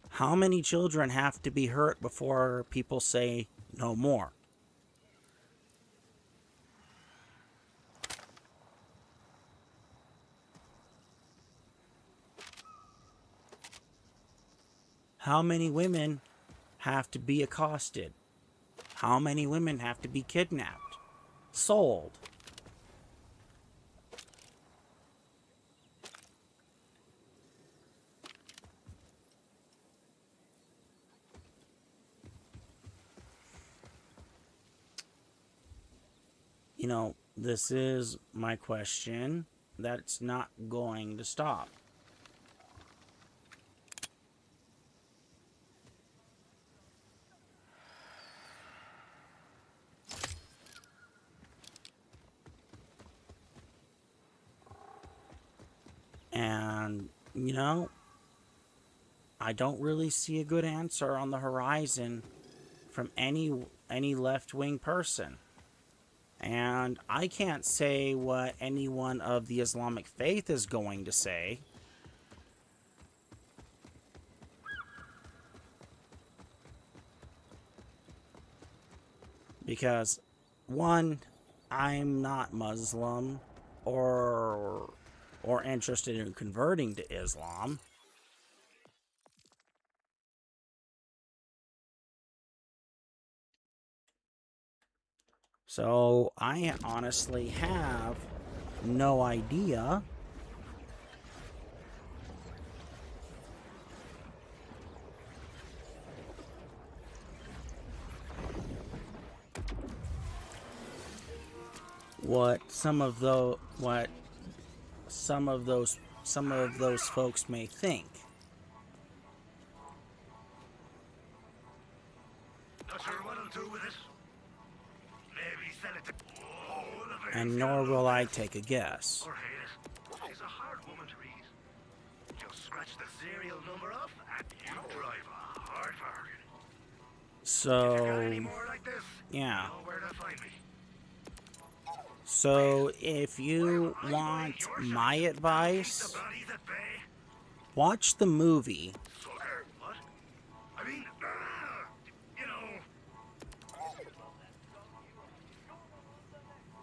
How many children have to be hurt before people say no more? How many women have to be accosted? How many women have to be kidnapped, sold? You know, this is my question that's not going to stop. And, you know, I don't really see a good answer on the horizon from any left-wing person. And I can't say what anyone of the Islamic faith is going to say. Because, one, I'm not Muslim or interested in converting to Islam. So I honestly have no idea what some of those folks may think.
Not sure what I'll do with it. Maybe sell it to
And nor will I take a guess.
or hate it. She's a hard woman to read. Just scratch the serial number off and you drive a hard bargain. If you got any
So,
more like this,
yeah.
you know where to find me.
So if you want my advice,
The bodies at bay.
watch the movie.
Sucker. What? I mean, you know.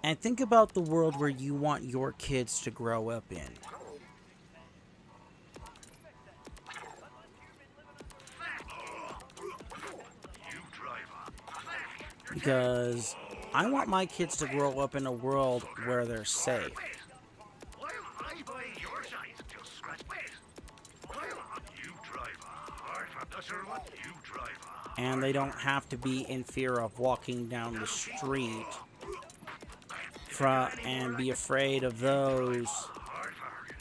And think about the world where you want your kids to grow up in.
You drive a
Because I want my kids to grow up in a world where they're safe.
Why am I buying your shite? Just scratch. Wait. Why am I? You drive a hard. Not sure what. You drive a
And they don't have to be in fear of walking down the street and be afraid of those
hard bargain.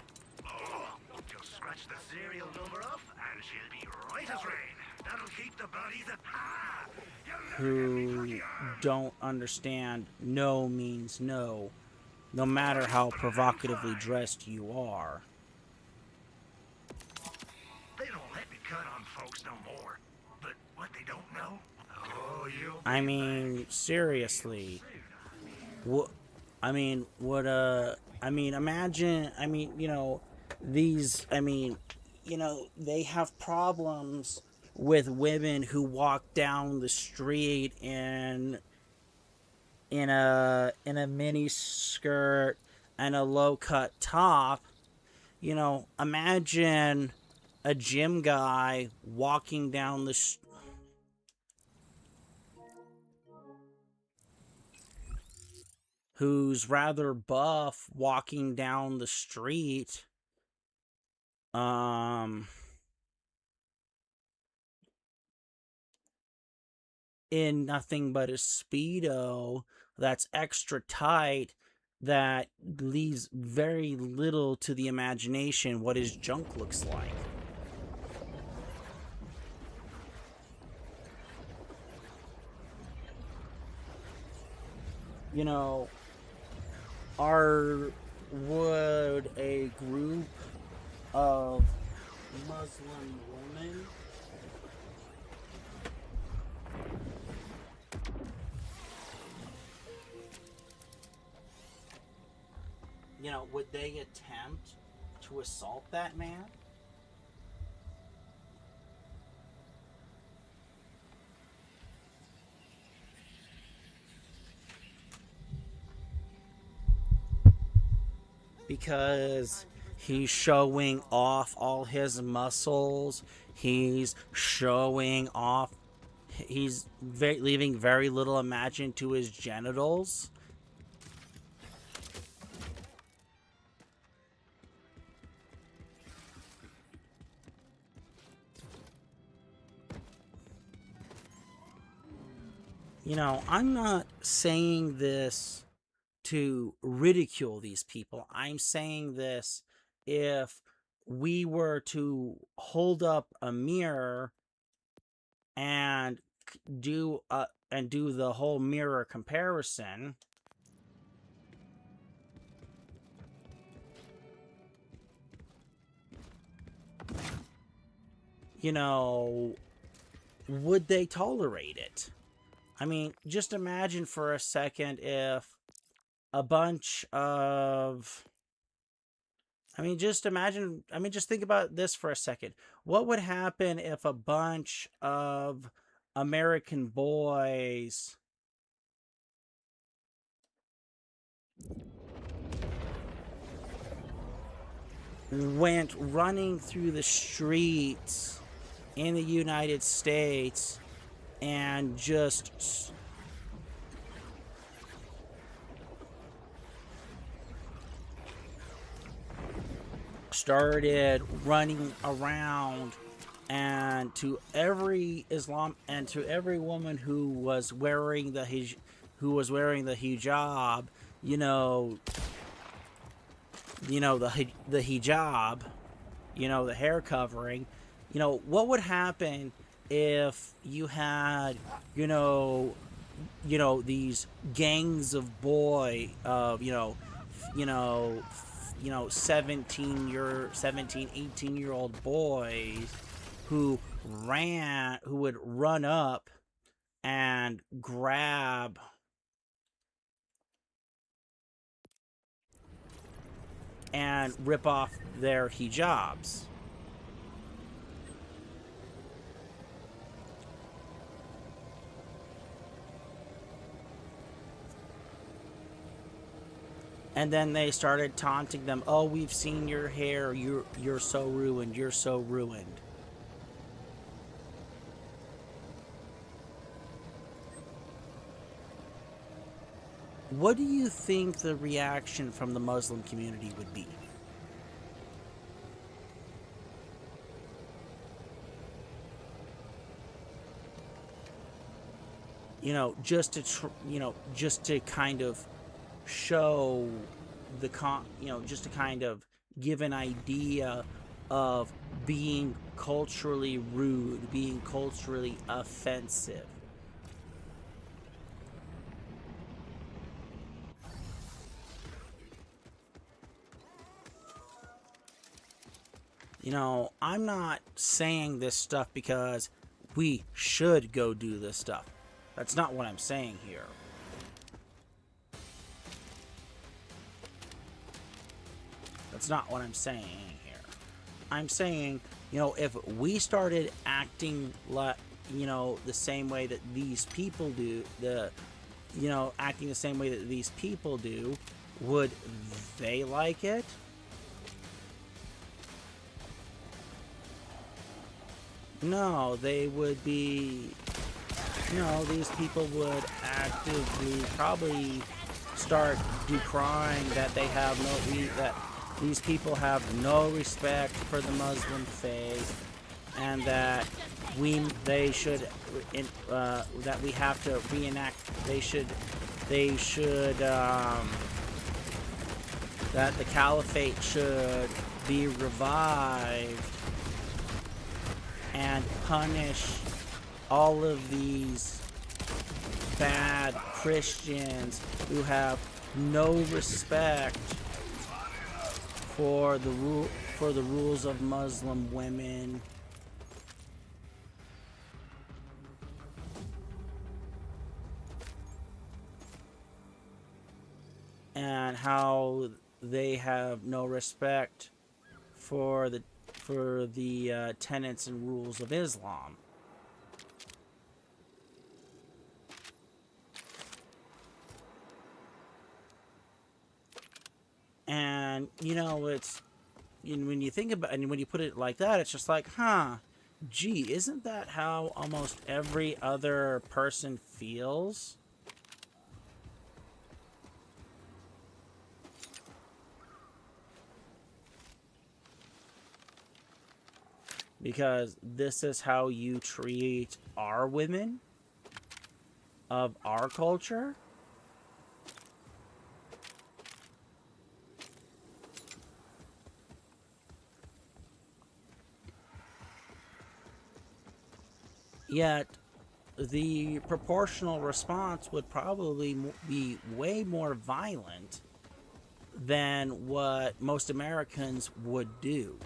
Just scratch the serial number off and she'll be right as rain. That'll keep the bodies at
who don't understand no means no, no matter how provocatively dressed you are.
They don't let me cut on folks no more. But what they don't know? Oh, you.
I mean, seriously. Imagine, you know, they have problems with women who walk down the street in a mini skirt and a low cut top. You know, imagine a gym guy walking down the who's rather buff walking down the street, in nothing but a Speedo that's extra tight, that leaves very little to the imagination what his junk looks like. You know, would a group of Muslim women would they attempt to assault that man? Because he's showing off all his muscles. He's showing off. He's leaving very little imagination to his genitals. You know, I'm not saying this to ridicule these people. I'm saying this, if we were to hold up a mirror and do the whole mirror comparison, you know, would they tolerate it? I mean, just imagine for a second if a bunch of... just think about this for a second. What would happen if a bunch of American boys went running through the streets in the United States and just started running around, and to every woman who was wearing the hijab, the hijab, the hair covering, what would happen if you had, these gangs of 17, 18-year-old boys who would run up and grab and rip off their hijabs. And then they started taunting them. Oh, we've seen your hair. You're so ruined. You're so ruined. What do you think the reaction from the Muslim community would be? Just to kind of show just to kind of give an idea of being culturally rude, being culturally offensive. I'm not saying this stuff because we should go do this stuff. That's not what I'm saying here. That's not what I'm saying here. I'm saying, if we started acting like, the same way that these people do, acting the same way that these people do, would they like it? No, they would be, these people would actively probably start decrying that they have that these people have no respect for the Muslim faith, and that that we have to reenact. That the caliphate should be revived and punish all of these bad Christians who have no respect for the rules of Muslim women. And how they have no respect for the tenets and rules of Islam. And it's when you think about and when you put it like that, it's just like, gee, isn't that how almost every other person feels? Because this is how you treat our women of our culture. Yet, the proportional response would probably be way more violent than what most Americans would do.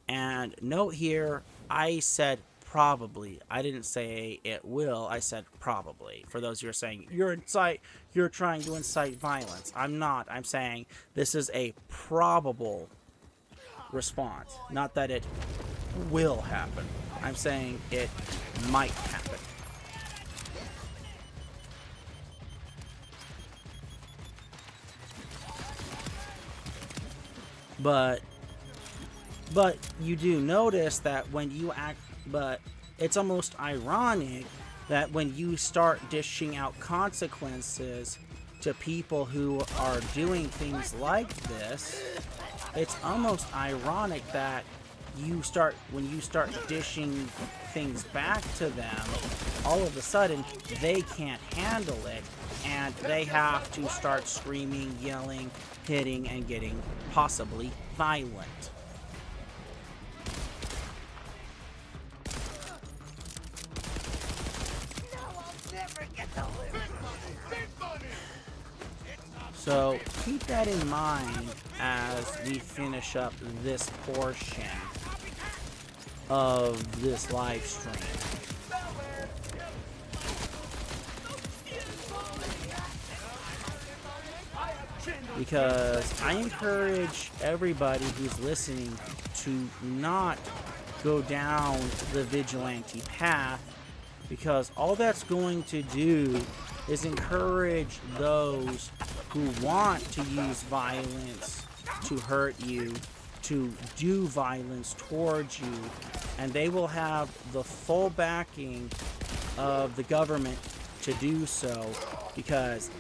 And note here, I said probably. I didn't say it will. I said probably. For those who are saying you're trying to incite violence. I'm not. I'm saying this is a probable response. Not that it will happen. I'm saying it might happen. But you do notice that when you act, but it's almost ironic that when you start dishing out consequences to people who are doing things like this, it's almost ironic that when you start dishing things back to them, all of a sudden they can't handle it and they have to start screaming, yelling, hitting, and getting possibly violent. So keep that in mind as we finish up this portion of this live stream. Because I encourage everybody who's listening to not go down the vigilante path, because all that's going to do is encourage those who want to use violence to hurt you, to do violence towards you, and they will have the full backing of the government to do so because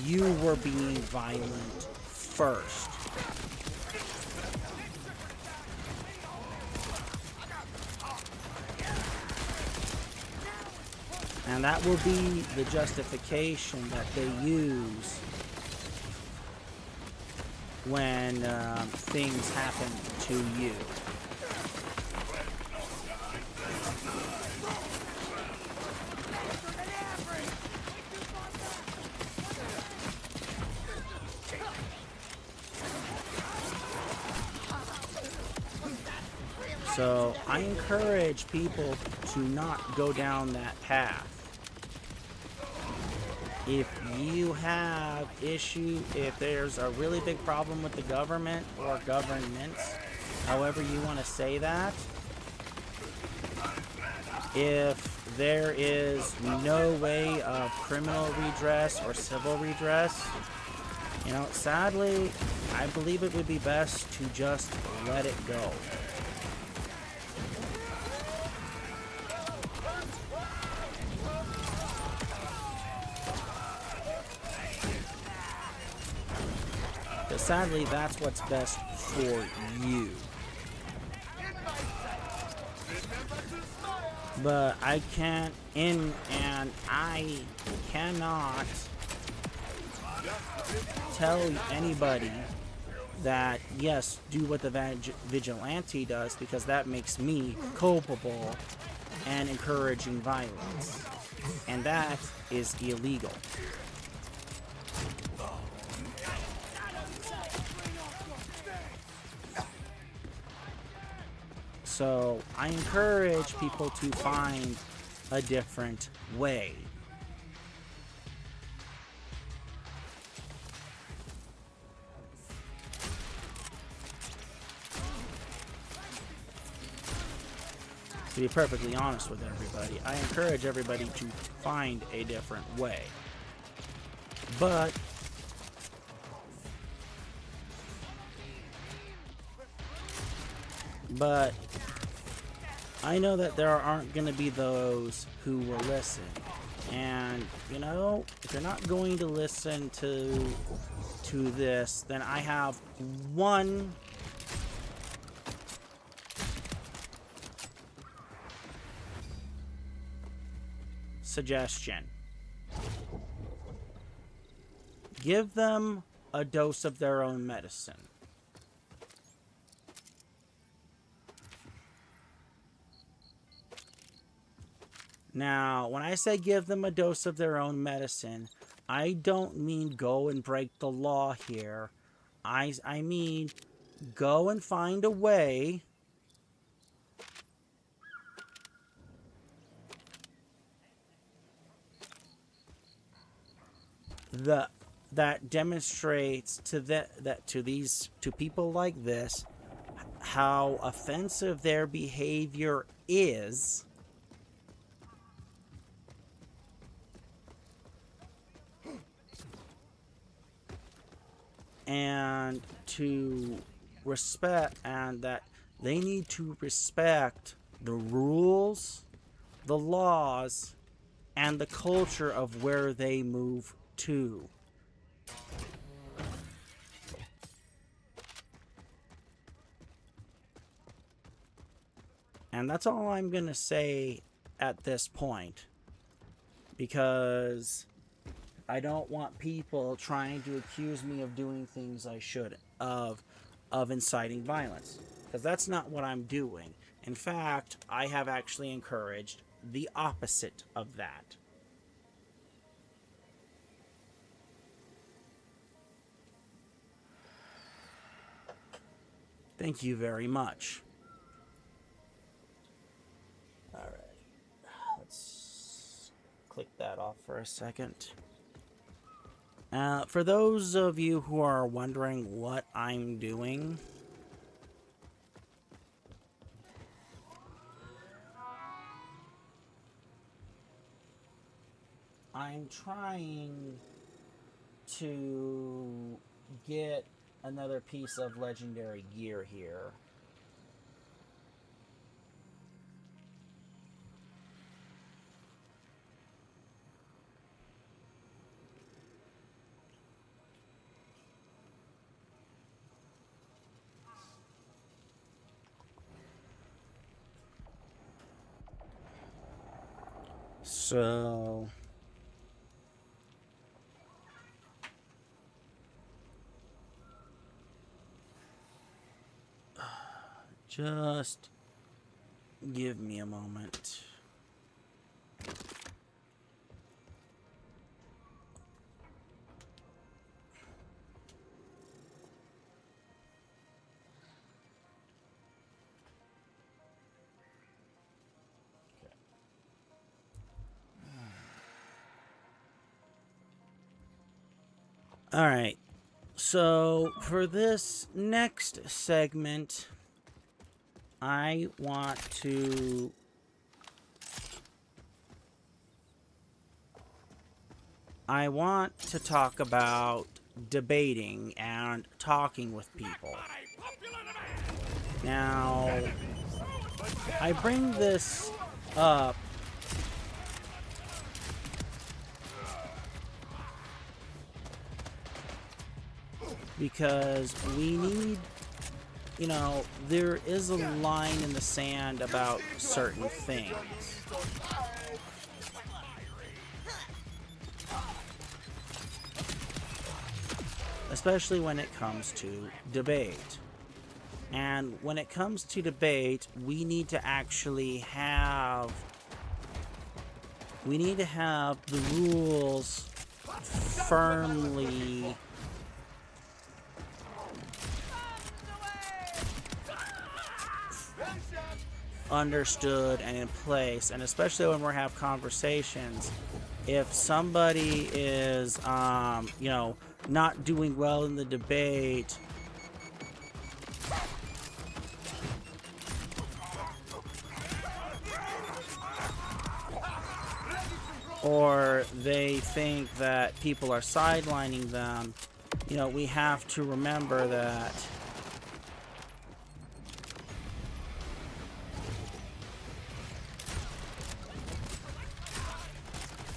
you were being violent first. And that will be the justification that they use when things happen to you. So I encourage people to not go down that path. If you have if there's a really big problem with the government or governments, however you want to say that, if there is no way of criminal redress or civil redress, sadly, I believe it would be best to just let it go. sadly, that's what's best for you. But I can't, and I cannot tell anybody that, yes, do what the vigilante does, because that makes me culpable and encouraging violence. And that is illegal. So I encourage people to find a different way. To be perfectly honest with everybody, I encourage everybody to find a different way. But I know that there aren't going to be those who will listen. And, you know, if you're not going to listen to this, then I have one suggestion. Give them a dose of their own medicine. Now, when I say give them a dose of their own medicine, I don't mean go and break the law here. I mean go and find a way that demonstrates to people like this how offensive their behavior is. And to respect, and that they need to respect the rules, the laws, and the culture of where they move to. And that's all I'm going to say at this point, because I don't want people trying to accuse me of doing things I shouldn't, of inciting violence, because that's not what I'm doing. In fact, I have actually encouraged the opposite of that. Thank you very much. All right, let's click that off for a second. For those of you who are wondering what I'm doing, I'm trying to get another piece of legendary gear here. So just give me a moment. All right, so for this next segment, I want to talk about debating and talking with people. Now, I bring this up because we need, you know, there is a line in the sand about certain things. Especially when it comes to debate. And when it comes to debate, we need to actually have... we need to have the rules firmly understood and in place, and especially when we have conversations, if somebody is, you know, not doing well in the debate, or they think that people are sidelining them, you know, we have to remember that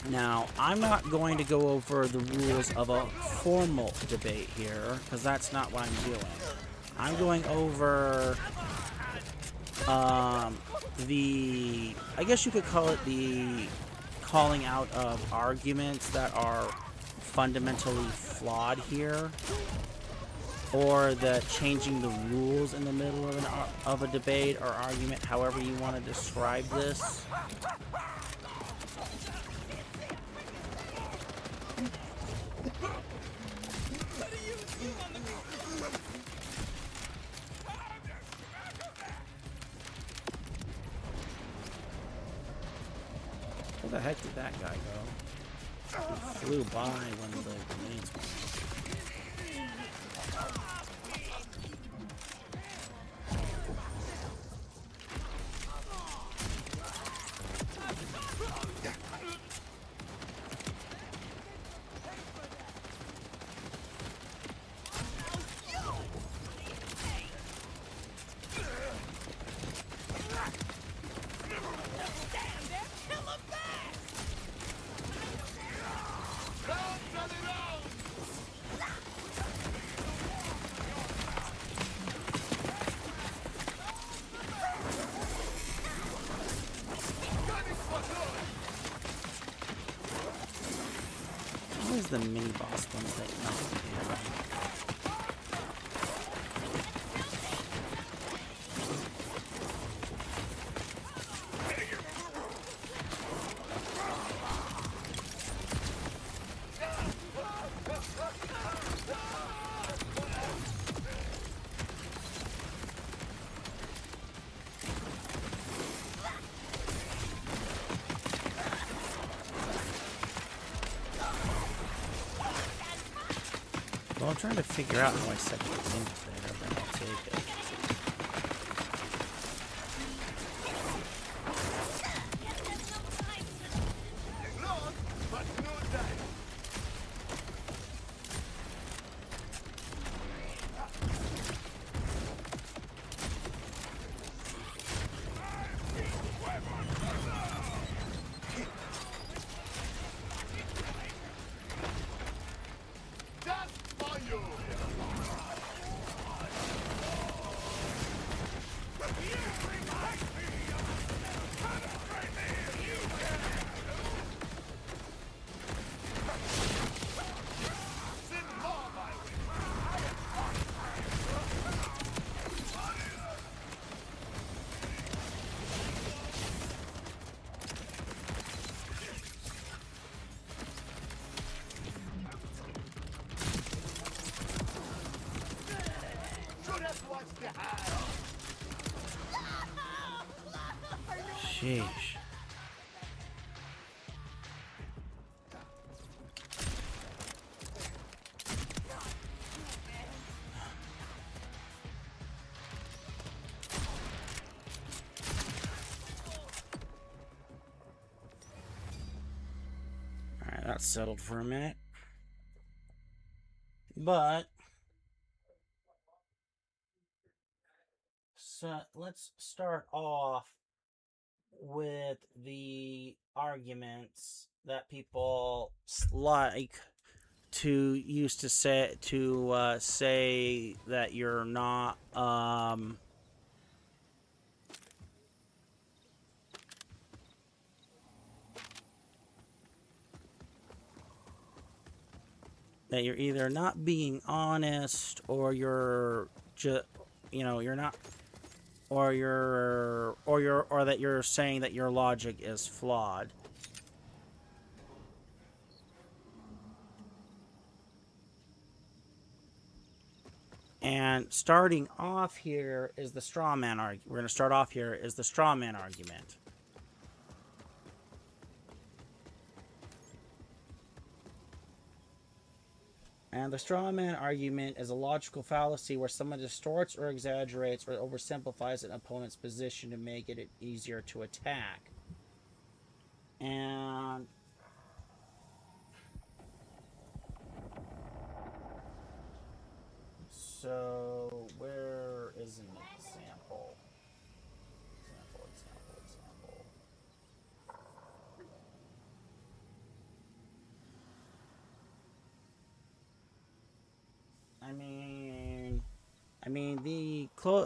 now, I'm not going to go over the rules of a formal debate here, because that's not what I'm doing. I'm going over the, I guess you could call it the calling out of arguments that are fundamentally flawed here, or the changing the rules in the middle of a debate or argument, however you want to describe this. Where the heck did that guy go? He flew by when the grenades went off. Always the mini boss ones that knock me down. Well, I'm trying to figure out how I set the link there, but I'll take it. Sheesh. Alright, that's settled for a minute. But so let's start off with the arguments that people like used to say say that you're not that you're either not being honest or you're just, you know, you're not, or that you're saying that your logic is flawed. And starting off here is the straw man argument. We're going to start off here is the straw man argument. And the straw man argument is a logical fallacy where someone distorts or exaggerates or oversimplifies an opponent's position to make it easier to attack. And so, where is an example? Example.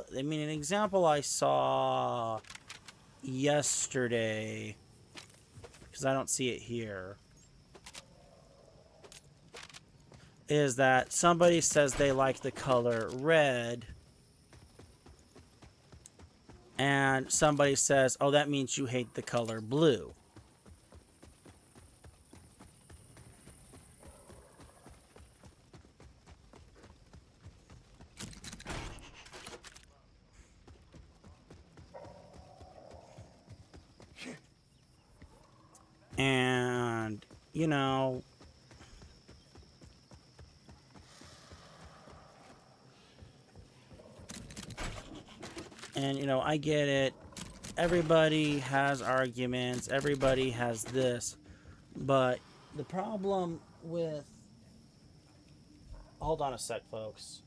An example I saw yesterday, because I don't see it here, is that somebody says they like the color red, and somebody says, oh, that means you hate the color blue. And, you know, I get it. Everybody has arguments. Everybody has this. But the problem with... Hold on a sec, folks.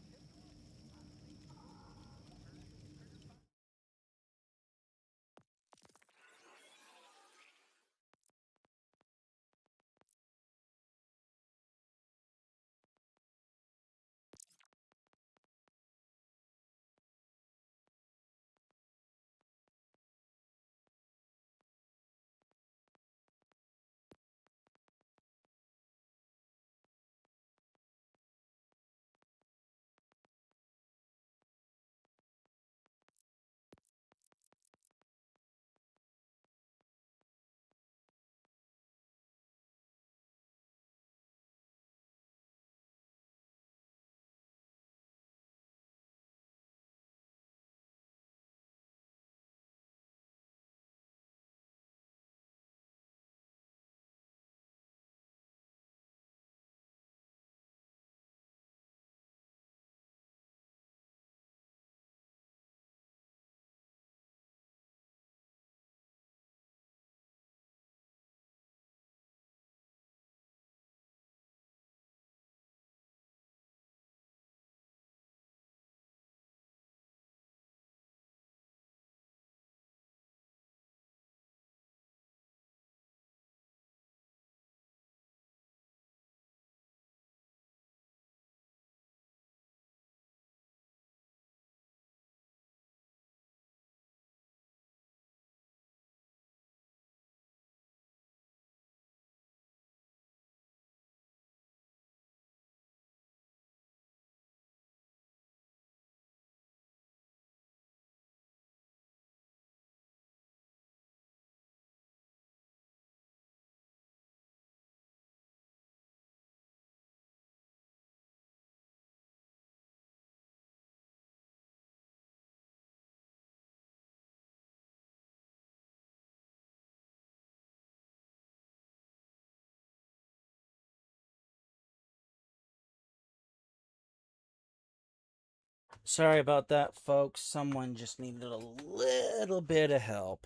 Sorry about that, folks. Someone just needed a little bit of help.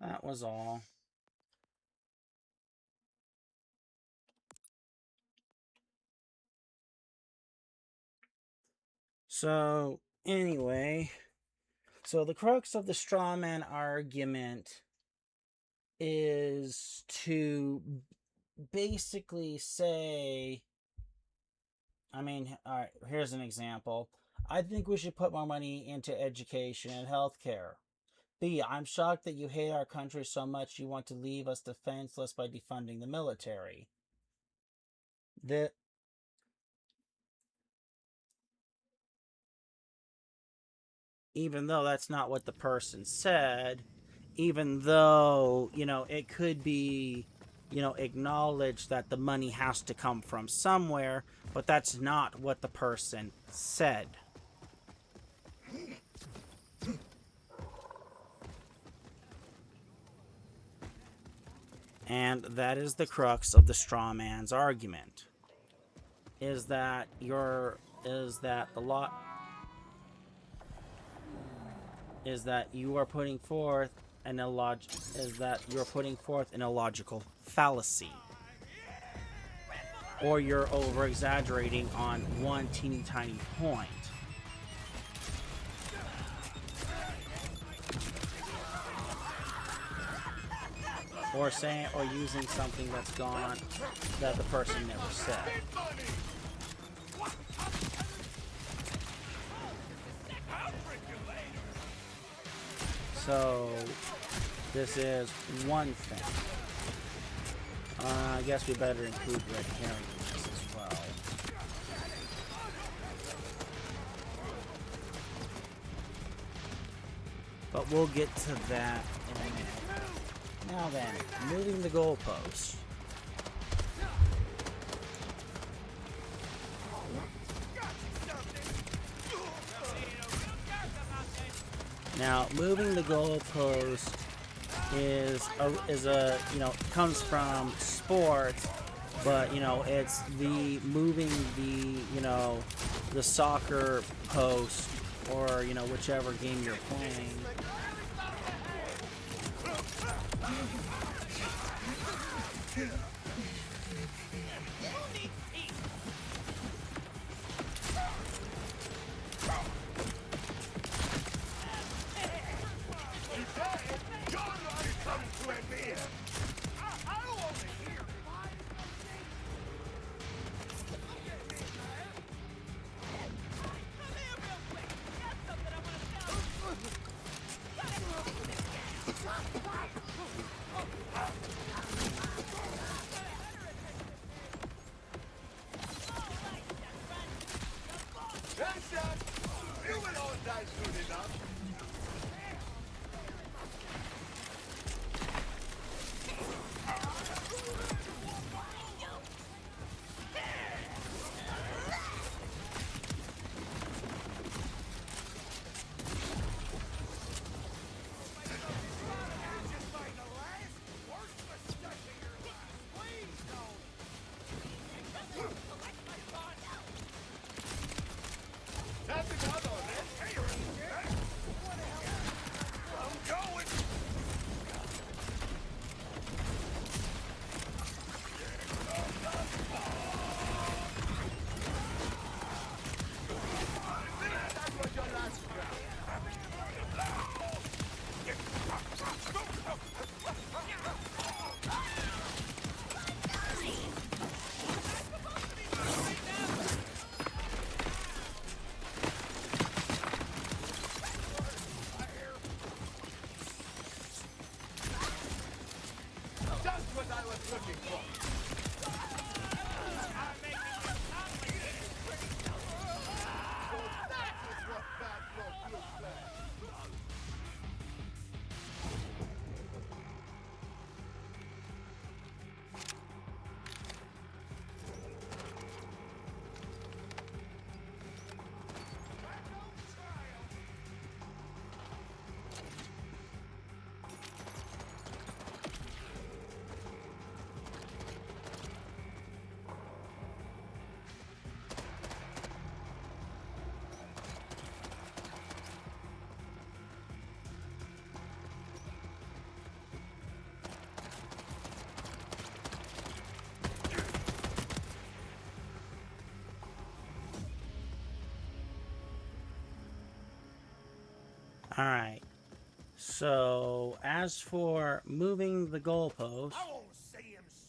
That was all. So, anyway, So the crux of the straw man argument is to basically say, I mean, all right, here's an example. I think we should put more money into education and healthcare. B, I'm shocked that you hate our country so much you want to leave us defenseless by defunding the military. Even though that's not what the person said, even though, it could be, acknowledged that the money has to come from somewhere, but that's not what the person said. And that is the crux of the straw man's argument. Is that you are putting forth an illogical fallacy. Or you're over exaggerating on one teeny tiny point. Or using something that's gone that the person never said. So this is one thing. I guess we better include red herring in this as well. But we'll get to that in a minute. Now then, moving the goalpost. Now, moving the goalpost comes from sports, but it's the moving the soccer post or whichever game you're playing. All right. So, as for moving the goalpost,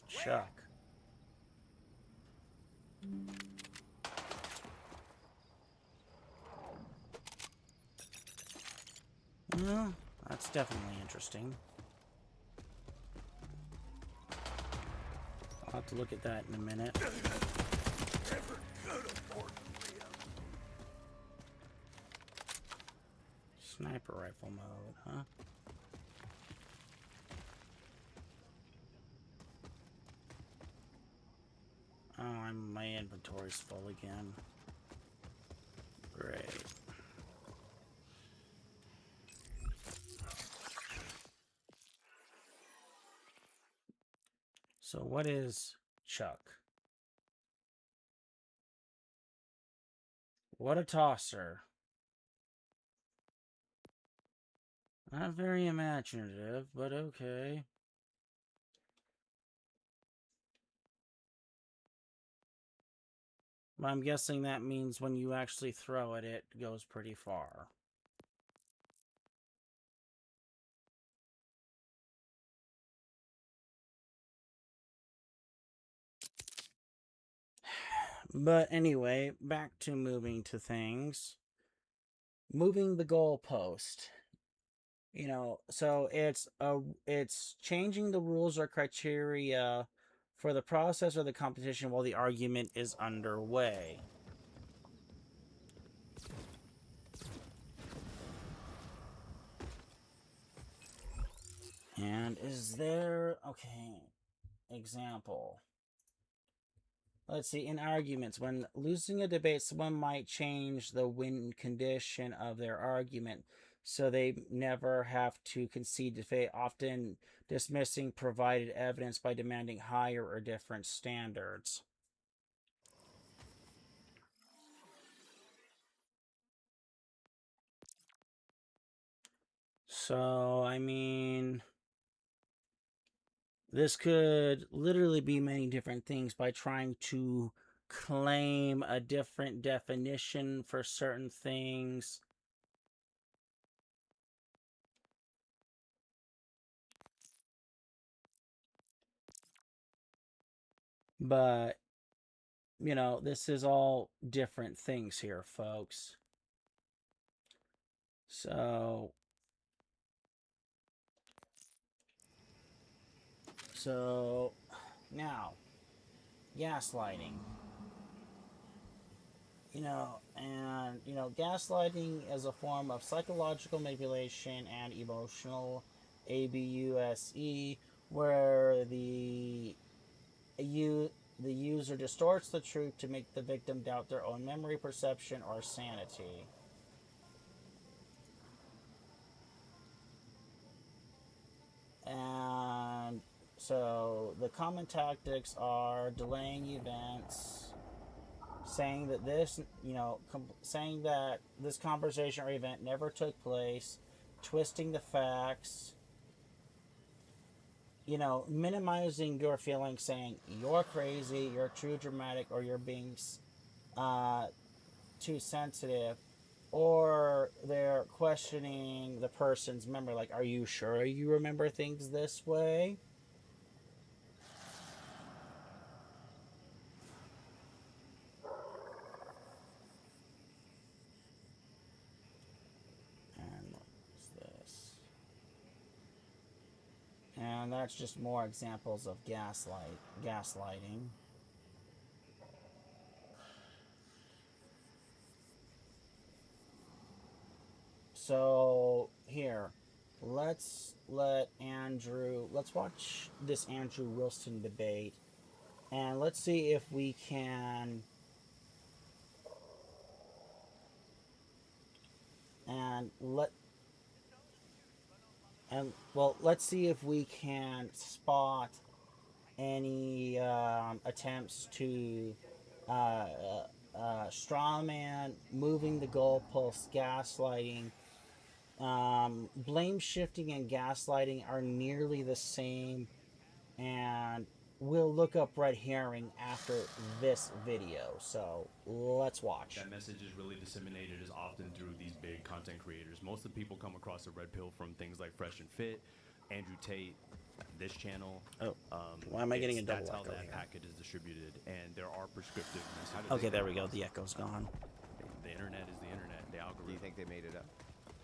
Chuck. Well, that's definitely interesting. I'll have to look at that in a minute. Sniper rifle mode, huh? Oh, my inventory's full again. Great. So what is Chuck? What a tosser. Not very imaginative, but okay. But I'm guessing that means when you actually throw it, it goes pretty far. But anyway, back to moving to things. Moving the goalpost. You know, so it's changing the rules or criteria for the process or the competition while the argument is underway. And is there, okay, example. Let's see, in arguments, when losing a debate, someone might change the win condition of their argument so they never have to concede defeat, often dismissing provided evidence by demanding higher or different standards. So, I mean, this could literally be many different things by trying to claim a different definition for certain things. But, you know, this is all different things here, folks. So now, gaslighting. Gaslighting is a form of psychological manipulation and emotional abuse, where the user distorts the truth to make the victim doubt their own memory, perception, or sanity. And so the common tactics are delaying events, saying that this conversation or event never took place, twisting the facts, minimizing your feelings, saying you're crazy, you're too dramatic, or you're being too sensitive, or they're questioning the person's memory, like, are you sure you remember things this way? And what's this? And that's just more examples of gaslighting. So here, let's watch this Andrew Wilson debate, and let's see if we can, let's see if we can spot any attempts to strawman, moving the goalposts, gaslighting. Blame shifting and gaslighting are nearly the same, and will look up red herring after this video. So let's watch.
That message is really disseminated is often through these big content creators. Most of the people come across the red pill from things like Fresh and Fit, Andrew Tate, this channel.
Oh, why am I getting a double
That's how
echo
that
here?
package is distributed, and there are prescriptive messages.
Okay, there we go. The echo's gone.
The internet is the internet. The algorithm.
Do you think they made it up?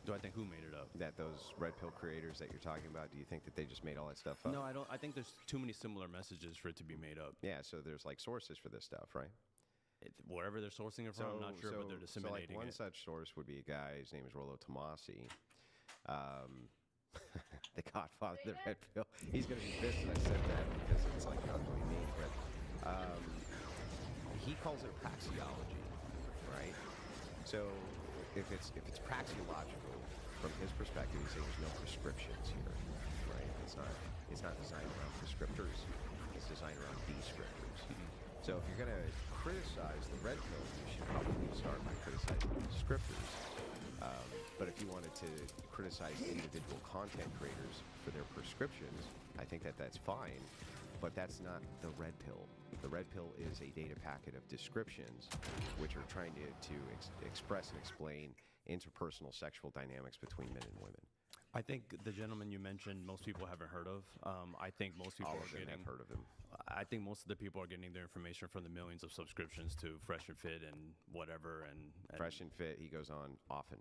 Do I think who made it up?
That those red pill creators that you're talking about, do you think that they just made all that stuff up?
No, I don't. I think there's too many similar messages for it to be made up.
Yeah, so there's like sources for this stuff, right?
Wherever they're sourcing it from, I'm not sure, but they're disseminating
one
it.
such source would be a guy, his name is Rollo Tomasi. The godfather of the red pill. He's going to be pissed that I said that because it's like ugly name, but he calls it praxeology, right? So if it's praxeological, from his perspective, he's saying there's no prescriptions here, right? It's not designed around prescriptors. It's designed around descriptors. So if you're going to criticize the red pill, you should probably start by criticizing the descriptors. But if you wanted to criticize individual content creators for their prescriptions, I think that that's fine. But that's not the red pill. The red pill is a data packet of descriptions, which are trying to express and explain interpersonal sexual dynamics between men and women.
I think the gentleman you mentioned, most people haven't heard of. I think most people
have heard of him.
I think most of the people are getting their information from the millions of subscriptions to Fresh and Fit and whatever. And
Fresh and Fit, he goes on often.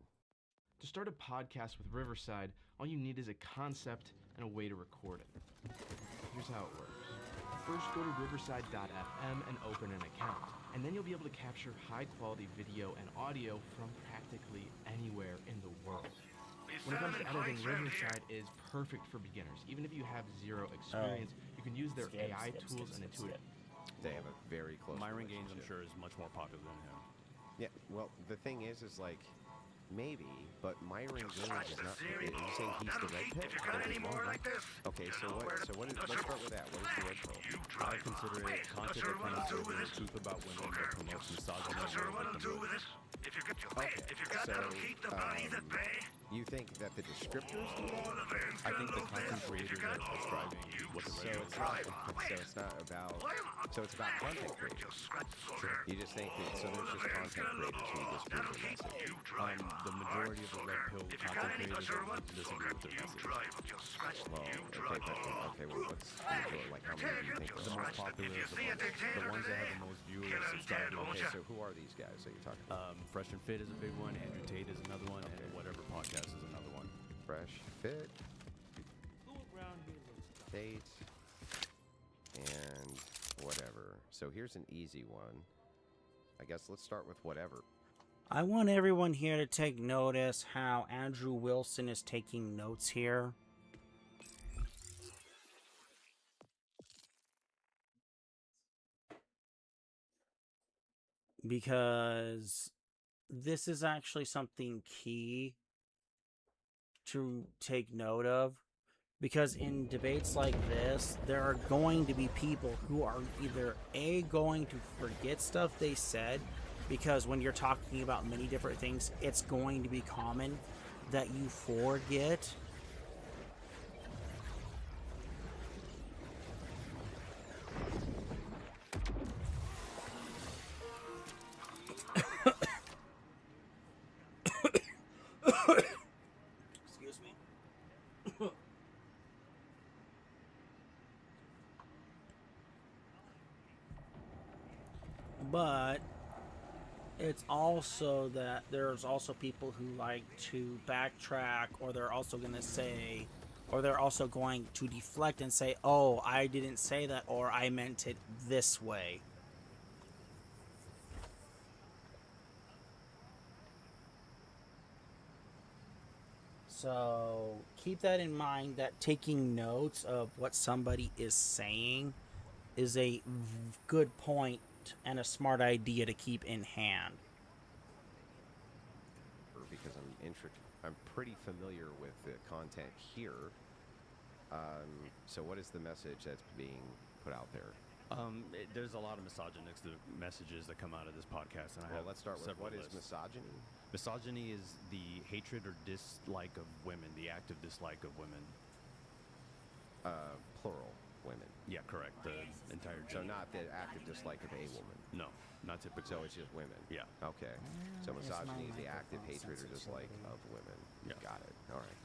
To start a podcast with Riverside, all you need is a concept and a way to record it. Here's how it works. First, go to riverside.fm and open an account, and then you'll be able to capture high-quality video and audio from practically anywhere in the world. When it comes to editing, Riverside is perfect for beginners. Even if you have zero experience, you can use their AI tools and intuitive.
They have a very close
Myron Gaines, I'm
relationship.
sure, is much more popular than him.
Yeah, well, the thing is like, maybe, but Myron Gaines is not. Are you saying he's the red pill?
If you got any more like this,
Okay, so what? So what? Let's start with that. What is the red pill?
I consider it content that promotes the truth about women, that promotes misogyny and victimhood.
if you get your
Okay,
if you got
so,
that'll keep the bodies at bay.
You think that the descriptors do that?
I think the content creators are describing what the
So
red
it's
pill
not. So it's not about. So it's about content creators. You just think that. So there's just content creators who distribute the message.
The majority of the red pill content creators are disagree with their message.
Well, okay, well, what's the majority? Like, how many do you think
The
are?
most popular, the ones that have the most viewers, subscribers.
Okay, so who are these guys that you're talking about?
Fresh and Fit is a big one. Andrew Tate is another one, and Whatever Podcast is another one.
Fresh Fit, Tate, and Whatever. So here's an easy one. I guess let's start with Whatever.
I want everyone here to take notice how Andrew Wilson is taking notes here. Because this is actually something key to take note of. Because in debates like this, there are going to be people who are either A, going to forget stuff they said, because when you're talking about many different things, it's going to be common that you forget. Excuse me. But it's also that there's also people who like to backtrack, or they're also going to say, or they're also going to deflect and say, oh, I didn't say that, or I meant it this way. So keep that in mind, that taking notes of what somebody is saying is a good point and a smart idea to keep in hand.
Because I'm pretty familiar with the content here. So what is the message that's being put out there?
There's a lot of misogynistic messages that come out of this podcast, and
Let's start with what is
lists.
misogyny?
Misogyny is the hatred or dislike of women, the active dislike of women.
Plural. women.
Yeah, correct. The entire
So
gene.
not the active dislike of a woman.
No, not typically.
So it's just women.
Yeah.
Okay. So
Is my
misogyny is the active
microphone
hatred or dislike of women.
Yeah.
Got it. All right.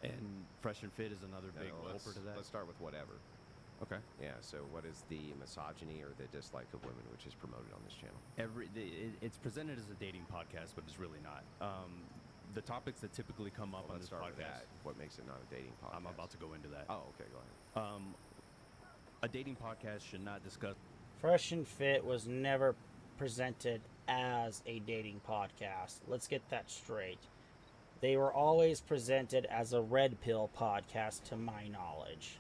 And Fresh and Fit is another big
Now,
helper to that.
Let's start with whatever.
Okay.
Yeah. So what is the misogyny or the dislike of women, which is promoted on this channel?
It's presented as a dating podcast, but it's really not. The topics that typically come up on
Let's
this
start with
podcast.
that. What makes it not a dating podcast?
I'm about to go into that.
Oh, okay. Go ahead.
A dating podcast should not discuss.
Fresh and Fit was never presented as a dating podcast. Let's get that straight. They were always presented as a red pill podcast, to my knowledge.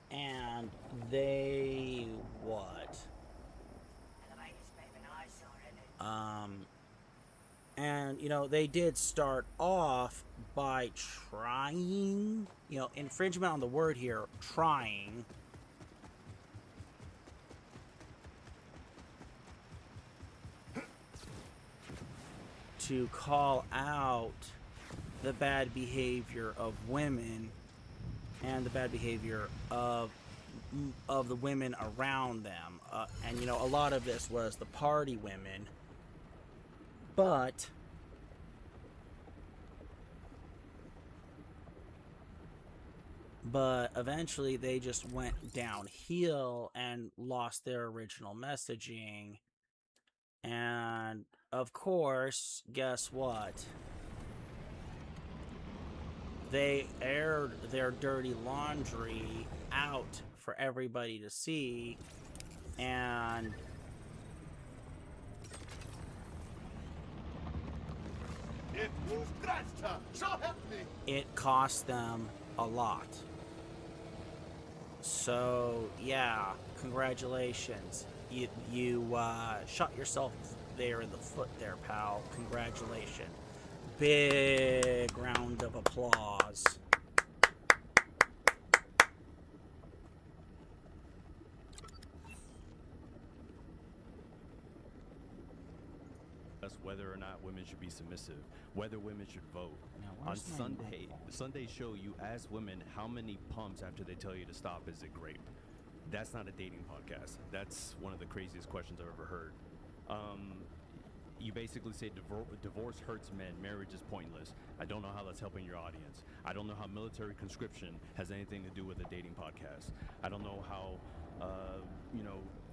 And they and you know, they did start off by trying, you know, infringement on the word here, trying to call out the bad behavior of women and the bad behavior of the women around them. And, you know, a lot of this was the party women. But eventually they just went downhill and lost their original messaging. And, of course, guess what? They aired their dirty laundry out for everybody to see, and it cost them a lot. So, yeah, congratulations. You shot yourself there in the foot there, pal. Congratulations. Big round of applause.
Whether or not women should be submissive, whether women should vote.
Now,
On
where's my
Sunday,
microphone?
Sunday show, you ask women how many pumps after they tell you to stop is it grape. That's not a dating podcast. That's one of the craziest questions I've ever heard. You basically say divorce hurts men, marriage is pointless. I don't know how that's helping your audience. I don't know how military conscription has anything to do with a dating podcast. I don't know how,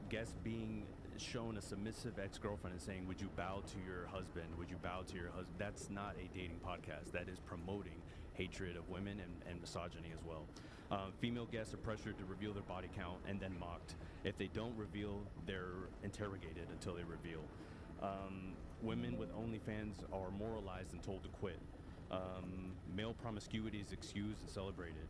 guests being shown a submissive ex-girlfriend and saying, would you bow to your husband? Would you bow to your husband? That's not a dating podcast. That is promoting hatred of women and misogyny as well. Female guests are pressured to reveal their body count and then mocked. If they don't reveal, they're interrogated until they reveal. Women with OnlyFans are moralized and told to quit. Male promiscuity is excused and celebrated.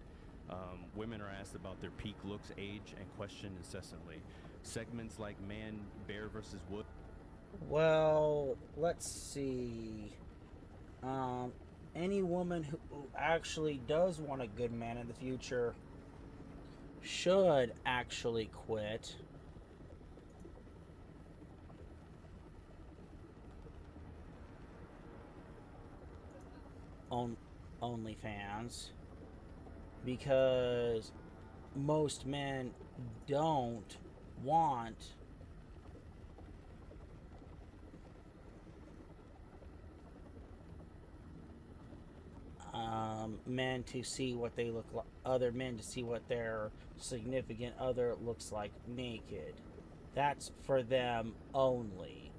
Women are asked about their peak looks, age, and questioned incessantly. Segments like man, bear versus wood.
Well, let's see. Any woman who actually does want a good man in the future should actually quit. OnlyFans, because most men don't want men to see what they look like, other men to see what their significant other looks like naked. That's for them only.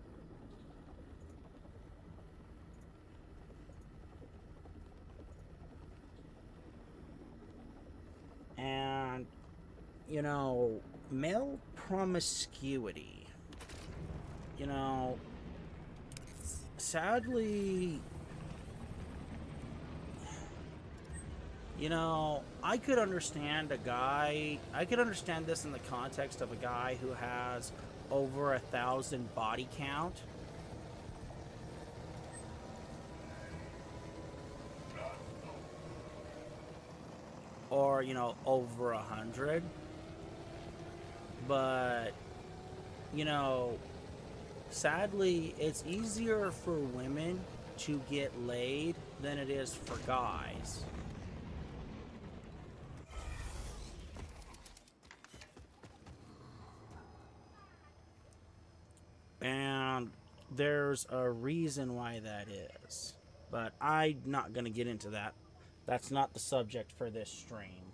And, you know, male promiscuity, you know, sadly, you know, I could understand this in the context of a guy who has over 1,000 body count. Or, you know, over 100. But, you know, sadly, it's easier for women to get laid than it is for guys. And there's a reason why that is. But I'm not going to get into that. That's not the subject for this stream.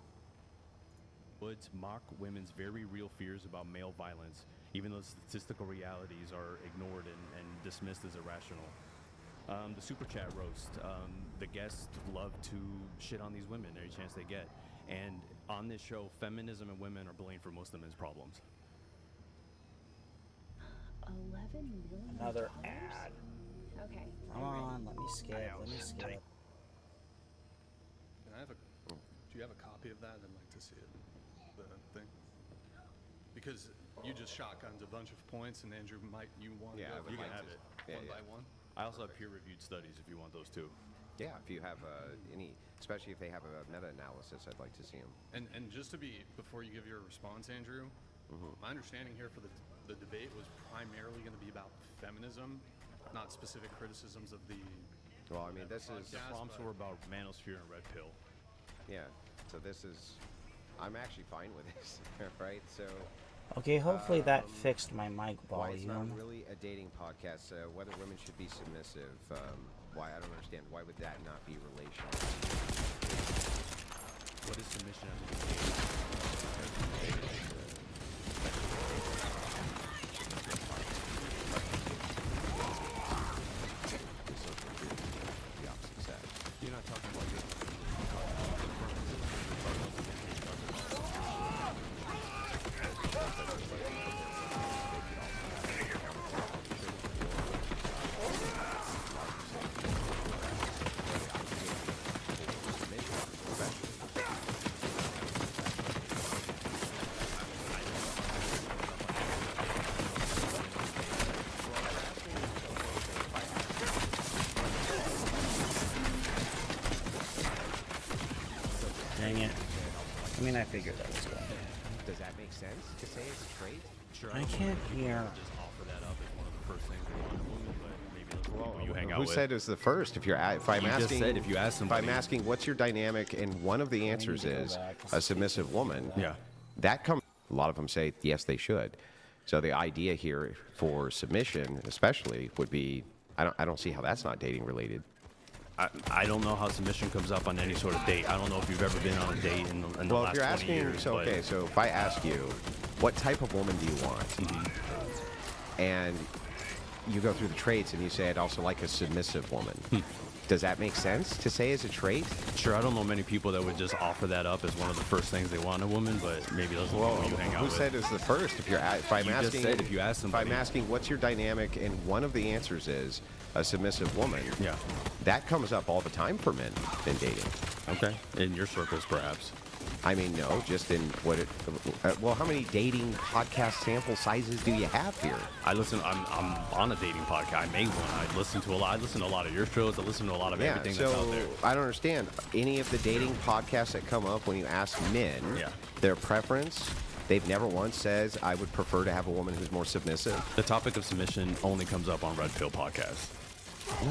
Woods mock women's very real fears about male violence, even though statistical realities are ignored and dismissed as irrational. The super chat roast. The guests love to shit on these women every chance they get. And on this show, feminism and women are blamed for most of men's problems.
11 million.
Another ad.
Okay.
Come on, let me skip. Let me skip.
Can I have a? Do you have a copy of that? I'd like to see it. The thing. Because you just shotgunned a bunch of points, and Andrew, you want to go
you can have it
one by one.
I also have peer-reviewed studies if you want those too.
Yeah, if you have any, especially if they have a meta-analysis, I'd like to see them.
And just to be, before you give your response, Andrew, my understanding here for the debate was primarily going to be about feminism, not specific criticisms of the.
Well, I mean, this is
the problems were about manosphere and red pill.
Yeah, so this is, I'm actually fine with this, right? So.
Okay, hopefully that fixed my mic
Why it's not
volume.
really a dating podcast. Whether women should be submissive. Why I don't understand. Why would that not be relational?
What is submission?
The opposite sex.
You're not talking about your.
Dang it. I mean, I figured that was going.
Does that make sense to say it's a trait?
Sure.
I can't hear.
Just offer that up as one of the first things they want to women, but maybe those people you hang out
Who
with.
said it was the first? If you're, if I'm
You
asking,
just said if you ask
if
somebody.
I'm asking, what's your dynamic, and one of the answers
to go
is
back and
a submissive woman.
Yeah.
That comes. A lot of them say yes, they should. So the idea here for submission, especially, would be I don't see how that's not dating related.
I don't know how submission comes up on any sort of date. I don't know if you've ever been on a date in the
Well,
last
if you're
20
asking,
years.
so
but-
okay, so if I ask you, what type of woman do you want? And you go through the traits and you say, I'd also like a submissive woman. Does that make sense to say as a trait?
Sure, I don't know many people that would just offer that up as one of the first things they want in a woman, but maybe those are the people you hang out
Who
with.
said it's the first? If you're, if I'm
You just
asking,
said if you ask
if I'm
somebody.
asking what's your dynamic, and one of the answers is a submissive woman.
Yeah.
That comes up all the time for men in dating.
Okay. In your circles, perhaps.
I mean, no, just in what it. Well, how many dating podcast sample sizes do you have here?
I listen. I'm on a dating podcast. I made one. I listen to a lot. I listen to a lot of your shows. I listen to a lot of everything
so
that's out there.
I don't understand any of the dating podcasts that come up when you ask men their preference. They've never once says I would prefer to have a woman who's more submissive.
The topic of submission only comes up on Red Pill podcast.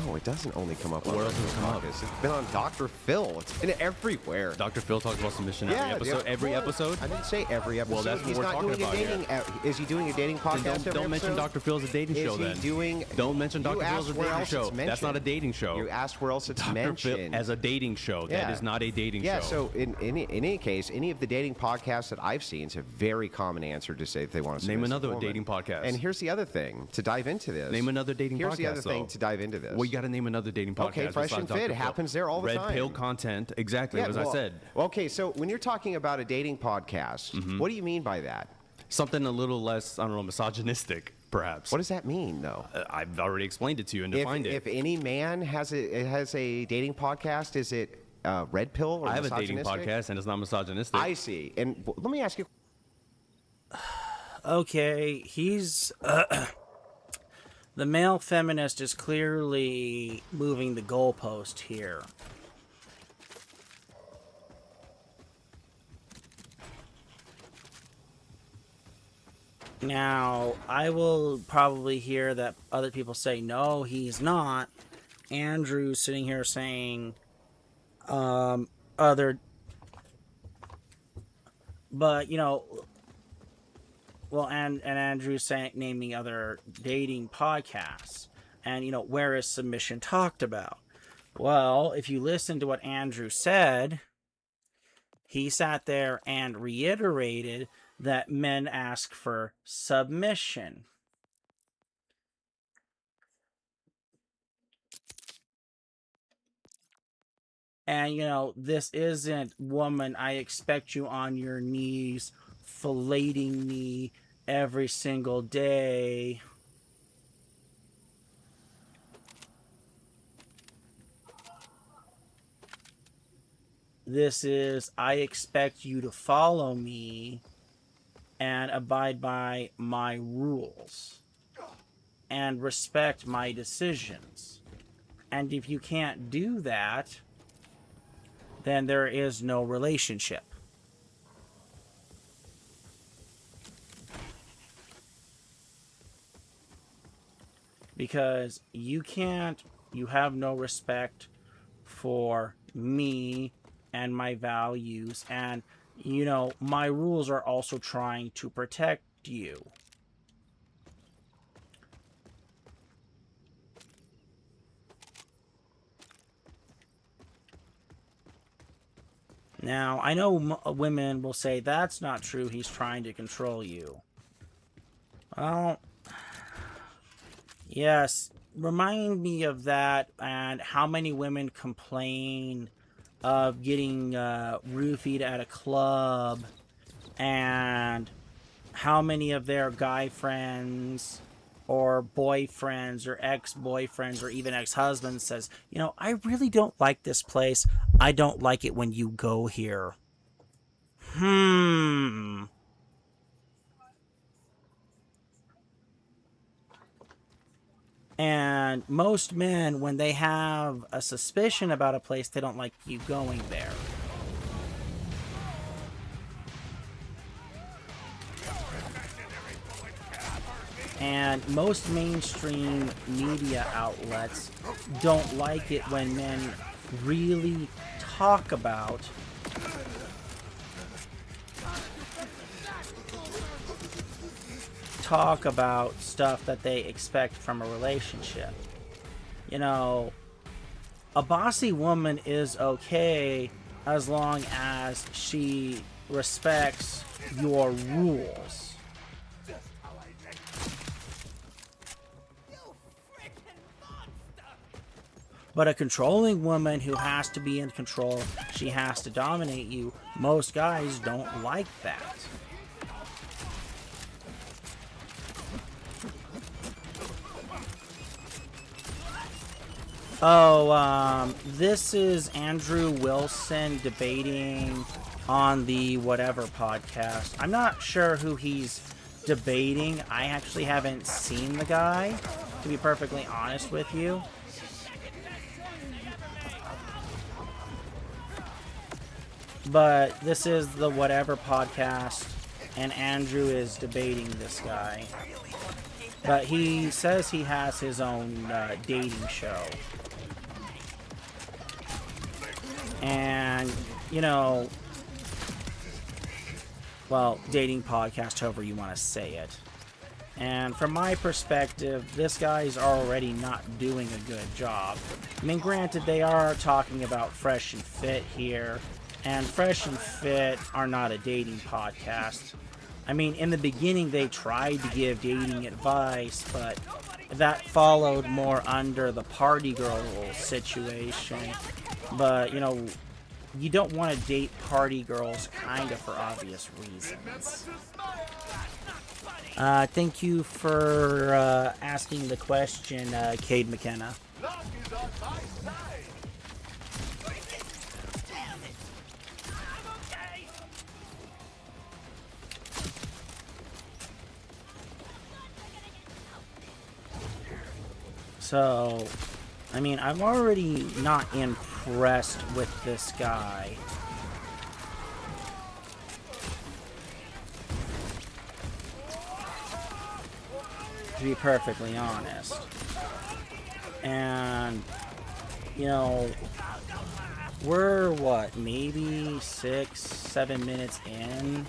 No, it doesn't only come up on
Where else does it come up?
It's been on Dr. Phil. It's been everywhere.
Dr. Phil talks about submission every episode. Every episode?
I didn't say every episode.
Well, that's what
He's
we're
not
talking
doing
about
a dating.
here.
Is he doing a dating podcast
Then
every
don't mention
episode?
Dr. Phil as a dating show.
Is he
Then
doing?
Don't mention Dr.
You
Phil as a
asked where
dating
else
show.
it's mentioned.
That's not a dating show.
You asked where else it's
Dr. Phil
mentioned.
as a dating show. That is not a dating show.
Yeah. So in any case, any of the dating podcasts that I've seen, it's a very common answer to say if they want to
Name another dating podcast.
And here's the other thing to dive into this.
Name another dating podcast.
Here's the other thing
though.
to dive into this.
Well, you got to name another dating podcast.
Okay, Fresh and
besides
Fit
Dr. Phil.
happens there all the
Red
time.
Pill content, exactly as I
well,
said.
Okay, so when you're talking about a dating podcast, what do you mean by that?
Something a little less, I don't know, misogynistic, perhaps.
What does that mean, though?
I've already explained it to you and defined it.
If any man has a dating podcast, is it Red Pill or
I have a dating
misogynistic?
podcast and it's not misogynistic.
I see. And let me ask you.
Okay, he's the male feminist is clearly moving the goalpost here. Now, I will probably hear that other people say, no, he's not. Andrew sitting here saying but well, and Andrew saying, naming other dating podcasts, and where is submission talked about? Well, if you listen to what Andrew said, he sat there and reiterated that men ask for submission. And, this isn't, woman, I expect you on your knees, filleting me every single day. This is, I expect you to follow me and abide by my rules and respect my decisions. And if you can't do that, then there is no relationship. Because you have no respect for me and my values, and my rules are also trying to protect you. Now, I know women will say, that's not true, he's trying to control you. Well, yes, remind me of that, and how many women complain of getting roofied at a club, and how many of their guy friends or boyfriends or ex-boyfriends or even ex-husbands says, I really don't like this place. I don't like it when you go here. And most men, when they have a suspicion about a place, they don't like you going there. And most mainstream media outlets don't like it when men really talk about stuff that they expect from a relationship. A bossy woman is okay as long as she respects your rules. But a controlling woman who has to be in control, she has to dominate you, most guys don't like that. Oh, this is Andrew Wilson debating on the whatever podcast. I'm not sure who he's debating. I actually haven't seen the guy, to be perfectly honest with you. But this is the whatever podcast, and Andrew is debating this guy. But he says he has his own dating show. And, well, dating podcast, however you want to say it. And from my perspective, this guy's already not doing a good job. I mean, granted, they are talking about Fresh and Fit here. And Fresh and Fit are not a dating podcast. I mean, in the beginning, they tried to give dating advice, but that followed more under the party girl situation. But, you don't want to date party girls, kind of for obvious reasons. Thank you for asking the question, Cade McKenna. So, I mean, I'm already not impressed with this guy. To be perfectly honest. And you know, we're what, maybe 6-7 minutes in,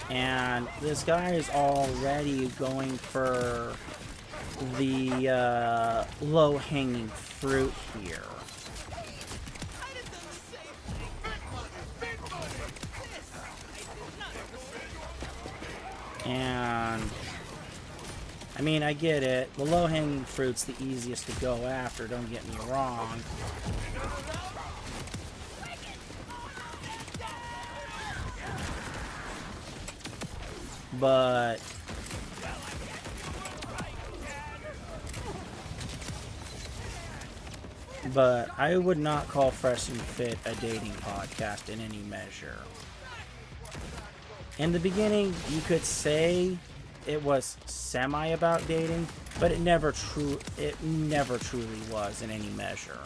and this guy is already going for the low-hanging fruit here. And I mean, I get it. The low-hanging fruit's the easiest to go after, don't get me wrong. But I would not call Fresh and Fit a dating podcast in any measure. In the beginning, you could say it was semi about dating, but it never truly was in any measure.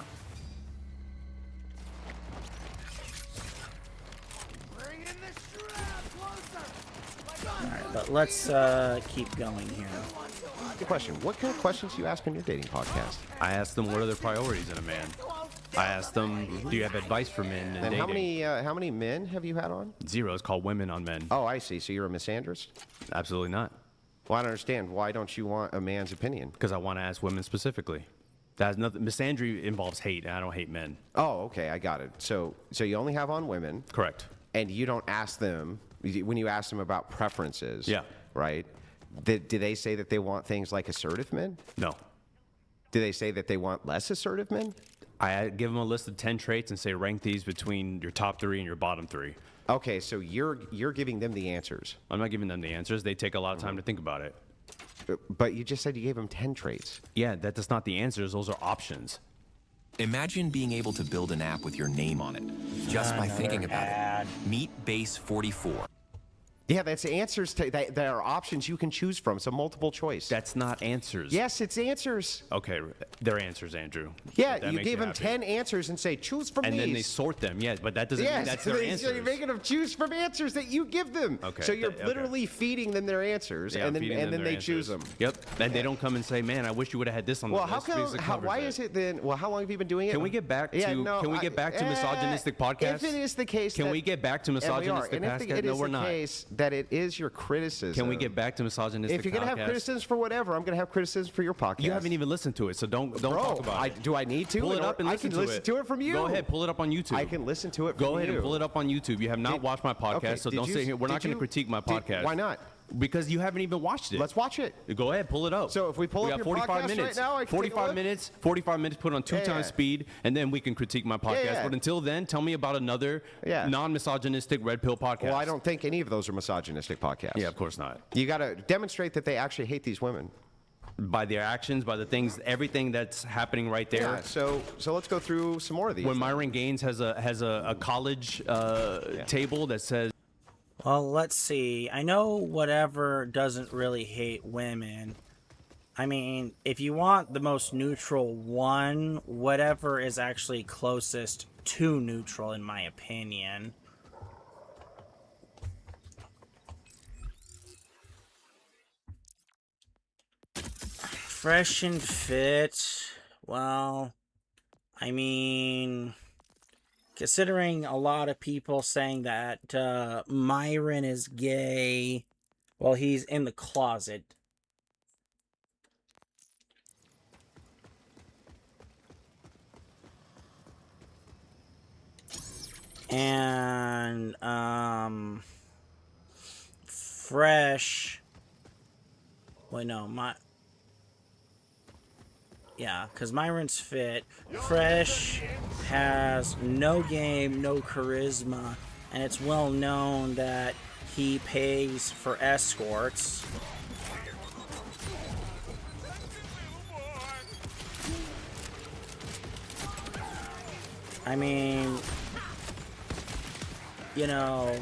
Alright, but let's keep going here.
Good question. What kind of questions do you ask on your dating podcast?
I ask them what are their priorities in a man. I ask them, do you have advice for men in
And
dating?
how many men have you had on?
0. It's called Women on Men.
Oh, I see. So you're a misandrist?
Absolutely not.
Well, I don't understand. Why don't you want a man's opinion?
Because I want to ask women specifically. That has nothing. Misandry involves hate, and I don't hate men.
Oh, okay. I got it. So you only have on women.
Correct.
And you don't ask them, when you ask them about preferences.
Yeah.
Right? Do they say that they want things like assertive men?
No.
Do they say that they want less assertive men?
I give them a list of 10 traits and say rank these between your top 3 and your bottom 3.
Okay, so you're giving them the answers.
I'm not giving them the answers. They take a lot of time to think about it.
But you just said you gave them 10 traits.
Yeah, that's not the answers. Those are options.
Imagine being able to build an app with your name on it, just by thinking about it. Meet Base 44.
Yeah, that's answers. That are options you can choose from. So multiple choice.
That's not answers.
Yes, it's answers.
Okay, they're answers, Andrew.
Yeah, you gave them 10 answers and say, choose from these.
And then they sort them. Yeah, but that doesn't mean that's their answers.
So you're making them choose from answers that you give them.
Okay.
So you're literally feeding them their answers,
Yeah,
and then they choose them.
Yep. And they don't come and say, man, I wish you would have had this on the list.
Why is it then? Well, how long have you been doing it?
Can we get back to misogynistic podcasts?
If it is the case,
can we get back to misogynistic podcasts? No, we're not.
If it is the case that it is your criticism.
Can we get back to misogynistic podcasts?
If you're going to have criticisms for whatever, I'm going to have criticisms for your podcast.
You haven't even listened to it, so don't talk about it.
Do I need to?
Pull it up and listen to it.
I can listen to it from you.
Go ahead, pull it up on YouTube.
I can listen to it from you.
Go ahead and pull it up on YouTube. You have not watched my podcast,
okay,
so don't sit here. We're not going to critique my podcast.
Why not?
Because you haven't even watched it.
Let's watch it.
Go ahead, pull it up.
So if we pull up your
45
podcast
minutes
right now, I can
45 minutes, 45 minutes put on 2 times speed, and then we can critique my podcast.
Yeah.
But until then, tell me about another non-misogynistic red pill podcast.
Well, I don't think any of those are misogynistic podcasts.
Yeah, of course not.
You got to demonstrate that they actually hate these women.
By their actions, by the things, everything that's happening right there.
Yeah, so let's go through some more of these.
When Myron Gaines has a college table that says,
well, let's see. I know whatever doesn't really hate women. I mean, if you want the most neutral one, whatever is actually closest to neutral, in my opinion. Fresh and Fit. Well, I mean, considering a lot of people saying that Myron is gay, well, he's in the closet. And Fresh. Wait, no, yeah, because Myron's fit. Fresh has no game, no charisma, and it's well known that he pays for escorts. I mean, you know,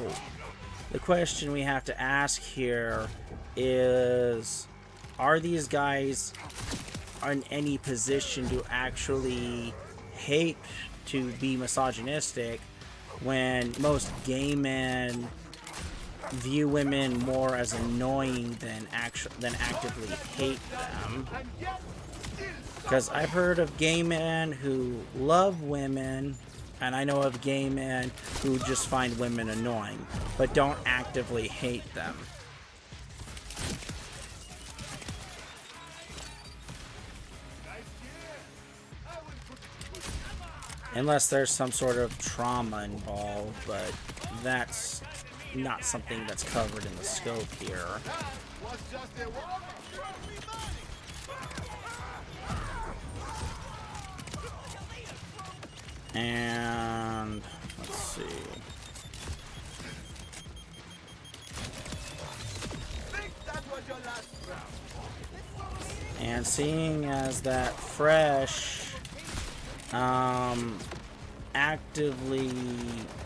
the question we have to ask here is, are these guys in any position to actually hate to be misogynistic when most gay men view women more as annoying than actively hate them? Because I've heard of gay men who love women, and I know of gay men who just find women annoying, but don't actively hate them. Unless there's some sort of trauma involved, but that's not something that's covered in the scope here. And let's see. And seeing as that Fresh actively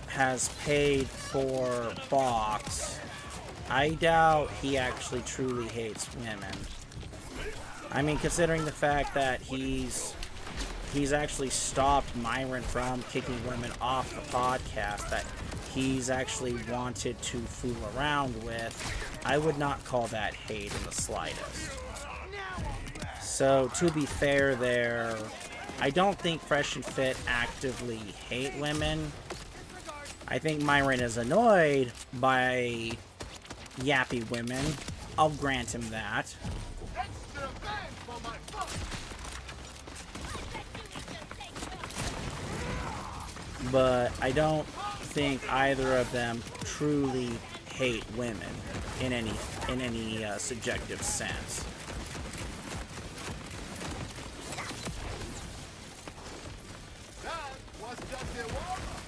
has paid for Box, I doubt he actually truly hates women. I mean, considering the fact that he's actually stopped Myron from kicking women off the podcast that he's actually wanted to fool around with, I would not call that hate in the slightest. So, to be fair there, I don't think Fresh and Fit actively hate women. I think Myron is annoyed by yappy women. I'll grant him that. But I don't think either of them truly hate women in any subjective sense.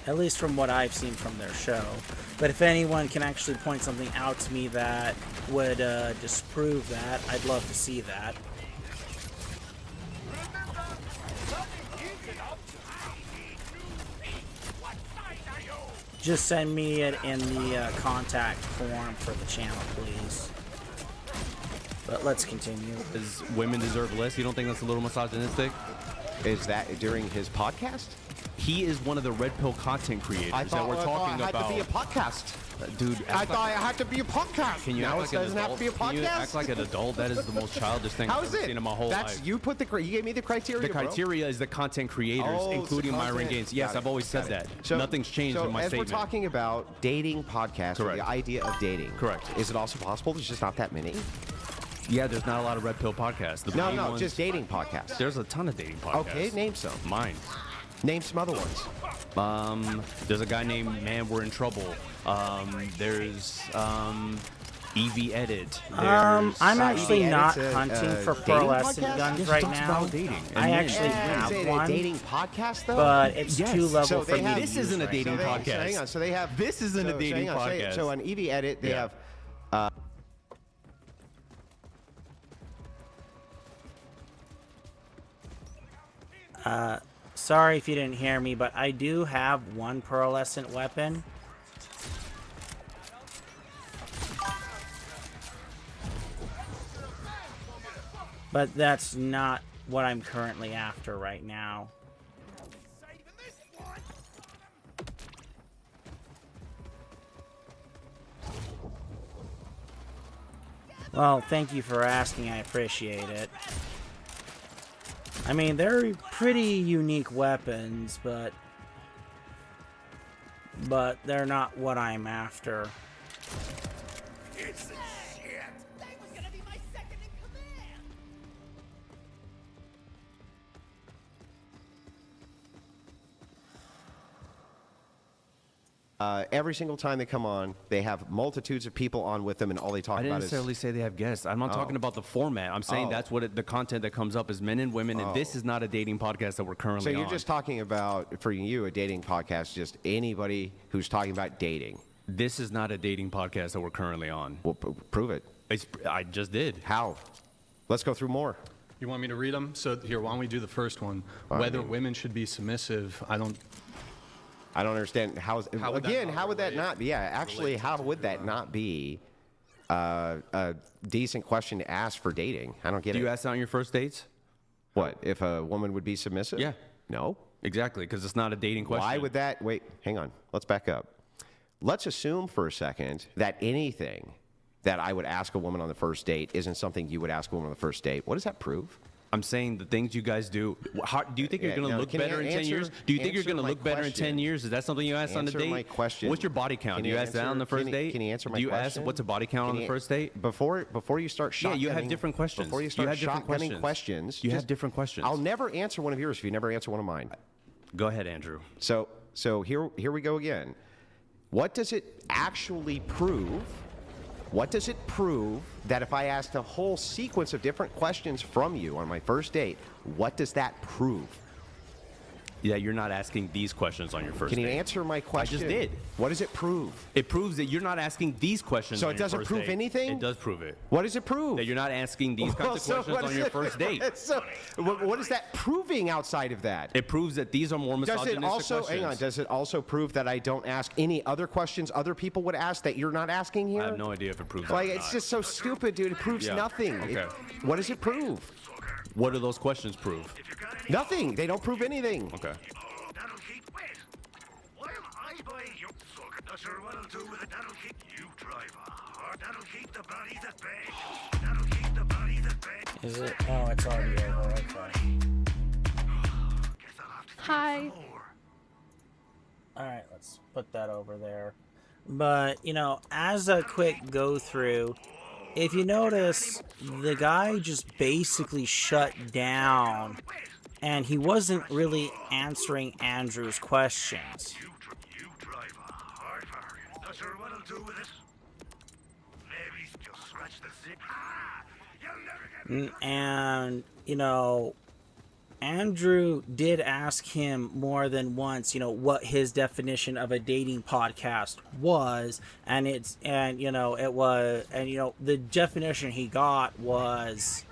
At least from what I've seen from their show. But if anyone can actually point something out to me that would disprove that, I'd love to see that. Just send me it in the contact form for the channel, please. But let's continue.
Does women deserve less? You don't think that's a little misogynistic?
Is that during his podcast?
He is one of the Red Pill content creators that we're talking about.
I had to be a podcast.
Dude,
I thought I had to be a podcast.
Can you
now
act
it
like
doesn't
an
have
adult?
to be a podcast?
Can you act like an adult? That is the most childish thing
How
I've
is
ever
it?
seen in my whole life.
You gave me the criteria.
The criteria
bro.
is the content creators, including Myron Gaines. Yes, I've always said that.
So,
nothing's changed in my
as
statement.
We're talking about dating podcasts, or the idea of dating.
Correct.
Is it also possible there's just not that many?
Yeah, there's not a lot of Red Pill podcasts. The main ones,
just dating podcasts.
There's a ton of dating podcasts.
Okay, name some.
Mine.
Name some other ones.
There's a guy named Man We're in Trouble. There's EV Edit.
I'm actually not hunting for pearlescent guns right now. I actually have one.
A dating podcast, though?
But it's too level for me.
This isn't a dating podcast.
Hang on. So they have.
This isn't a dating podcast.
So on EV Edit, they have.
Sorry if you didn't hear me, but I do have one pearlescent weapon. But that's not what I'm currently after right now. Well, thank you for asking. I appreciate it. I mean, they're pretty unique weapons, but they're not what I'm after.
Every single time they come on, they have multitudes of people on with them, and all they talk about is...
I didn't necessarily say they have guests. I'm not talking about the format. I'm saying that's what the content that comes up is men and women, and this is not a dating podcast that we're currently on.
So you're just talking about, for you, a dating podcast, just anybody who's talking about dating.
This is not a dating podcast that we're currently on.
Well, prove it.
I just did.
How? Let's go through more.
You want me to read them? So here, why don't we do the first one? Whether women should be submissive, I don't
understand how would that not be? Yeah, actually, how would that not be a decent question to ask for dating? I don't get it.
Do you ask that on your first dates?
What, if a woman would be submissive?
Yeah.
No.
Exactly, because it's not a dating question.
Why would that? Wait, hang on. Let's back up. Let's assume for a second that anything that I would ask a woman on the first date isn't something you would ask a woman on the first date. What does that prove?
I'm saying the things you guys do. Do you think you're going to look better in 10 years? Do you think you're going to look better in 10 years? Is that something you asked on the date?
Answer my question.
What's your body count? Do you ask that on the first date?
Can you answer my
question? Do you
question?
ask what's a body count on the first date?
Before you start shotgunning.
Yeah, you have different questions.
Before you start shotgunning questions.
You have different questions.
I'll never answer one of yours if you never answer one of mine.
Go ahead, Andrew.
So here we go again. What does it actually prove? What does it prove that if I asked a whole sequence of different questions from you on my first date, what does that prove?
Yeah, you're not asking these questions on your first date.
Can you answer my question?
I just did.
What does it prove?
It proves that you're not asking these questions on your first date.
So it doesn't prove anything?
It does prove it.
What does it prove?
That you're not asking these kinds of questions on your first date.
So what is that proving outside of that?
It proves that these are more misogynistic questions.
Hang on, does it also prove that I don't ask any other questions other people would ask that you're not asking here?
I have no idea if it proves
like,
that or
it's
not.
just so stupid, dude. It proves nothing.
Okay.
What does it prove?
What do those questions prove?
Nothing. They don't prove anything.
Okay.
That'll keep wet. While I buy you sucker, not sure what I'll do with it. That'll keep you driver. Or that'll keep the body that beg. That'll keep the body that beg.
Is it? Oh, it's already over. Okay.
Hi.
Alright, let's put that over there. But, you know, as a quick go through, if you notice, the guy just basically shut down. And he wasn't really answering Andrew's questions. And, you know, Andrew did ask him more than once, you know, what his definition of a dating podcast was. And the definition he got was...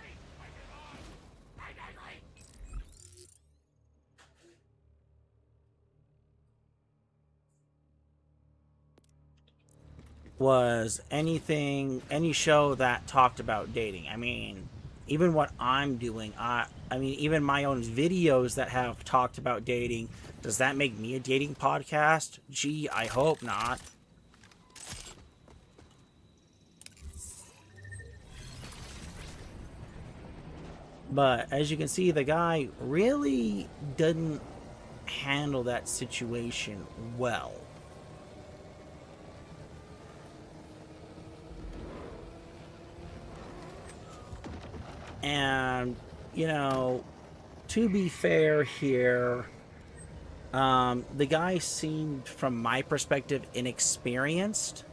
any show that talked about dating. I mean, even what I'm doing, I mean, even my own videos that have talked about dating, does that make me a dating podcast? Gee, I hope not. But as you can see, the guy really didn't handle that situation well. And, you know, to be fair here, the guy seemed, from my perspective, inexperienced.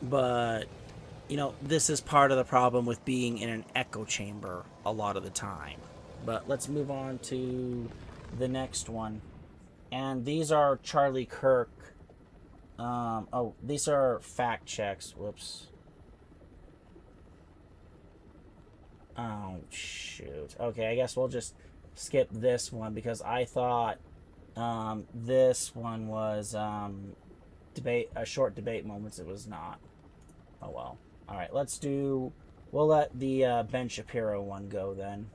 But, you know, this is part of the problem with being in an echo chamber a lot of the time. But let's move on to the next one. And these are Charlie Kirk. These are fact checks. Whoops. Oh, shoot. Okay, I guess we'll just skip this one because I thought this one was short debate moments. It was not. Oh, well. All right, we'll let the Ben Shapiro one go then.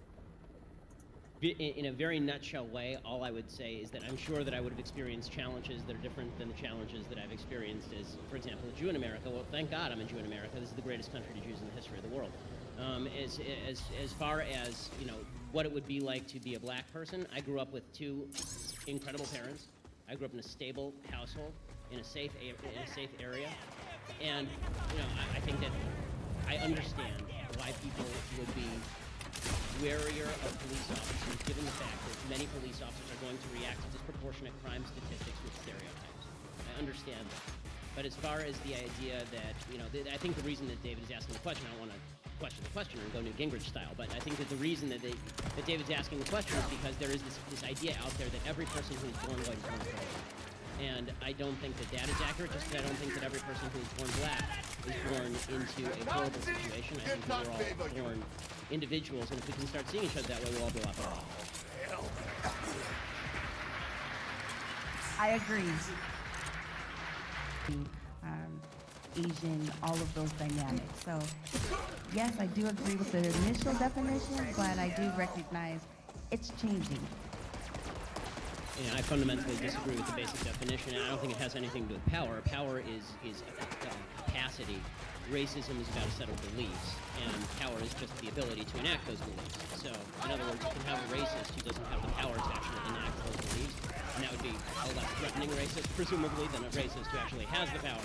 In a very nutshell way, all I would say is that I'm sure that I would have experienced challenges that are different than the challenges that I've experienced as, for example, a Jew in America. Well, thank God I'm a Jew in America. This is the greatest country to Jews in the history of the world. As far as, you know, what it would be like to be a black person, I grew up with two incredible parents. I grew up in a stable household, in a safe area. And, you know, I think that I understand why people would be warier of police officers, given the fact that many police officers are going to react to disproportionate crime statistics with stereotypes. I understand that. But as far as the idea that, you know, I think the reason that David is asking the question, I don't want to question the questioner and go Newt Gingrich style, but I think that the reason that David's asking the question is because there is this idea out there that every person who is born white is born black. And I don't think that is accurate, just because I don't think that every person who is born black is born into a horrible situation. I think that we're all born individuals, and if we can start seeing each other that way, we'll all be a lot better.
I agree. Asian, all of those dynamics. So, yes, I do agree with the initial definition, but I do recognize it's changing.
I fundamentally disagree with the basic definition, and I don't think it has anything to do with power. Power is capacity. Racism is about a set of beliefs, and power is just the ability to enact those beliefs. So, in other words, you can have a racist who doesn't have the power to actually enact those beliefs, and that would be a less threatening racist, presumably, than a racist who actually has the power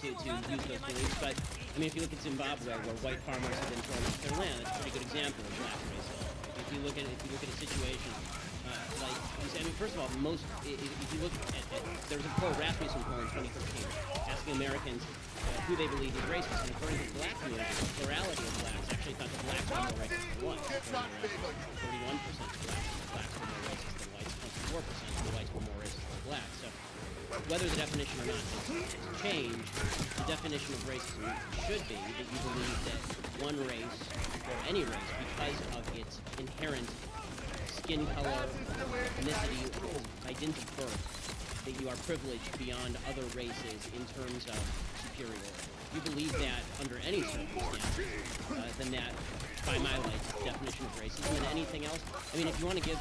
to use those beliefs. But, I mean, if you look at Zimbabwe, where white farmers have been thrown off their land, that's a pretty good example of black racism. If you look at a situation like, I mean, first of all, if you look at there was a poll, Rasmussen poll in 2013, asking Americans who they believe is racist, and according to the black community, the plurality of blacks actually thought that blacks were more racist than whites. 31% of blacks were more racist than whites, 24% of the whites were more racist than blacks. So whether the definition or not has changed, the definition of racism should be that you believe that one race, or any race, because of its inherent skin color, ethnicity, or by dint of birth, that you are privileged beyond other races in terms of superiority. If you believe that under any circumstances, then that, by my definition of racism, and anything else, I mean, if you want to give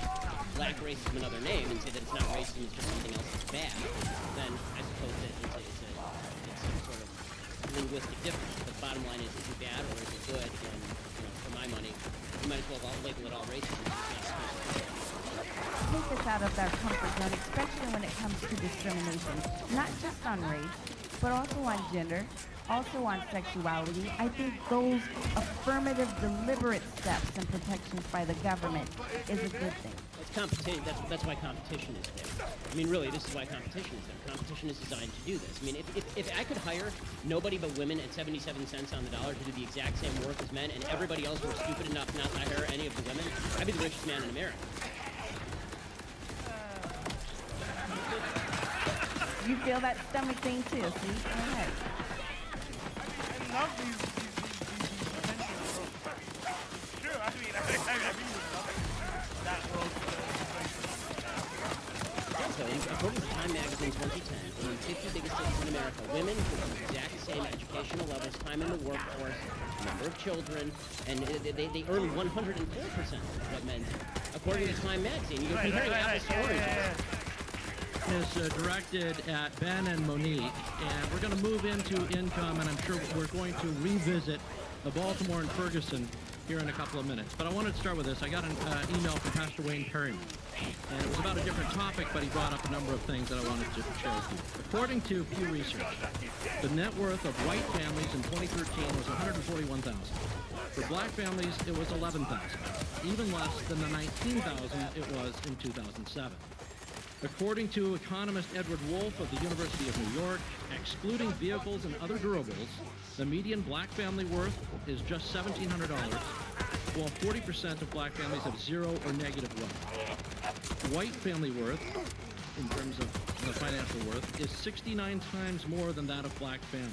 black racism another name and say that it's not racism, it's just something else that's bad, then I suppose that it's some sort of linguistic difference. But the bottom line is it bad or is it good? And, for my money, you might as well label it all racism.
Take us out of their comfort zone, especially when it comes to discrimination, not just on race, but also on gender, also on sexuality. I think those affirmative, deliberate steps and protections by the government is a good thing.
It's competition. That's why competition is there. I mean, really, this is why competition is there. Competition is designed to do this. I mean, if I could hire nobody but women at 77 cents on the dollar to do the exact same work as men, and everybody else were stupid enough not to hire any of the women, I'd be the richest man in America.
You feel that stomach thing too, see? Go ahead.
I love these potential roles. True, I mean, that role.
So, according to Time Magazine 2010, in the 50 biggest cities in America, women who have the exact same educational levels, time in the workforce, number of children, and they earn 104% of what men do. According to Time Magazine, you're comparing apples to oranges.
Is directed at Ben and Monique, and we're going to move into income, and I'm sure we're going to revisit the Baltimore and Ferguson here in a couple of minutes. But I wanted to start with this. I got an email from Pastor Wayne Perryman, and it was about a different topic, but he brought up a number of things that I wanted to share with you. According to Pew Research, the net worth of white families in 2013 was $141,000. For black families, it was $11,000, even less than the $19,000 it was in 2007. According to economist Edward Wolf of the University of New York, excluding vehicles and other durables, the median black family worth is just $1,700, while 40% of black families have zero or negative wealth. White family worth, in terms of the financial worth, is 69 times more than that of black families.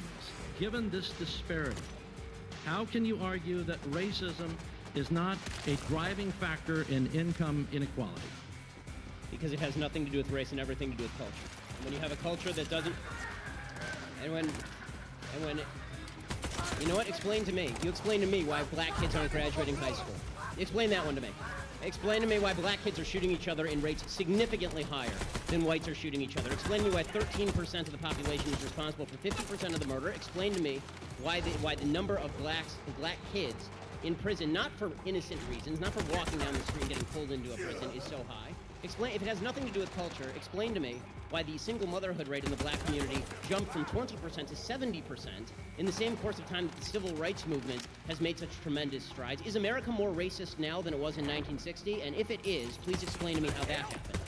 Given this disparity, how can you argue that racism is not a driving factor in income inequality?
Because it has nothing to do with race and everything to do with culture. And when you have a culture that doesn't, and when, you know what? Explain to me. You explain to me why black kids aren't graduating high school. Explain that one to me. Explain to me why black kids are shooting each other in rates significantly higher than whites are shooting each other. Explain to me why 13% of the population is responsible for 50% of the murder. Explain to me why the number of black kids in prison, not for innocent reasons, not for walking down the street and getting pulled into a prison, is so high. Explain, if it has nothing to do with culture, explain to me why the single motherhood rate in the black community jumped from 20% to 70% in the same course of time that the civil rights movement has made such tremendous strides. Is America more racist now than it was in 1960? And if it is, please explain to me how that happened.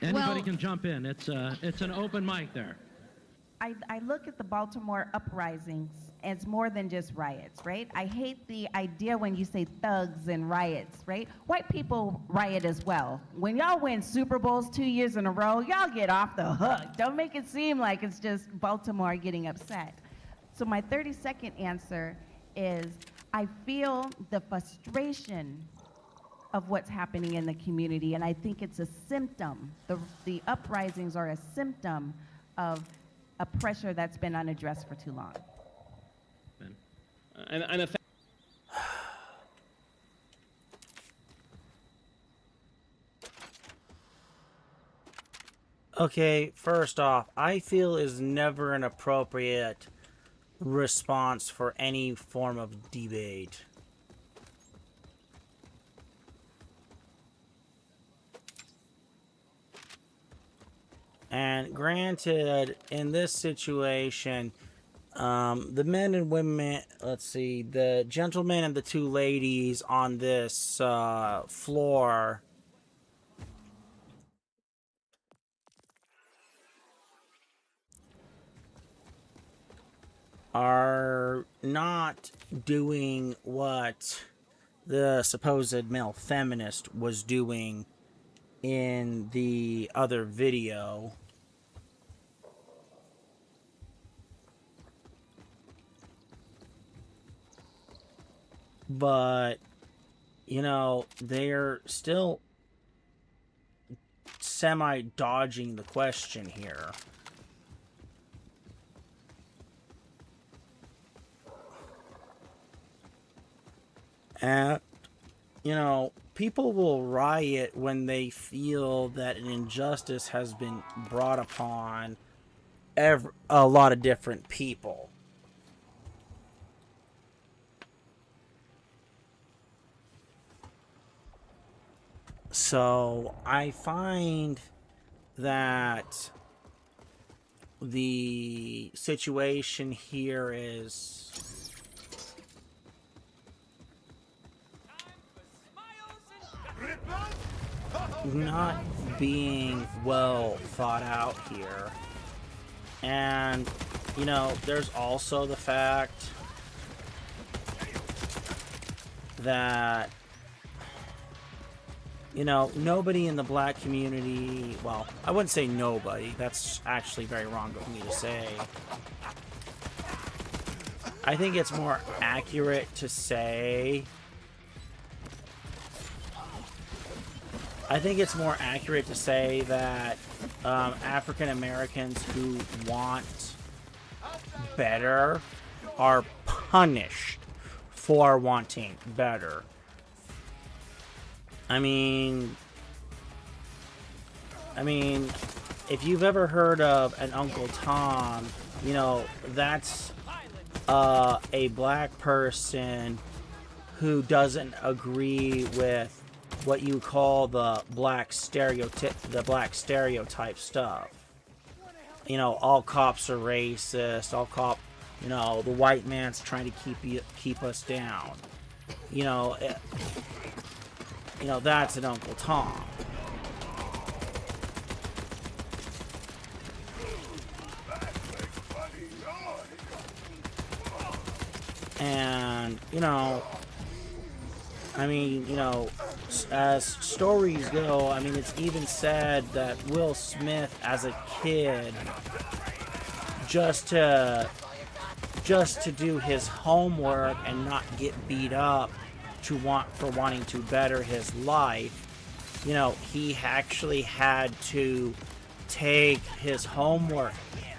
Anybody can jump in. It's an open mic there.
I look at the Baltimore uprisings as more than just riots, right? I hate the idea when you say thugs and riots, right? White people riot as well. When y'all win Super Bowls 2 years in a row, y'all get off the hook. Don't make it seem like it's just Baltimore getting upset. So my 30-second answer is I feel the frustration of what's happening in the community, and I think it's a symptom. The uprisings are a symptom of a pressure that's been unaddressed for too long.
I'm a
Okay, first off, I feel is never an appropriate response for any form of debate. And granted, in this situation, the men and women, let's see, the gentleman and the two ladies on this floor are not doing what the supposed male feminist was doing in the other video. But, you know, they're still semi-dodging the question here. And, you know, people will riot when they feel that an injustice has been brought upon a lot of different people. So I find that the situation here is not being well thought out here. And, you know, there's also the fact that, you know, nobody in the black community, well, I wouldn't say nobody, that's actually very wrong of me to say. I think it's more accurate to say, that African Americans who want better are punished for wanting better. I mean, if you've ever heard of an Uncle Tom, you know, that's a black person who doesn't agree with what you call the black stereotype stuff. You know, all cops are racist. You know, the white man's trying to keep us down. You know, that's an Uncle Tom. And, you know, I mean, you know, as stories go, I mean, it's even said that Will Smith, as a kid, just to do his homework and not get beat up for wanting to better his life, you know, he actually had to take his homework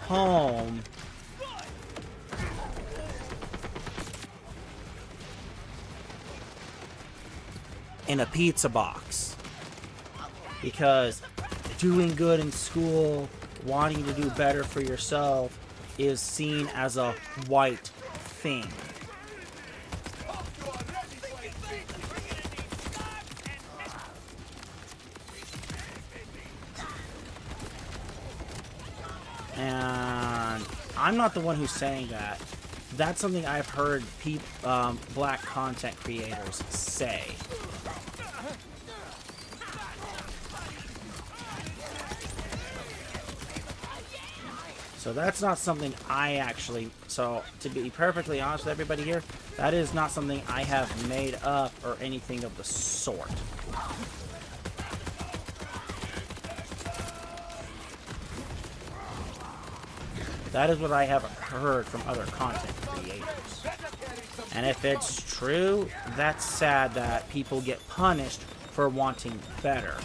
home in a pizza box, because doing good in school, wanting to do better for yourself, is seen as a white thing. And I'm not the one who's saying that. That's something I've heard black content creators say. So that's not something I actually... So, to be perfectly honest with everybody here, that is not something I have made up or anything of the sort. That is what I have heard from other content creators. And if it's true, that's sad that people get punished for wanting better.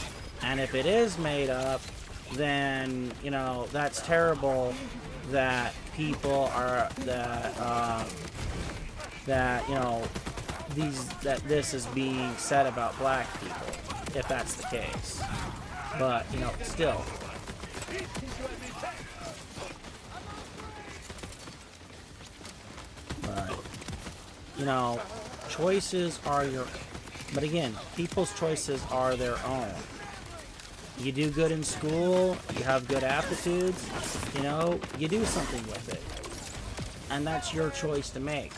And if it is made up, then, you know, that's terrible that people are, that you know, that this is being said about black people, if that's the case. But, you know, still, But, you know, choices are but again, people's choices are their own. You do good in school, you have good aptitudes, you know, you do something with it. And that's your choice to make.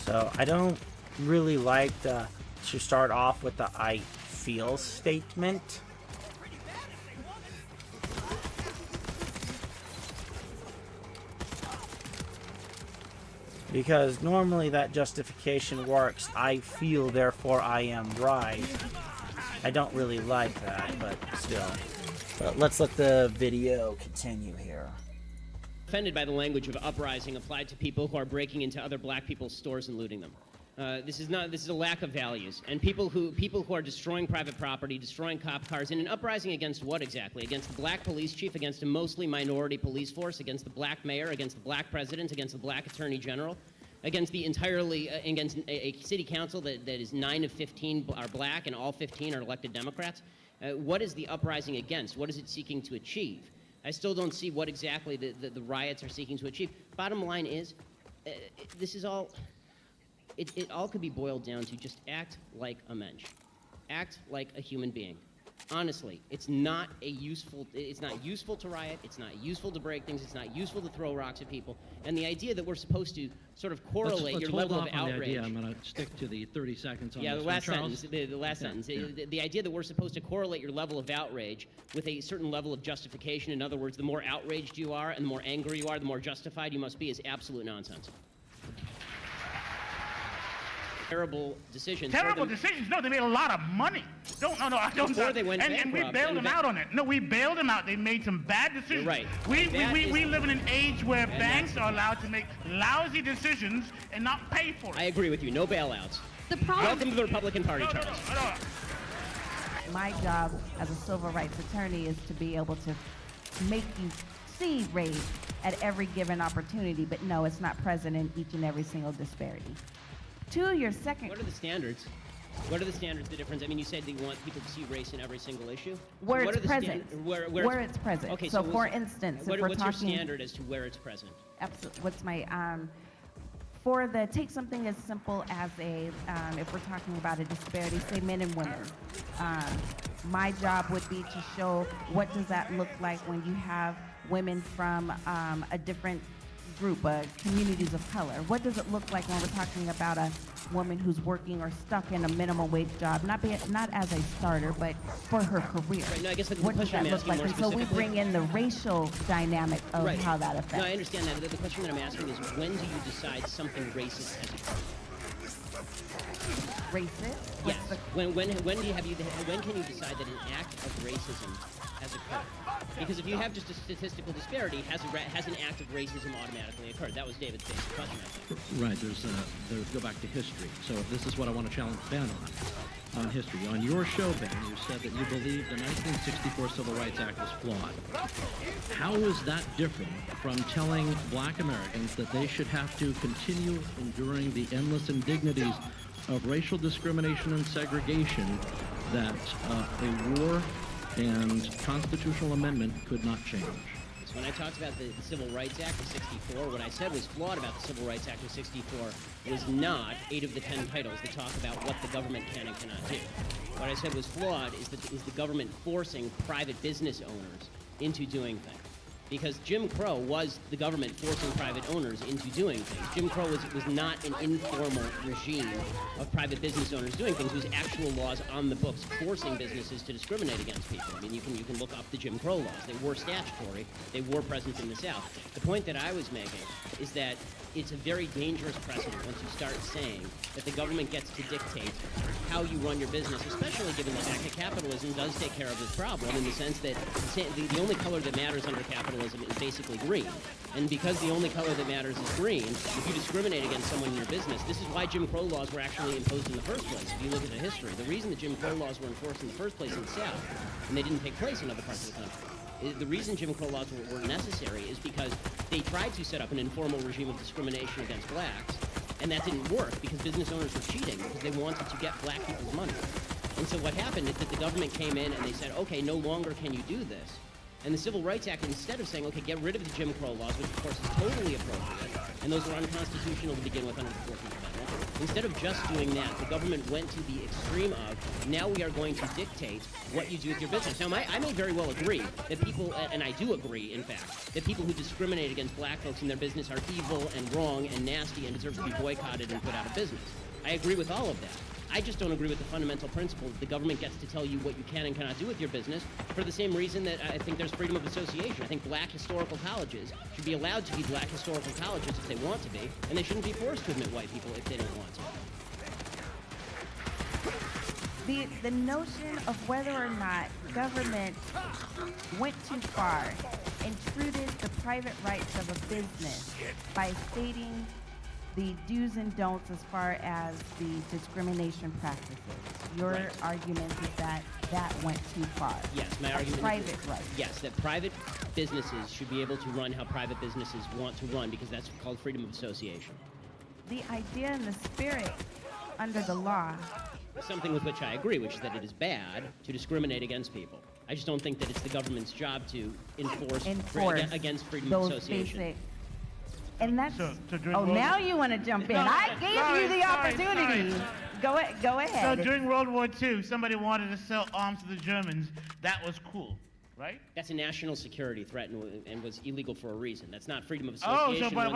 So I don't really like to start off with the I feel statement. Because normally that justification works. I feel, therefore I am right. I don't really like that, but still. But let's let the video continue here.
Offended by the language of uprising applied to people who are breaking into other black people's stores and looting them. This is a lack of values. And people who are destroying private property, destroying cop cars, in an uprising against what exactly? Against the black police chief, against a mostly minority police force, against the black mayor, against the black president, against the black attorney general, against against a city council that is 9 of 15 are black and all 15 are elected Democrats. What is the uprising against? What is it seeking to achieve? I still don't see what exactly the riots are seeking to achieve. Bottom line is, this is all, it all could be boiled down to just act like a mensch. Act like a human being. Honestly, it's not useful to riot, it's not useful to break things, it's not useful to throw rocks at people. And the idea that we're supposed to sort of correlate your level of outrage.
I'm going to stick to the 30 seconds on
the
this
last
Charles?
sentence. The last sentence.
Yeah.
The idea that we're supposed to correlate your level of outrage with a certain level of justification. In other words, the more outraged you are and the more angry you are, the more justified you must be, is absolute nonsense. Terrible decisions.
Terrible decisions? No, they made a lot of money. I don't.
Before they went
and we bailed them out on it. No, we bailed them out. They made some bad decisions.
You're right.
We live in an age where banks are allowed to make lousy decisions and not pay for it.
I agree with you. No bailouts.
The problem.
Welcome to the Republican Party, Charles.
My job as a civil rights attorney is to be able to make you see race at every given opportunity, but no, it's not present in each and every single disparity. To your second.
What are the standards? What are the standards, the difference? I mean, you said that you want people to see race in every single issue?
Where it's present. Where it's present.
Okay,
so for instance, if we're
what's
talking,
your standard as to where it's present?
Absolutely. What's my, take something as simple as if we're talking about a disparity, say men and women. My job would be to show what does that look like when you have women from a different group, communities of color. What does it look like when we're talking about a woman who's working or stuck in a minimum wage job, not as a starter, but for her career?
Right. No, I guess
what does that look like? And so we bring in the racial dynamic of
right.
how that affects.
No, I understand that. The question that I'm asking is, when do you decide something racist has occurred?
Racist?
Yes. When can you decide that an act of racism has occurred? Because if you have just a statistical disparity, has an act of racism automatically occurred? That was David's basic question, I think.
Right. There's go back to history. So this is what I want to challenge Ben on history. On your show, Ben, you said that you believe the 1964 Civil Rights Act was flawed. How is that different from telling black Americans that they should have to continue enduring the endless indignities of racial discrimination and segregation that a war and constitutional amendment could not change?
So when I talked about the Civil Rights Act of 64, what I said was flawed about the Civil Rights Act of 64 was not 8 of the 10 titles that talk about what the government can and cannot do. What I said was flawed is the government forcing private business owners into doing things. Because Jim Crow was the government forcing private owners into doing things. Jim Crow was not an informal regime of private business owners doing things. It was actual laws on the books forcing businesses to discriminate against people. I mean, you can look up the Jim Crow laws. They were statutory. They were present in the South. The point that I was making is that it's a very dangerous precedent once you start saying that the government gets to dictate how you run your business, especially given the fact that capitalism does take care of this problem in the sense that the only color that matters under capitalism is basically green. And because the only color that matters is green, if you discriminate against someone in your business, this is why Jim Crow laws were actually imposed in the first place. If you look at the history, the reason that Jim Crow laws were enforced in the first place in the South, and they didn't take place in other parts of the country, The reason Jim Crow laws were necessary is because they tried to set up an informal regime of discrimination against blacks, and that didn't work because business owners were cheating because they wanted to get black people's money. And so what happened is that the government came in and they said, okay, no longer can you do this. And the Civil Rights Act, instead of saying, okay, get rid of the Jim Crow laws, which of course is totally appropriate, and those were unconstitutional to begin with under the 14th Amendment, instead of just doing that, the government went to the extreme of, now we are going to dictate what you do with your business. Now, I may very well agree that people, and I do agree, in fact, that people who discriminate against black folks in their business are evil and wrong and nasty and deserve to be boycotted and put out of business. I agree with all of that. I just don't agree with the fundamental principle that the government gets to tell you what you can and cannot do with your business for the same reason that I think there's freedom of association. I think black historical colleges should be allowed to be black historical colleges if they want to be, and they shouldn't be forced to admit white people if they don't want to.
The notion of whether or not government went too far, intruded the private rights of a business by stating the do's and don'ts as far as the discrimination practices. Your argument is that that went too far.
Yes, my argument
private
is
rights.
Yes, that private businesses should be able to run how private businesses want to run because that's called freedom of association.
The idea and the spirit under the law.
Something with which I agree, which is that it is bad to discriminate against people. I just don't think that it's the government's job to enforce against freedom of association.
Basic. And that's, now you want to jump in. I gave you the opportunity. Go ahead.
So during World War II, somebody wanted to sell arms to the Germans. That was cool, right?
That's a national security threat and was illegal for a reason. That's not freedom of association.
Oh, so but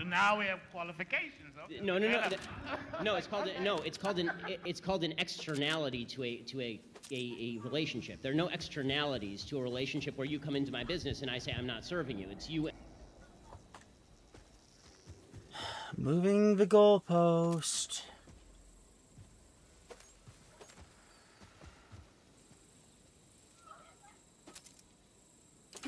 now we have qualifications. Okay.
No, it's called an externality to a relationship. There are no externalities to a relationship where you come into my business and I say I'm not serving you. It's you.
Moving the goalpost.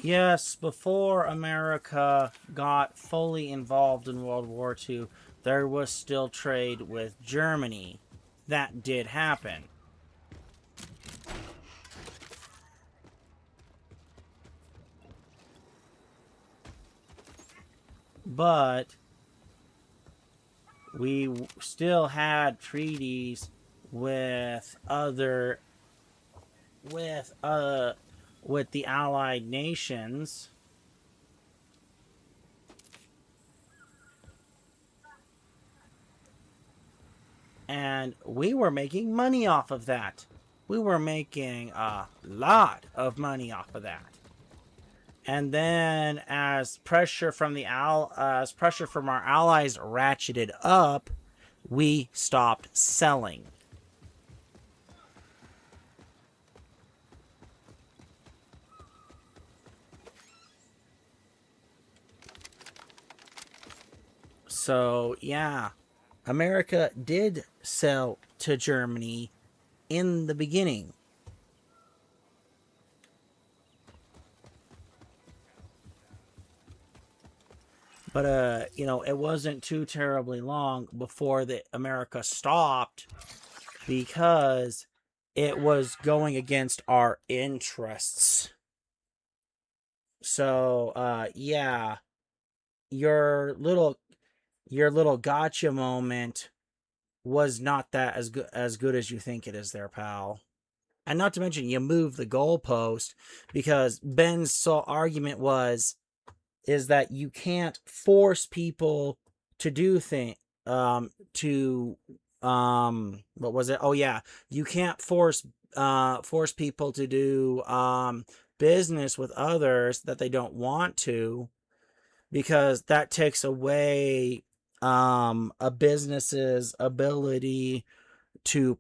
Yes, before America got fully involved in World War II, there was still trade with Germany. That did happen. But we still had treaties with the Allied nations. And we were making money off of that. We were making a lot of money off of that. And then as pressure from our allies ratcheted up, we stopped selling. So, yeah, America did sell to Germany in the beginning. But, it wasn't too terribly long before America stopped because it was going against our interests. So, yeah, your little gotcha moment was not that as good as you think it is there, pal. And not to mention, you moved the goalpost because Ben's argument is that you can't force people to do things. What was it? Oh yeah, you can't force people to do business with others that they don't want to, because that takes away a business's ability to,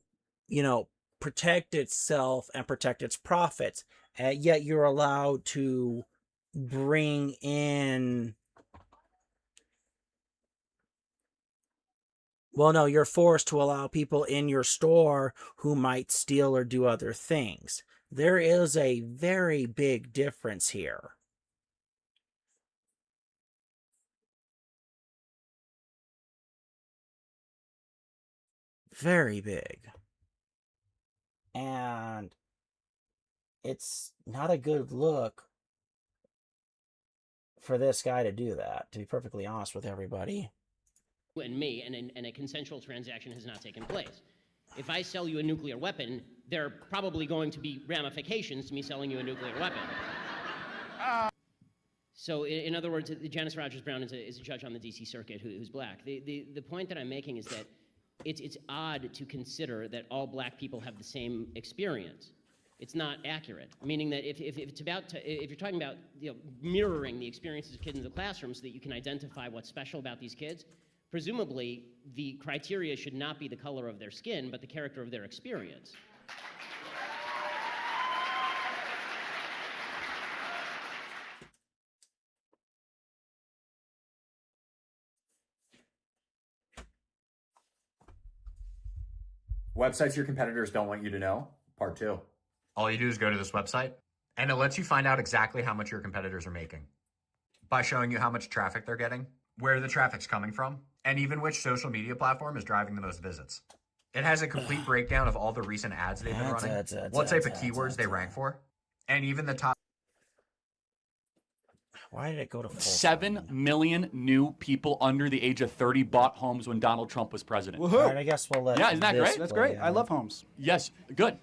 protect itself and protect its profits. Yet you're allowed to bring in, well, no, you're forced to allow people in your store who might steal or do other things. There is a very big difference here. Very big. And it's not a good look for this guy to do that, to be perfectly honest with everybody.
And me, and a consensual transaction has not taken place. If I sell you a nuclear weapon, there are probably going to be ramifications to me selling you a nuclear weapon. So, in other words, Janice Rogers Brown is a judge on the D.C. Circuit who's black. The point that I'm making is that it's odd to consider that all black people have the same experience. It's not accurate. Meaning that if you're talking about mirroring the experiences of kids in the classroom so that you can identify what's special about these kids, presumably the criteria should not be the color of their skin, but the character of their experience.
Websites your competitors don't want you to know, part 2. All you do is go to this website, and it lets you find out exactly how much your competitors are making by showing you how much traffic they're getting, where the traffic's coming from, and even which social media platform is driving the most visits. It has a complete breakdown of all the recent ads they've been running, what type of keywords they rank for, and even the top.
Why did it go to full
7 million new people under the age of 30 bought homes when Donald Trump was president.
All right, I guess we'll let
Yeah, isn't that
this
great?
That's
play
great.
out.
I love homes.
Yes, good.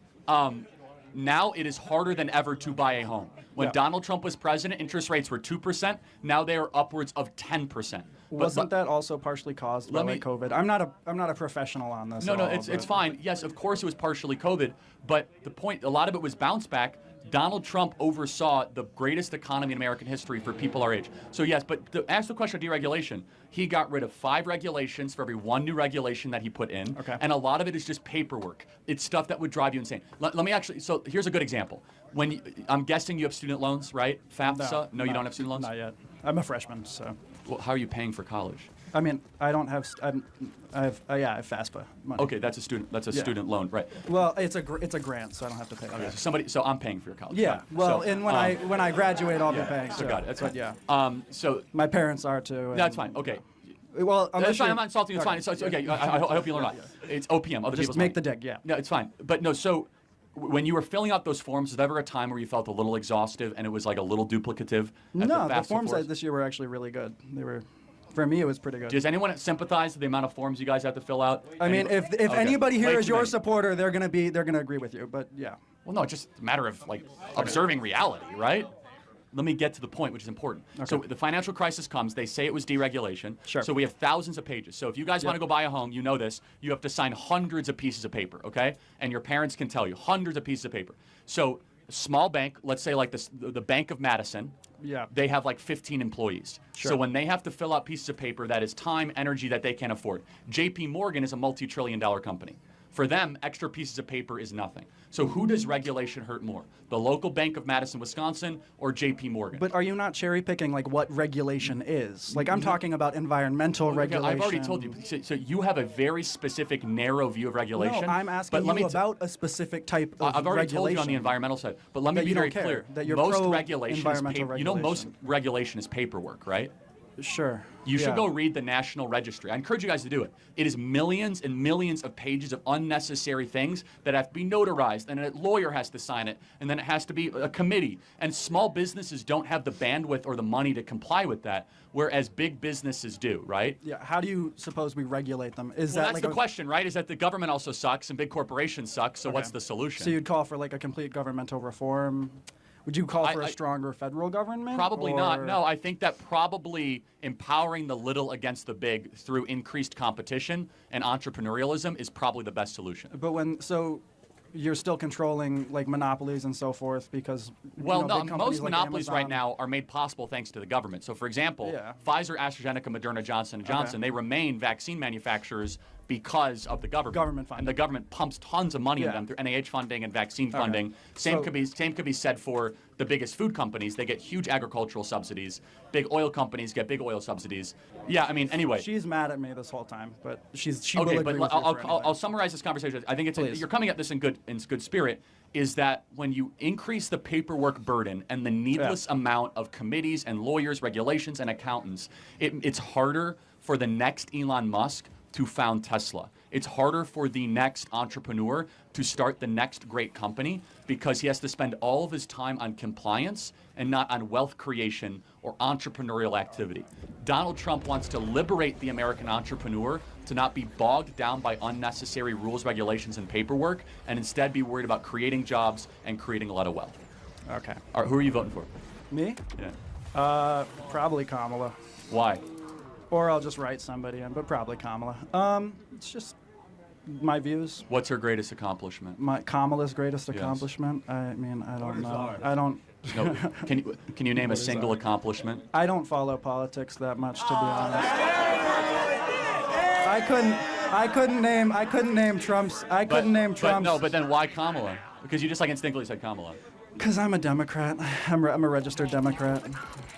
Now it is harder than ever to buy a home. When
Yeah.
Donald Trump was president, interest rates were 2%. Now they are upwards of 10%.
Wasn't that also partially caused by like COVID? I'm not a professional on this.
No,
at
no,
all,
it's fine. Yes, of course it was partially COVID, but the point, a lot of it was bounce back. Donald Trump oversaw the greatest economy in American history for people our age. So yes, but to ask the question of deregulation, he got rid of 5 regulations for every 1 new regulation that he put in.
Okay.
And a lot of it is just paperwork. It's stuff that would drive you insane. Let me actually, so here's a good example. When I'm guessing you have student loans, right? FAFSA? No, you don't have student loans?
Not yet. I'm a freshman, so.
Well, how are you paying for college?
I mean, I don't have. I have FAFSA money.
Okay, that's a student. That's a
Yeah.
student loan, right?
Well, it's a grant, so I don't have to pay.
Okay, so I'm paying for your college.
Yeah.
Fine.
Well,
So,
and when I graduate, I'll be paying.
So got it. That's
but
fine.
yeah.
So
my parents are too.
That's fine. Okay.
Well,
That's fine. I'm not insulting you. It's fine. It's okay. I hope you learn a lot. It's OPM. Other
Just
people's
make
money.
the dig. Yeah.
No, it's fine. But no, so when you were filling out those forms, was there ever a time where you felt a little exhaustive and it was like a little duplicative?
No, the forms this year were actually really good. They were, for me, it was pretty good.
Does anyone sympathize with the amount of forms you guys have to fill out?
I mean, if
Okay.
anybody here
Way
is
too
your
many.
supporter, they're gonna agree with you. But yeah.
Well, no, it's just a matter of like observing reality, right? Let me get to the point, which is important. So the financial crisis comes. They say it was deregulation.
Sure.
So we have thousands of pages. So if you guys want to go buy a home, you know this. You have to sign hundreds of pieces of paper, okay? And your parents can tell you hundreds of pieces of paper. So a small bank, let's say like the Bank of Madison.
Yeah.
They have like 15 employees.
Sure.
So when they have to fill out pieces of paper, that is time, energy that they can't afford. JP Morgan is a multi-trillion-dollar company. For them, extra pieces of paper is nothing. So who does regulation hurt more? The local Bank of Madison, Wisconsin, or JP Morgan?
But are you not cherry picking like what regulation is? Like I'm talking about environmental regulation.
I've already told you. So you have a very specific, narrow view of regulation.
No, I'm asking you about a specific type of
I've already
regulation.
told you on the environmental side. But let me
That
be
you
very
don't care,
clear.
that you're
most
pro
regulation is
environmental
paper. You know, most
regulation.
regulation is paperwork, right?
Sure.
You should
Yeah.
go read the National Registry. I encourage you guys to do it. It is millions and millions of pages of unnecessary things that have to be notarized, and a lawyer has to sign it, and then it has to be a committee. And small businesses don't have the bandwidth or the money to comply with that, whereas big businesses do, right?
Yeah. How do you suppose we regulate them? Is
Well,
that
that's
like
the question, right? Is that the government also sucks and big corporations suck, so what's the solution?
So you'd call for like a complete governmental reform? Would you call for a stronger federal government?
Probably not.
or-
No, I think that probably empowering the little against the big through increased competition and entrepreneurialism is probably the best solution.
But so you're still controlling like monopolies and so forth because
Well,
big
no,
companies
most
like
monopolies right
Amazon-
now are made possible thanks to the government. So, for example,
Yeah.
Pfizer, AstraZeneca, Moderna, Johnson & Johnson, they remain vaccine manufacturers because of the government.
Government funding.
And the government pumps tons of money
Yeah.
in them through NIH funding and vaccine
Okay.
funding. Same
So-
could be said for the biggest food companies. They get huge agricultural subsidies. Big oil companies get big oil subsidies. Yeah, I mean, anyway.
She's mad at me this whole time, but she
Okay,
will
but
agree with you for anything.
I'll summarize this conversation. I think
Please.
you're coming at this in good spirit. Is that when you increase the paperwork burden and the needless amount of committees and lawyers, regulations, and accountants, it's harder for the next Elon Musk to found Tesla. It's harder for the next entrepreneur to start the next great company because he has to spend all of his time on compliance and not on wealth creation or entrepreneurial activity. Donald Trump wants to liberate the American entrepreneur to not be bogged down by unnecessary rules, regulations, and paperwork, and instead be worried about creating jobs and creating a lot of wealth.
Okay.
All right, who are you voting for?
Me?
Yeah.
Probably Kamala.
Why?
Or I'll just write somebody in, but probably Kamala. It's just my views.
What's her greatest accomplishment?
Kamala's greatest
Yes.
accomplishment? I mean, I don't know. I don't.
No. Can you name a single accomplishment?
I don't follow politics that much, to be honest. I couldn't name Trump's.
No, but then why Kamala? Because you just like instinctively said Kamala.
Because I'm a Democrat. I'm a registered Democrat.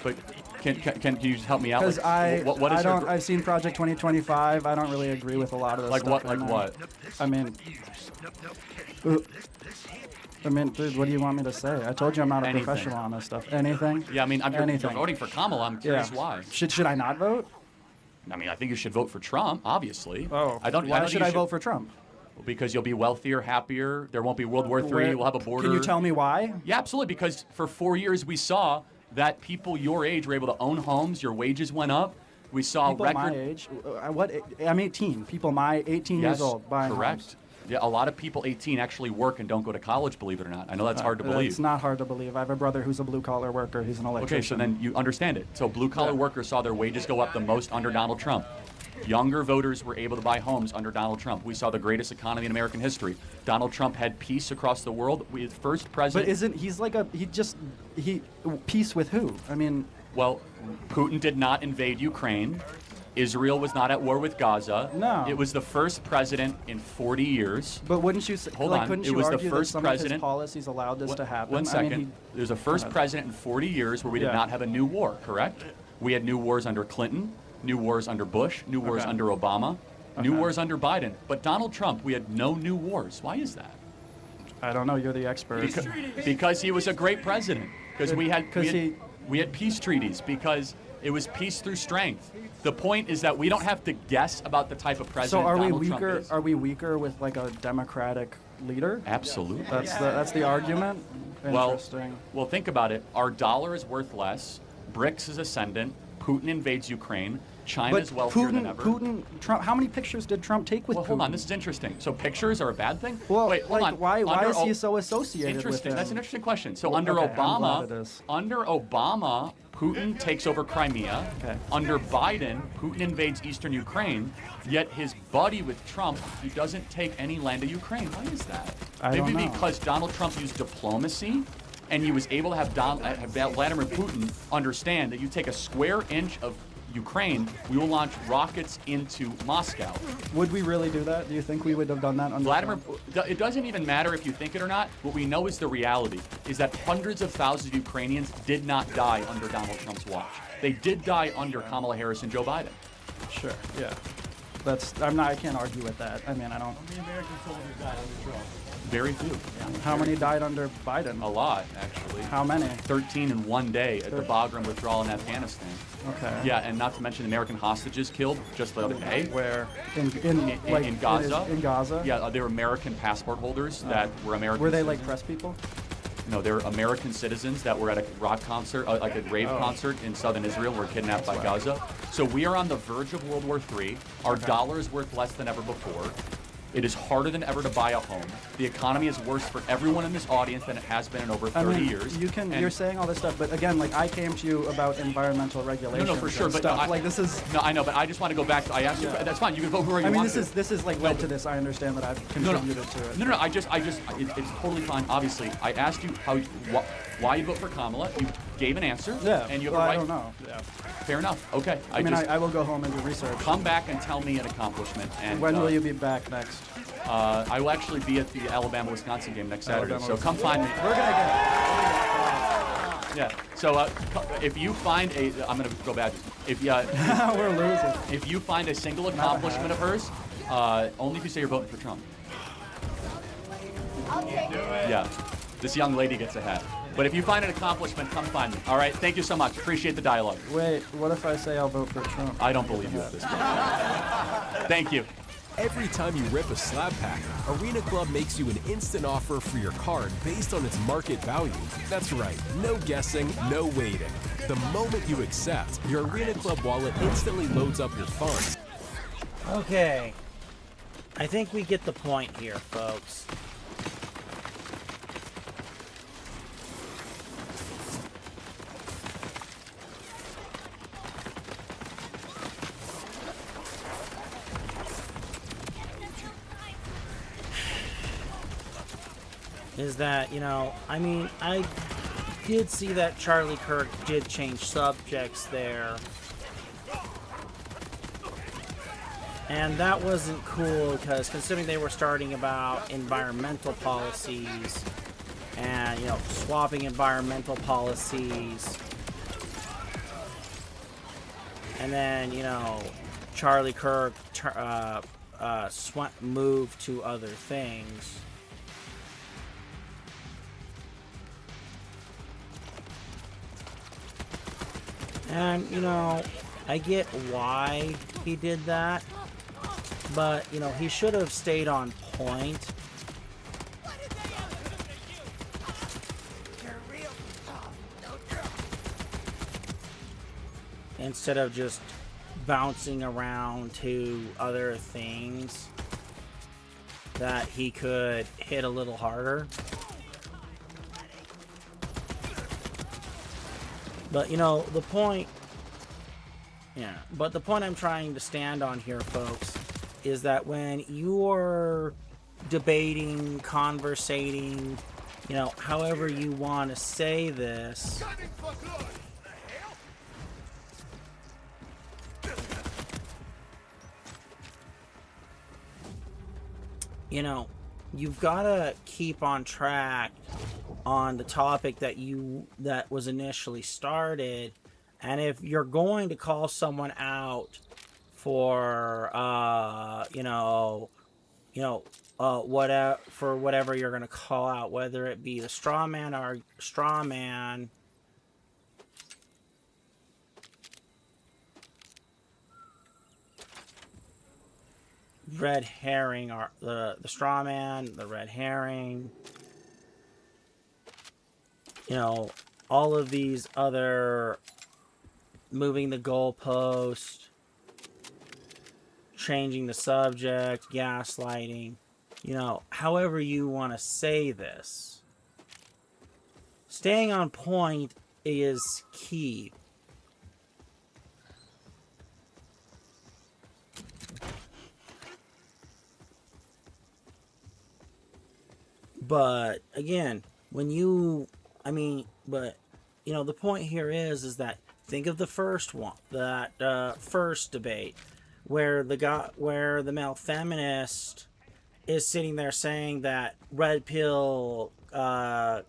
But can you just help me out?
Because I've seen Project 2025. I don't really agree with a lot of this stuff.
Like what?
I mean, dude, what do you want me to say? I told you I'm not a professional on this stuff. Anything?
Yeah, I mean,
Anything.
you're voting for Kamala. I'm curious why.
Should I not vote?
I mean, I think you should vote for Trump, obviously.
Oh. Why should I vote for Trump?
Because you'll be wealthier, happier. There won't be World War III. We'll have a border.
Can you tell me why?
Yeah, absolutely. Because for 4 years we saw that people your age were able to own homes. Your wages went up. We saw
people my age. I'm 18. People my 18 years old buying
correct.
homes.
Yeah, a lot of people 18 actually work and don't go to college, believe it or not. I know that's hard to believe.
It's not hard to believe. I have a brother who's a blue-collar worker. He's an electrician.
Okay, so then you understand it. So blue-collar workers saw their wages go up the most under Donald Trump. Younger voters were able to buy homes under Donald Trump. We saw the greatest economy in American history. Donald Trump had peace across the world. We had first president.
But peace with who? I mean.
Well, Putin did not invade Ukraine. Israel was not at war with Gaza.
No.
It was the first president in 40 years.
But wouldn't you say, couldn't you argue that some of his policies allowed this to happen?
One second.
I mean,
There's a first president in 40 years where we did not have a new war, correct? We had new wars under Clinton, new wars under Bush, new wars under Obama, new wars under Biden. But Donald Trump, we had no new wars. Why is that?
I don't know. You're the expert.
Because he was a great president. Because we had peace treaties. Because it was peace through strength. The point is that we don't have to guess about the type of president Donald Trump is.
Are we weaker with like a Democratic leader?
Absolutely.
That's the argument. Interesting.
Well, think about it. Our dollar is worth less. BRICS is ascendant. Putin invades Ukraine. China is wealthier than ever.
Trump. How many pictures did Trump take with Putin?
Hold on. This is interesting. So pictures are a bad thing?
Well,
wait, hold on.
Why is he so associated with him?
That's an interesting question. So under Obama, Putin takes over Crimea.
Okay.
Under Biden, Putin invades eastern Ukraine. Yet his buddy with Trump, he doesn't take any land of Ukraine. Why is that?
I don't know.
Because Donald Trump used diplomacy, and he was able to have Vladimir Putin understand that you take a square inch of Ukraine, we will launch rockets into Moscow.
Would we really do that? Do you think we would have done that under Trump?
It doesn't even matter if you think it or not. What we know is the reality is that hundreds of thousands of Ukrainians did not die under Donald Trump's watch. They did die under Kamala Harris and Joe Biden.
Sure, yeah. I can't argue with that. I mean, I don't.
How many American soldiers died under Trump?
Very few.
Yeah. How many died under Biden?
A lot, actually.
How many?
13 in one day at the Bagram withdrawal in Afghanistan.
Okay.
Yeah, and not to mention American hostages killed just the other day.
Where?
In Gaza.
In Gaza?
Yeah, they were American passport holders that were American.
Were they like press people?
No, they're American citizens that were at a rock concert, like a rave concert in southern Israel, were kidnapped by Gaza. So we are on the verge of World War III. Our dollar is worth less than ever before. It is harder than ever to buy a home. The economy is worse for everyone in this audience than it has been in over 30 years.
You're saying all this stuff, but again, like I came to you about environmental regulations.
No, for sure, but
stuff. This is.
No, I know, but I just want to go back to. I asked you. That's fine. You can vote whoever you want.
This is like led to this. I understand that I've contributed to it.
No. It's totally fine. Obviously, I asked you why you vote for Kamala. You gave an answer.
Yeah.
And you have a right.
I don't know. Yeah.
Fair enough. Okay.
I will go home and do research.
Come back and tell me an accomplishment. And
when will you be back next?
I will actually be at the Alabama-Wisconsin game next Saturday, so come find me.
We're gonna get it.
Yeah. So if you find I'm gonna go back. If
we're losing.
If you find a single accomplishment of hers, only if you say you're voting for Trump.
I'll take it.
Yeah. This young lady gets a hat. But if you find an accomplishment, come find me. All right? Thank you so much. Appreciate the dialogue.
Wait, what if I say I'll vote for Trump?
I don't believe you at this point. Thank you.
Every time you rip a slab pack, Arena Club makes you an instant offer for your card based on its market value. That's right, no guessing, no waiting. The moment you accept, your Arena Club wallet instantly loads up your funds.
Okay. I think we get the point here, folks. Is that, you know, I mean, I did see that Charlie Kirk did change subjects there. And that wasn't cool because considering they were starting about environmental policies and, you know, swapping environmental policies. And then, you know, Charlie Kirk moved to other things. And, you know, I get why he did that, but, you know, he should have stayed on point. Instead of just bouncing around to other things that he could hit a little harder. But, you know, the point... Yeah, but the point I'm trying to stand on here, folks, is that when you're debating, conversating, you know, however you want to say this... You know, you've got to keep on track on the topic that was initially started, and if you're going to call someone out for whatever you're going to call out, whether it be the straw man or straw man, red herring, or the straw man, the red herring, you know, all of these other moving the goalpost, changing the subject, gaslighting, you know, however you want to say this. Staying on point is key. But again, when you, but you know, the point here is that think of the first one, that first debate, where the male feminist is sitting there saying that red pill, red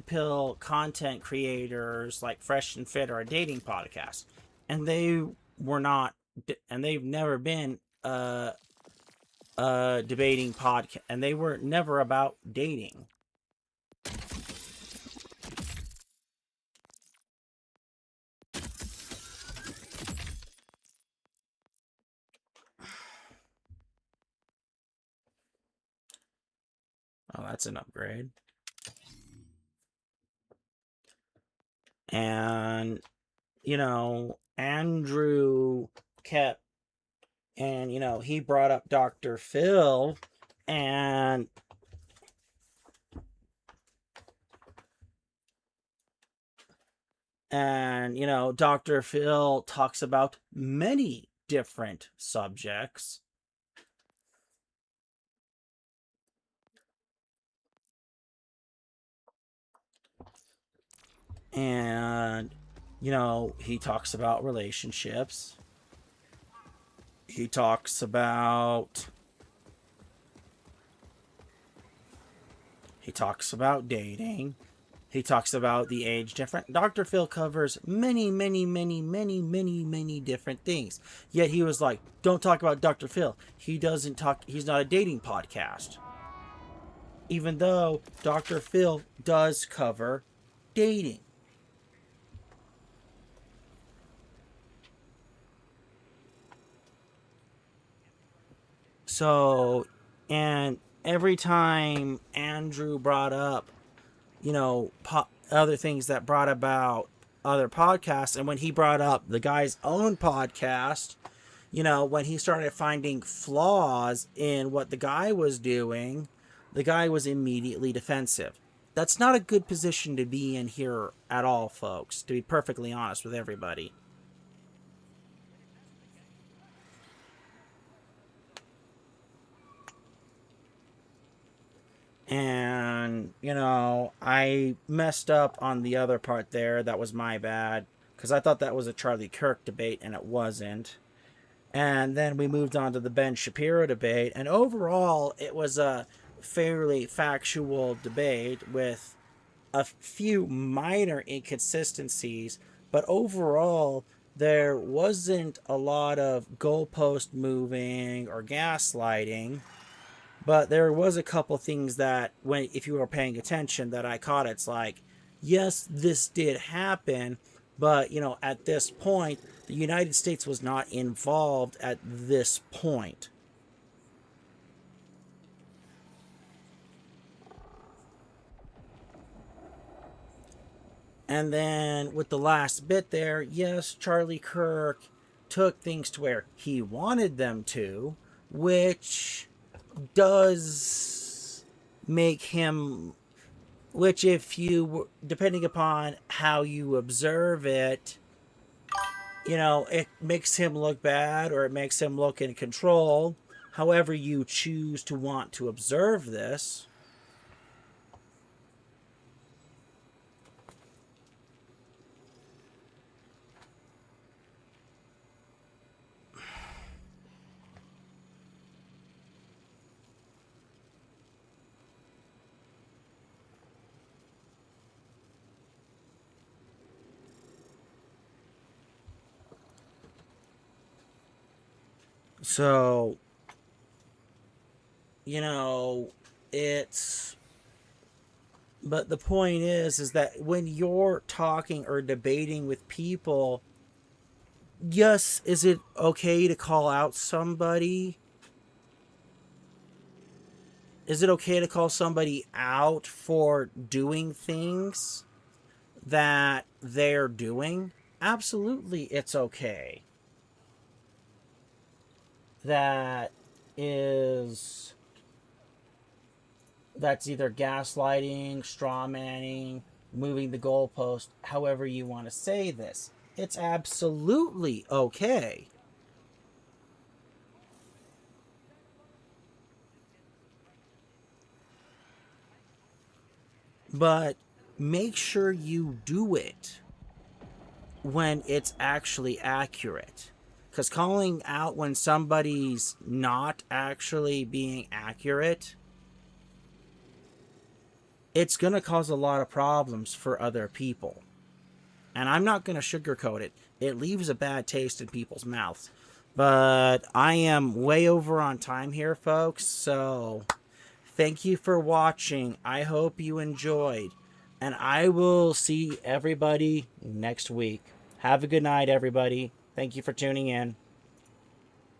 pill content creators like Fresh and Fit are a dating podcast, and they were not, and they've never been debating podcast, and they were never about dating. Oh, that's an upgrade. And, you know, Andrew kept, and, you know, he brought up Dr. Phil, and you know, Dr. Phil talks about many different subjects. And, you know, he talks about relationships. He talks about dating. He talks about the age difference. Dr. Phil covers many different things. Yet he was like, don't talk about Dr. Phil. He's not a dating podcast. even though Dr. Phil does cover dating. So, and every time Andrew brought up, you know, other things that brought about other podcasts, and when he brought up the guy's own podcast, you know, when he started finding flaws in what the guy was doing, the guy was immediately defensive. That's not a good position to be in here at all, folks, to be perfectly honest with everybody. And, you know, I messed up on the other part there. That was my bad. Because I thought that was a Charlie Kirk debate, and it wasn't. And then we moved on to the Ben Shapiro debate. And overall, it was a fairly factual debate with a few minor inconsistencies. But overall, there wasn't a lot of goalpost moving or gaslighting. But there was a couple things that, if you were paying attention, that I caught. It's like, yes, this did happen, but, you know, at this point, the United States was not involved at this point. And then with the last bit there, yes, Charlie Kirk took things to where he wanted them to, which does make him, which if you, depending upon how you observe it, you know, it makes him look bad or it makes him look in control, however you choose to want to observe this. So, you know, but the point is that when you're talking or debating with people, yes, is it okay to call out somebody? Is it okay to call somebody out for doing things that they're doing? Absolutely, it's okay. That's either gaslighting, straw manning, moving the goalpost, however you want to say this. It's absolutely okay. But make sure you do it when it's actually accurate. Because calling out when somebody's not actually being accurate, it's going to cause a lot of problems for other people. And I'm not going to sugarcoat it. It leaves a bad taste in people's mouths. But I am way over on time here, folks. So thank you for watching. I hope you enjoyed. And I will see everybody next week. Have a good night, everybody. Thank you for tuning in.